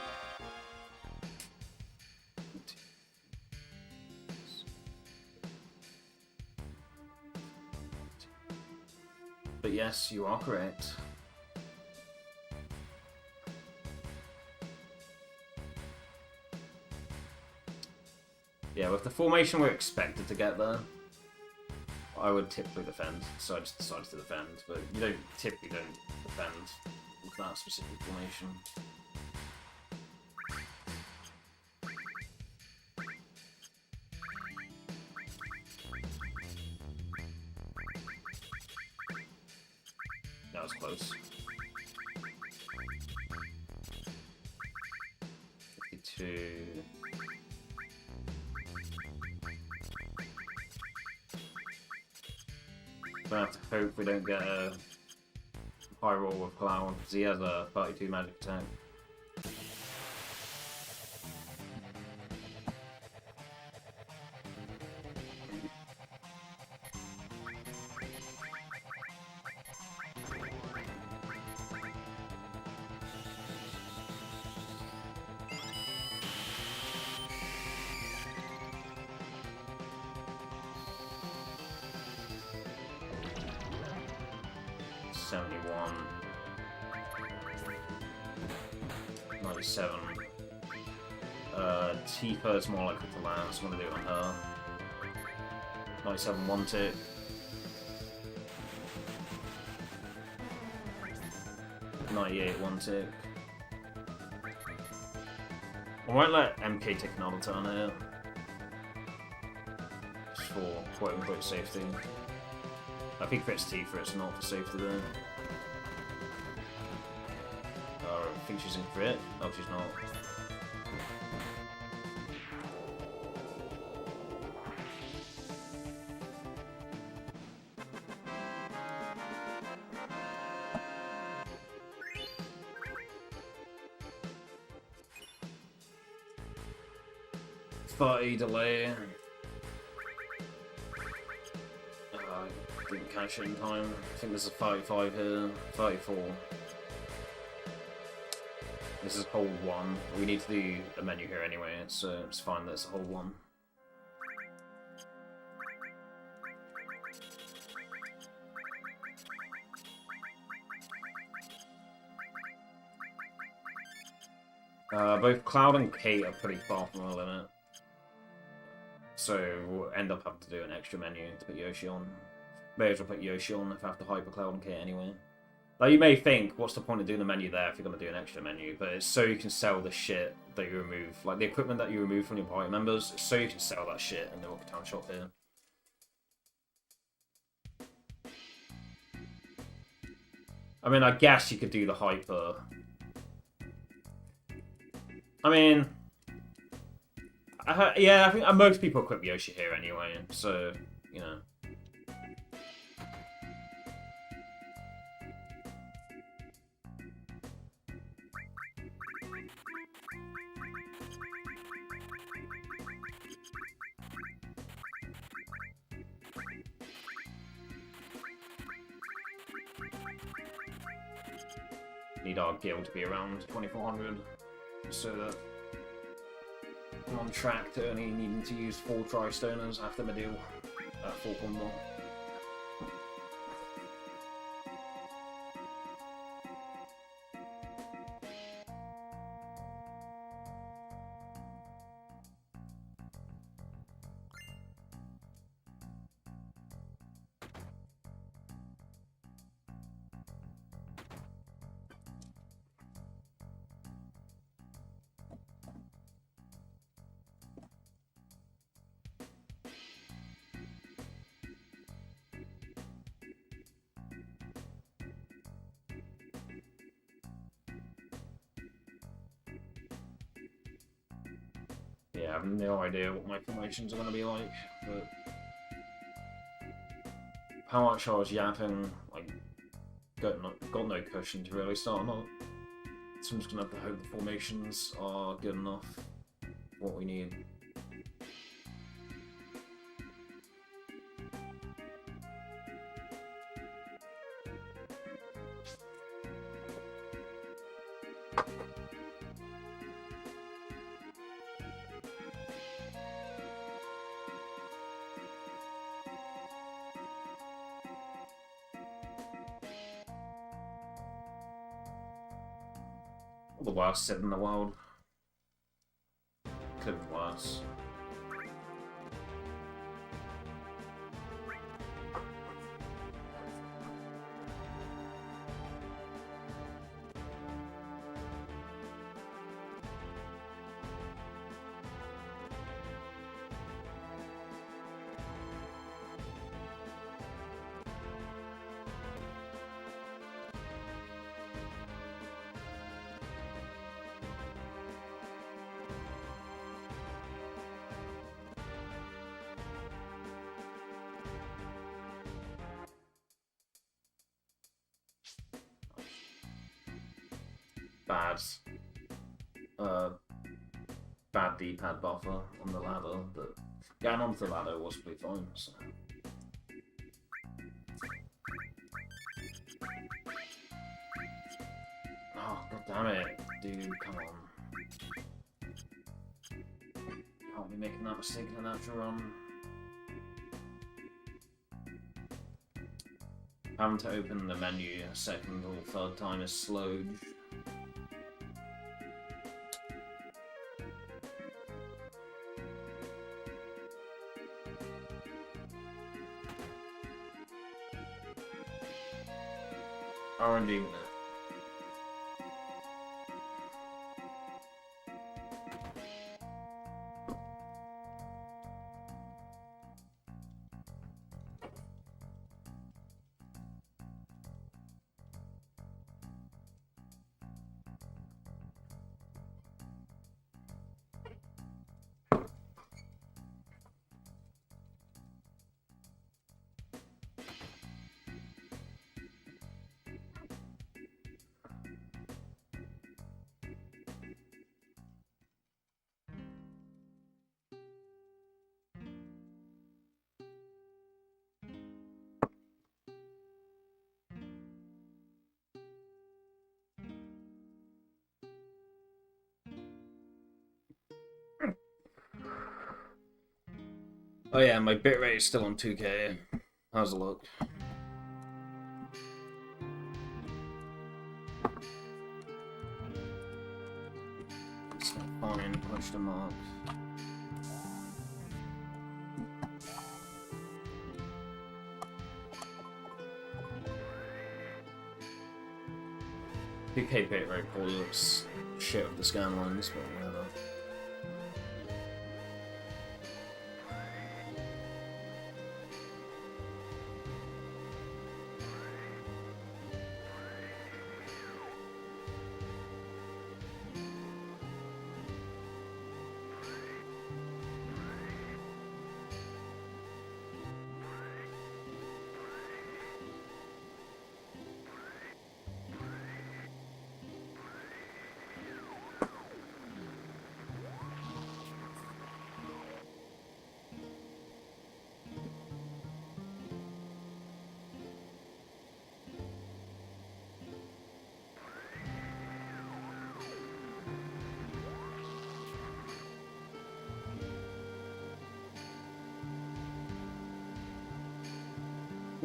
But yes, you are correct. Yeah, with the formation we're expected to get there, I would typically defend, so I just decided to defend, but you typically don't defend with that specific formation. That was close. 52... I have to hope we don't get a high roll with Cloud, because he has a 32 magic attack. Tifa is more likely to land, so I'm going to do it on her. 97 1 tick. .98 1 tick. I won't let MK take another turn here. Just for quote-unquote safety. I think if it's Tifa, it's not for safety though. I think she's in crit. Oh, she's not. Delay. Didn't catch it in time. I think there's a 35 here. 34. This is hold 1. We need to do a menu here anyway, so it's fine that it's a hold 1. Both Cloud and Kate are pretty far from the limit. So we'll end up having to do an extra menu to put Yoshi on. May as well put Yoshi on if I have to Hyper Cloud and Kate anyway. Now you may think, what's the point of doing the menu there if you're going to do an extra menu? But it's so you can sell the shit that you remove. Like the equipment that you remove from your party members, it's so you can sell that shit in the Rocketown shop here. I mean, I guess you could do the Hyper. I mean... yeah, I think most people equip Yoshi here anyway, so, you know. need our guild to be around 2400 so that I'm on track to only needing to use 4 Tri-Stoners after my deal at 4 combo. Yeah, I have no idea what my formations are going to be like, but how much I was yapping, like, got no cushion to really start on. So I'm just going to have to hope the formations are good enough for what we need. The worst set in the world. Could have been worse. Bad D-pad buffer on the ladder, but getting onto the ladder was pretty fine, so. Oh, god damn it, dude, come on. Can't be making that mistake in a natural run. Having to open the menu a second or third time is slowed. R&D. Oh yeah, my bitrate is still on 2K. How's it look? It's not fine, question mark. PK bitrate probably looks shit with the scan lines, but whatever.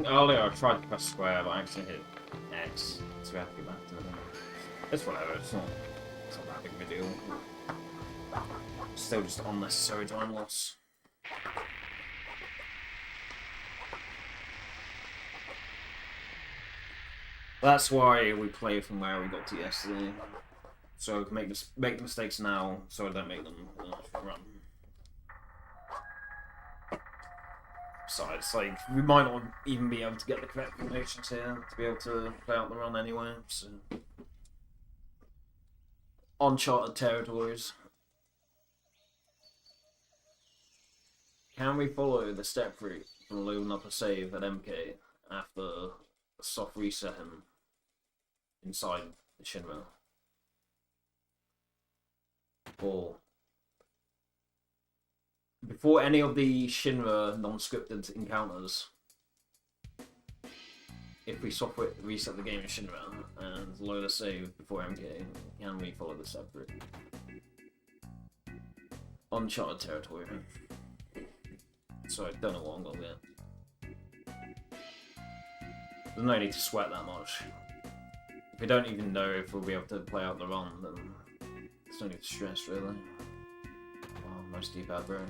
Earlier I tried to press square, but I accidentally hit X, so we have to go back to it. It's whatever, it's not that big of a deal. Still just unnecessary time loss. That's why we play from where we got to yesterday. So we can make the mistakes now, so I don't make them in the next run. Besides, like, we might not even be able to get the correct combinations here to be able to play out the run anyway, so... Uncharted territories. Can we follow the step route from loading up a save at MK after a soft reset him inside the Shinra? Or before any of the Shinra non-scripted encounters, if we soft reset the game in Shinra and load a save before MK, can we follow the step route? Uncharted territory. So I don't know what I'm gonna get. There's no need to sweat that much. If we don't even know if we'll be able to play out the run, then there's no need to stress, really. Oh, nice deep aggro.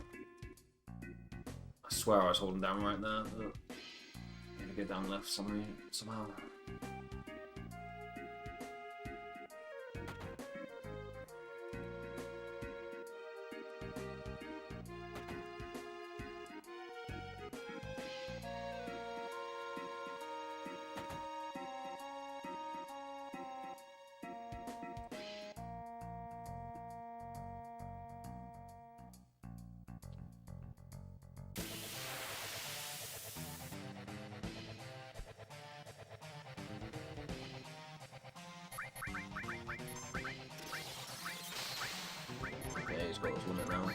I swear I was holding down right there, but I need to go down left somehow. He's got his limit now.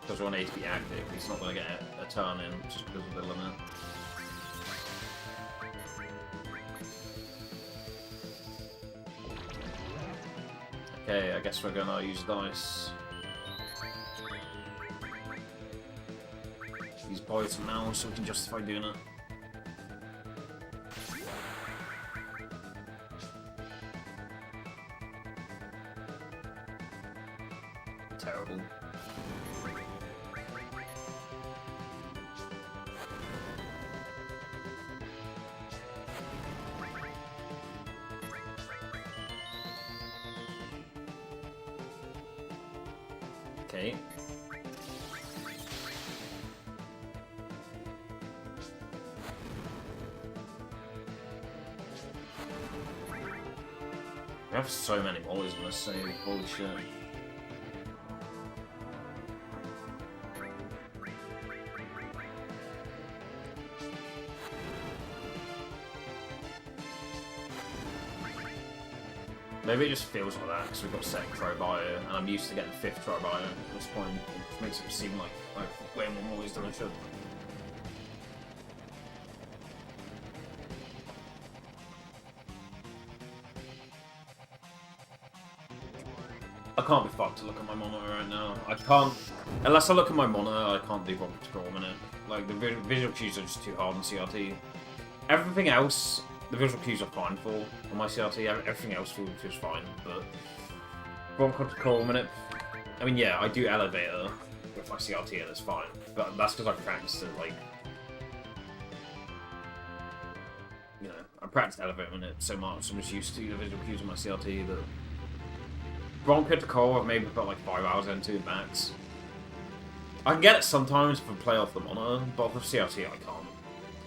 Does want A to be active, he's not going to get a turn in just because of the limit. Okay, I guess we're going to use dice. He's poison now, so we can justify doing it. Terrible. Okay. We have so many volleys in this save, holy shit. Maybe it just feels like that because we've got second try bio, and I'm used to getting fifth try bio at this point. It makes it seem like I've way more volleys than I should. I can't be fucked to look at my monitor right now. I can't, unless I look at my monitor, I can't do bumper scroll a minute. Like, the visual cues are just too hard on CRT. Everything else, the visual cues are fine for on my CRT, everything else feels fine, but bumper scroll a minute, I mean, yeah, I do elevator with my CRT and it's fine, but that's because I practiced it, like, you know, I practiced elevator minute so much, I'm just used to the visual cues on my CRT that Bronco to Cole, I've maybe put like 5 hours into max. I can get it sometimes if I play off the monitor, but with CRT I can't.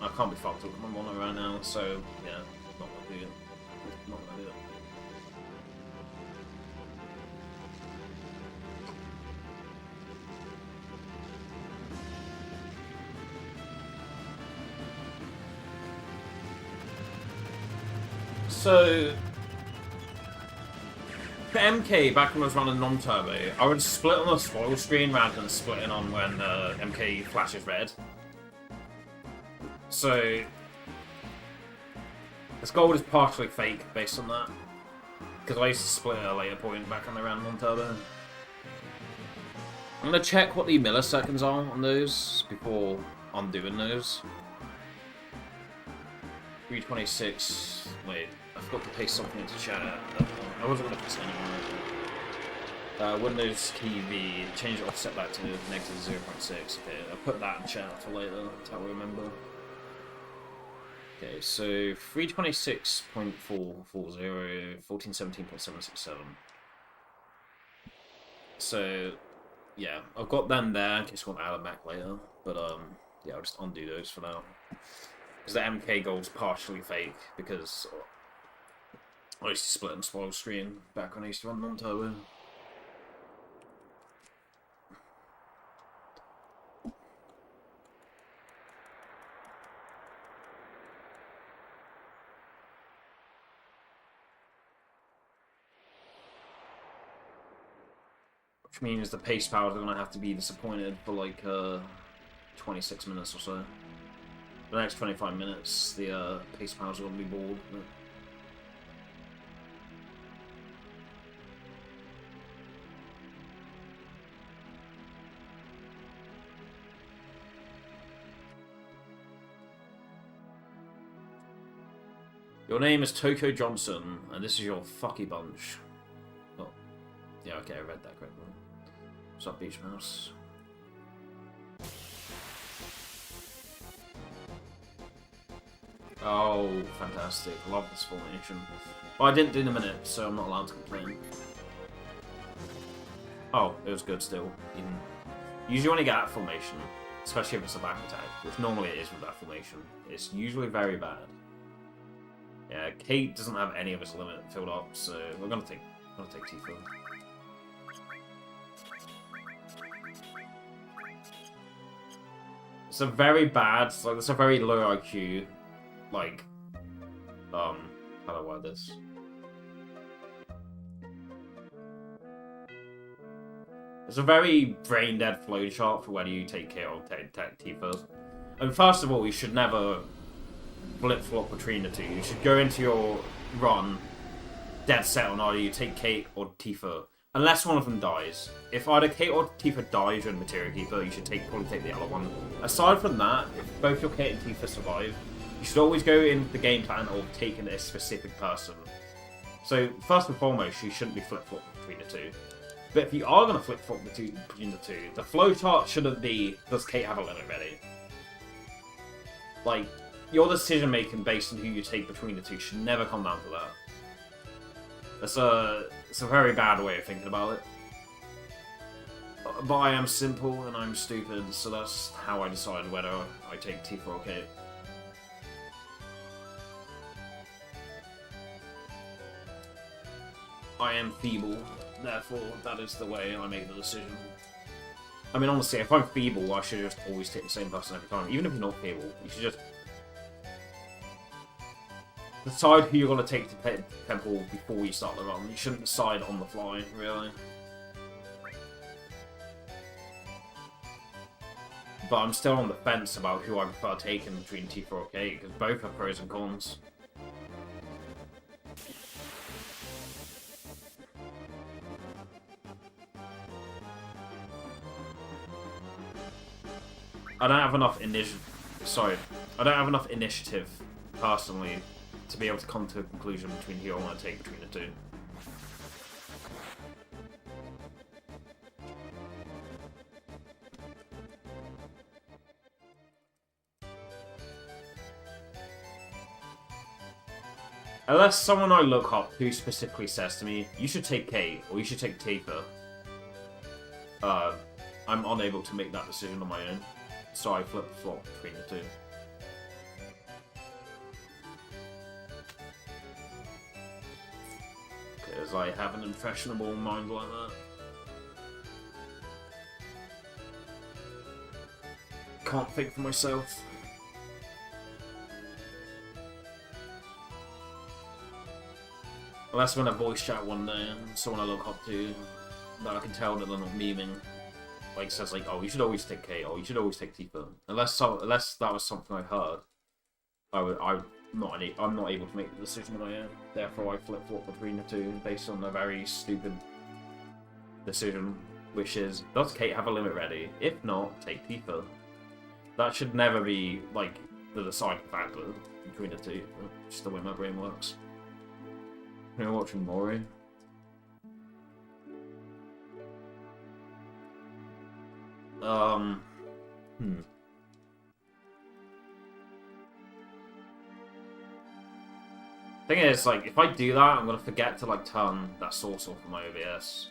I can't be fucked with my monitor right now, so yeah, not gonna do it. Not gonna do it. So for MK, back when I was running non-turbo, I would split on the spoil screen rather than splitting on when MK flashes red. So this gold is partially fake based on that. Because I used to split at a later point back on the round 1 turbo. I'm going to check what the milliseconds are on those before undoing those. 326. Wait, I forgot to paste something into chat. I wasn't going to paste anyone. Windows key V, change the offset back to negative 0.6. Okay, I'll put that in chat for later. That's how I remember. Okay, so 326.440, 1417.767. So, yeah, I've got them there in case I want to add them back later. But, yeah, I'll just undo those for now. Because the MK gold's partially fake, because I used to split and spoil screen back when I used to run non-turbo. Which means the pace powers are going to have to be disappointed for like 26 minutes or so. For the next 25 minutes, the pace powers are going to be bored. But... Your name is Toko Johnson, and this is your fucky bunch. Oh, yeah, okay, I read that correctly. What's up, Beach Mouse? Oh, fantastic. Love this formation. Well, I didn't do the minute, so I'm not allowed to complain. Oh, it was good still. Usually when you get that formation, especially if it's a back attack, which normally it is with that formation, it's usually very bad. Yeah, Kate doesn't have any of his limit filled up, so we're gonna take Tifa. It's a very bad, like, it's a very low IQ, like, how do I word this? It's a very brain-dead flowchart for whether you take Kate or take Tifa. And first of all, you should never flip-flop between the two. You should go into your run dead set on either you take Kate or Tifa. Unless one of them dies. If either Kate or Tifa dies during Material Keeper, you should probably take the other one. Aside from that, if both your Kate and Tifa survive, you should always go in the game plan of taking a specific person. So, first and foremost, you shouldn't be flip-flopping between the two. But if you are going to flip-flop between the two, the flowchart shouldn't be, does Kate have a limit ready? Like, your decision-making based on who you take between the two should never come down to that. It's a very bad way of thinking about it. But I am simple and I'm stupid, so that's how I decide whether I take Tifa or Kate. I am feeble, therefore that is the way I make the decision. I mean, honestly, if I'm feeble, I should just always take the same person every time. Even if you're not feeble, you should just decide who you're going to take to Temple before you start the run. You shouldn't decide on the fly, really. But I'm still on the fence about who I prefer taking between Tifa or Kate, because both have pros and cons. I don't have enough initiative, personally, to be able to come to a conclusion between who I want to take between the two. Unless someone I look up who specifically says to me, you should take Kate, or you should take Tifa, I'm unable to make that decision on my own, so I flip-flop between the two. Because I have an impressionable mind like that. Can't think for myself. Unless I'm in a voice chat one day and someone I look up to that I can tell that they're not memeing, like, says like, oh, you should always take Kate, or you should always take Tifa. Unless that was something I heard, I would I'm not able to make the decision on my own. Therefore, I flip-flop between the two based on a very stupid decision, which is, does Kate have a limit ready? If not, take Tifa. That should never be, like, the deciding factor between the two. Just the way my brain works. You're watching Mori. Thing is, like, if I do that, I'm gonna forget to, like, turn that source off of my OBS.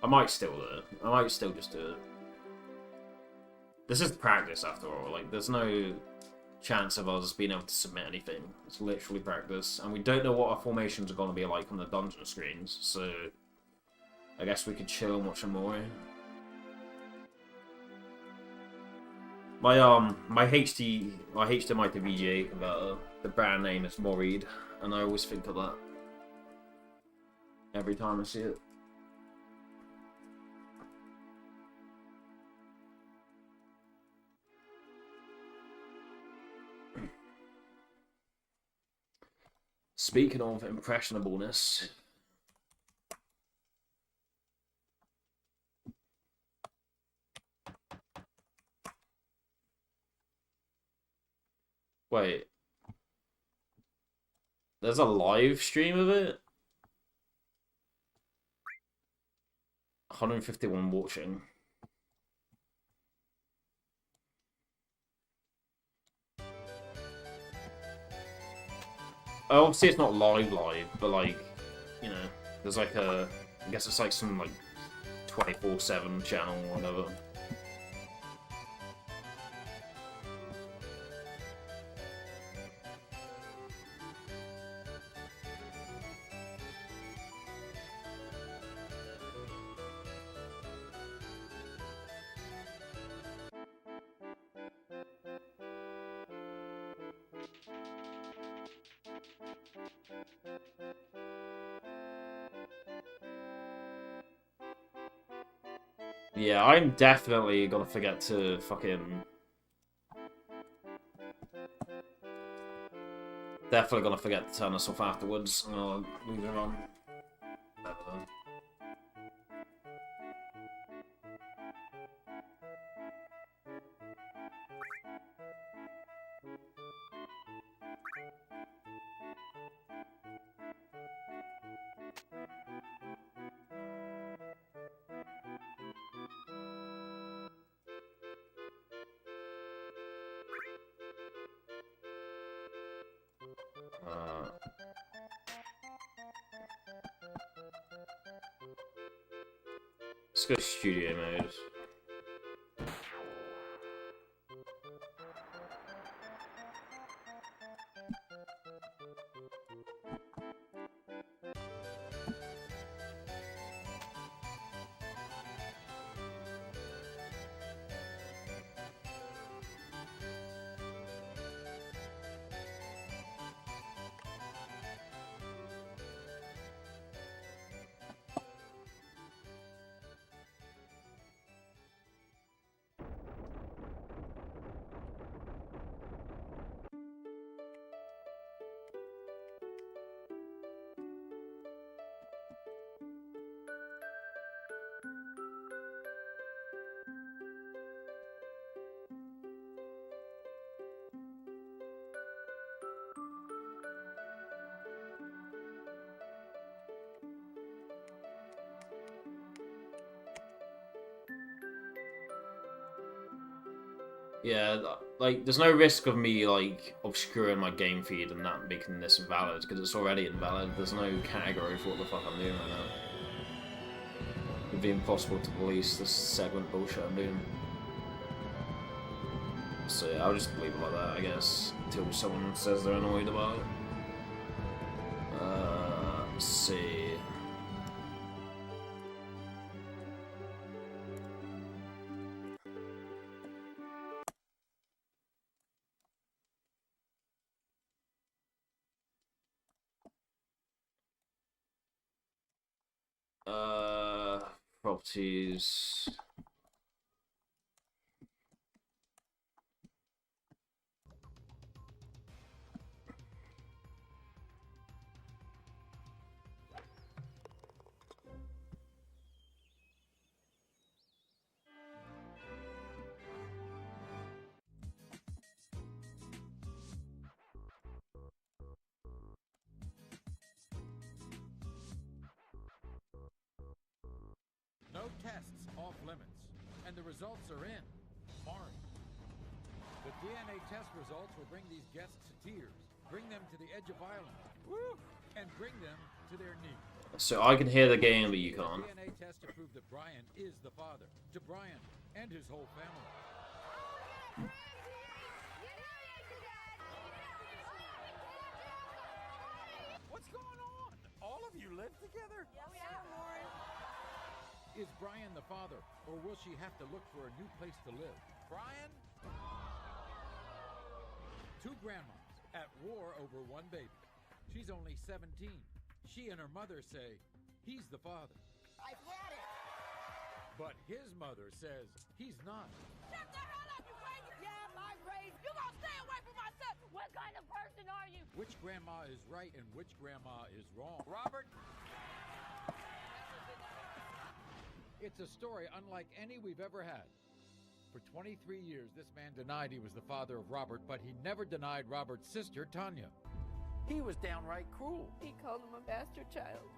I might still do it. I might still just do it. This is practice, after all. Like, there's no chance of us being able to submit anything. It's literally practice. And we don't know what our formations are gonna be like on the dungeon screens, so I guess we could chill and watch a Mori. My HDMI to VGA converter, the brand name is Morid, and I always think of that every time I see it. Speaking of impressionableness, wait, there's a live stream of it? 151 watching. Obviously it's not live, but like, you know, there's like a, I guess it's like some like 24/7 channel or whatever. Yeah, I'm definitely gonna forget to fucking... Definitely gonna forget to turn this off afterwards. I'm gonna move it on. Let's go studio mode. Yeah, like, there's no risk of me, like, obscuring my game feed and that making this invalid, because it's already invalid. There's no category for what the fuck I'm doing right now. It'd be impossible to police this segment bullshit I'm doing. So yeah, I'll just leave it like that, I guess, until someone says they're annoyed about it. Let's see. Properties. No tests off limits. And the results are in. Mari. The DNA test results will bring these guests to tears. Bring them to the edge of violence. Woo! And bring them to their knees. So I can hear the game, but you can't. DNA test to prove that Brian is the father. To Brian and his whole family. What's going on? All of you live together? Yeah, we are, Maury. Is Brian the father, or will she have to look for a new place to live? Brian? Two grandmas at war over one baby. She's only 17. She and her mother say he's the father. I've had it. But his mother says he's not. Shut the hell up, you crazy! Yeah, I'm crazy. You gonna stay away from my son? What kind of person are you? Which grandma is right and which grandma is wrong? Robert? It's a story unlike any we've ever had. For 23 years, this man denied he was the father of Robert, but he never denied Robert's sister, Tanya. He was downright cruel. He called him a bastard child.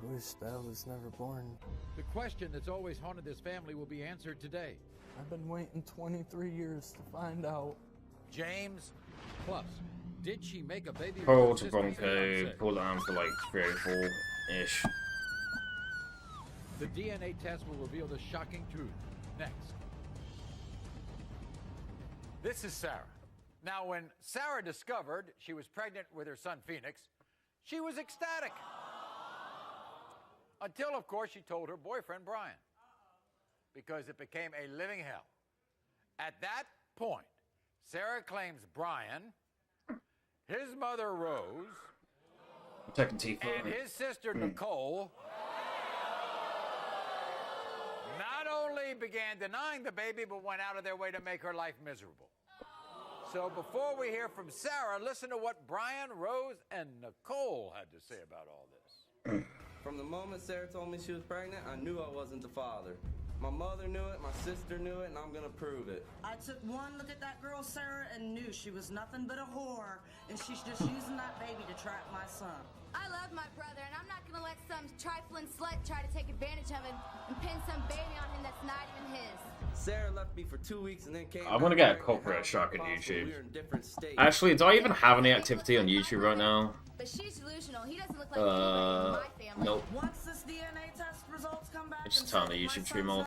Wish that I was never born. The question that's always haunted this family will be answered today. I've been waiting 23 years to find out. James, plus, did she make a baby? Pull to Bronco, pull down for like 3 or 4-ish. The DNA test will reveal the shocking truth next. This is Sarah. Now, when Sarah discovered she was pregnant with her son Phoenix, she was ecstatic. Until, of course, she told her boyfriend Brian. Because it became a living hell. At that point, Sarah claims Brian, his mother Rose, and his sister Nicole not only began denying the baby, but went out of their way to make her life miserable. So before we hear from Sarah, listen to what Brian, Rose, and Nicole had to say about all this. From the moment Sarah told me she was pregnant, I knew I wasn't the father. My mother knew it, my sister knew it, and I'm gonna prove it. I took one look at that girl, Sarah, and knew she was nothing but a whore, and she's just using that baby to trap my son. I love my brother, and I'm not gonna let some trifling slut try to take advantage of him and pin some baby on him that's not even his. Sarah left me for 2 weeks and then came I want to get a back. corporate shock on YouTube. We were in different states. Actually, do I even have any activity on YouTube right now? But she's delusional. He doesn't look like anybody in my family. Nope. Once this DNA test results come back, Just and turn say the my YouTube son's stream off.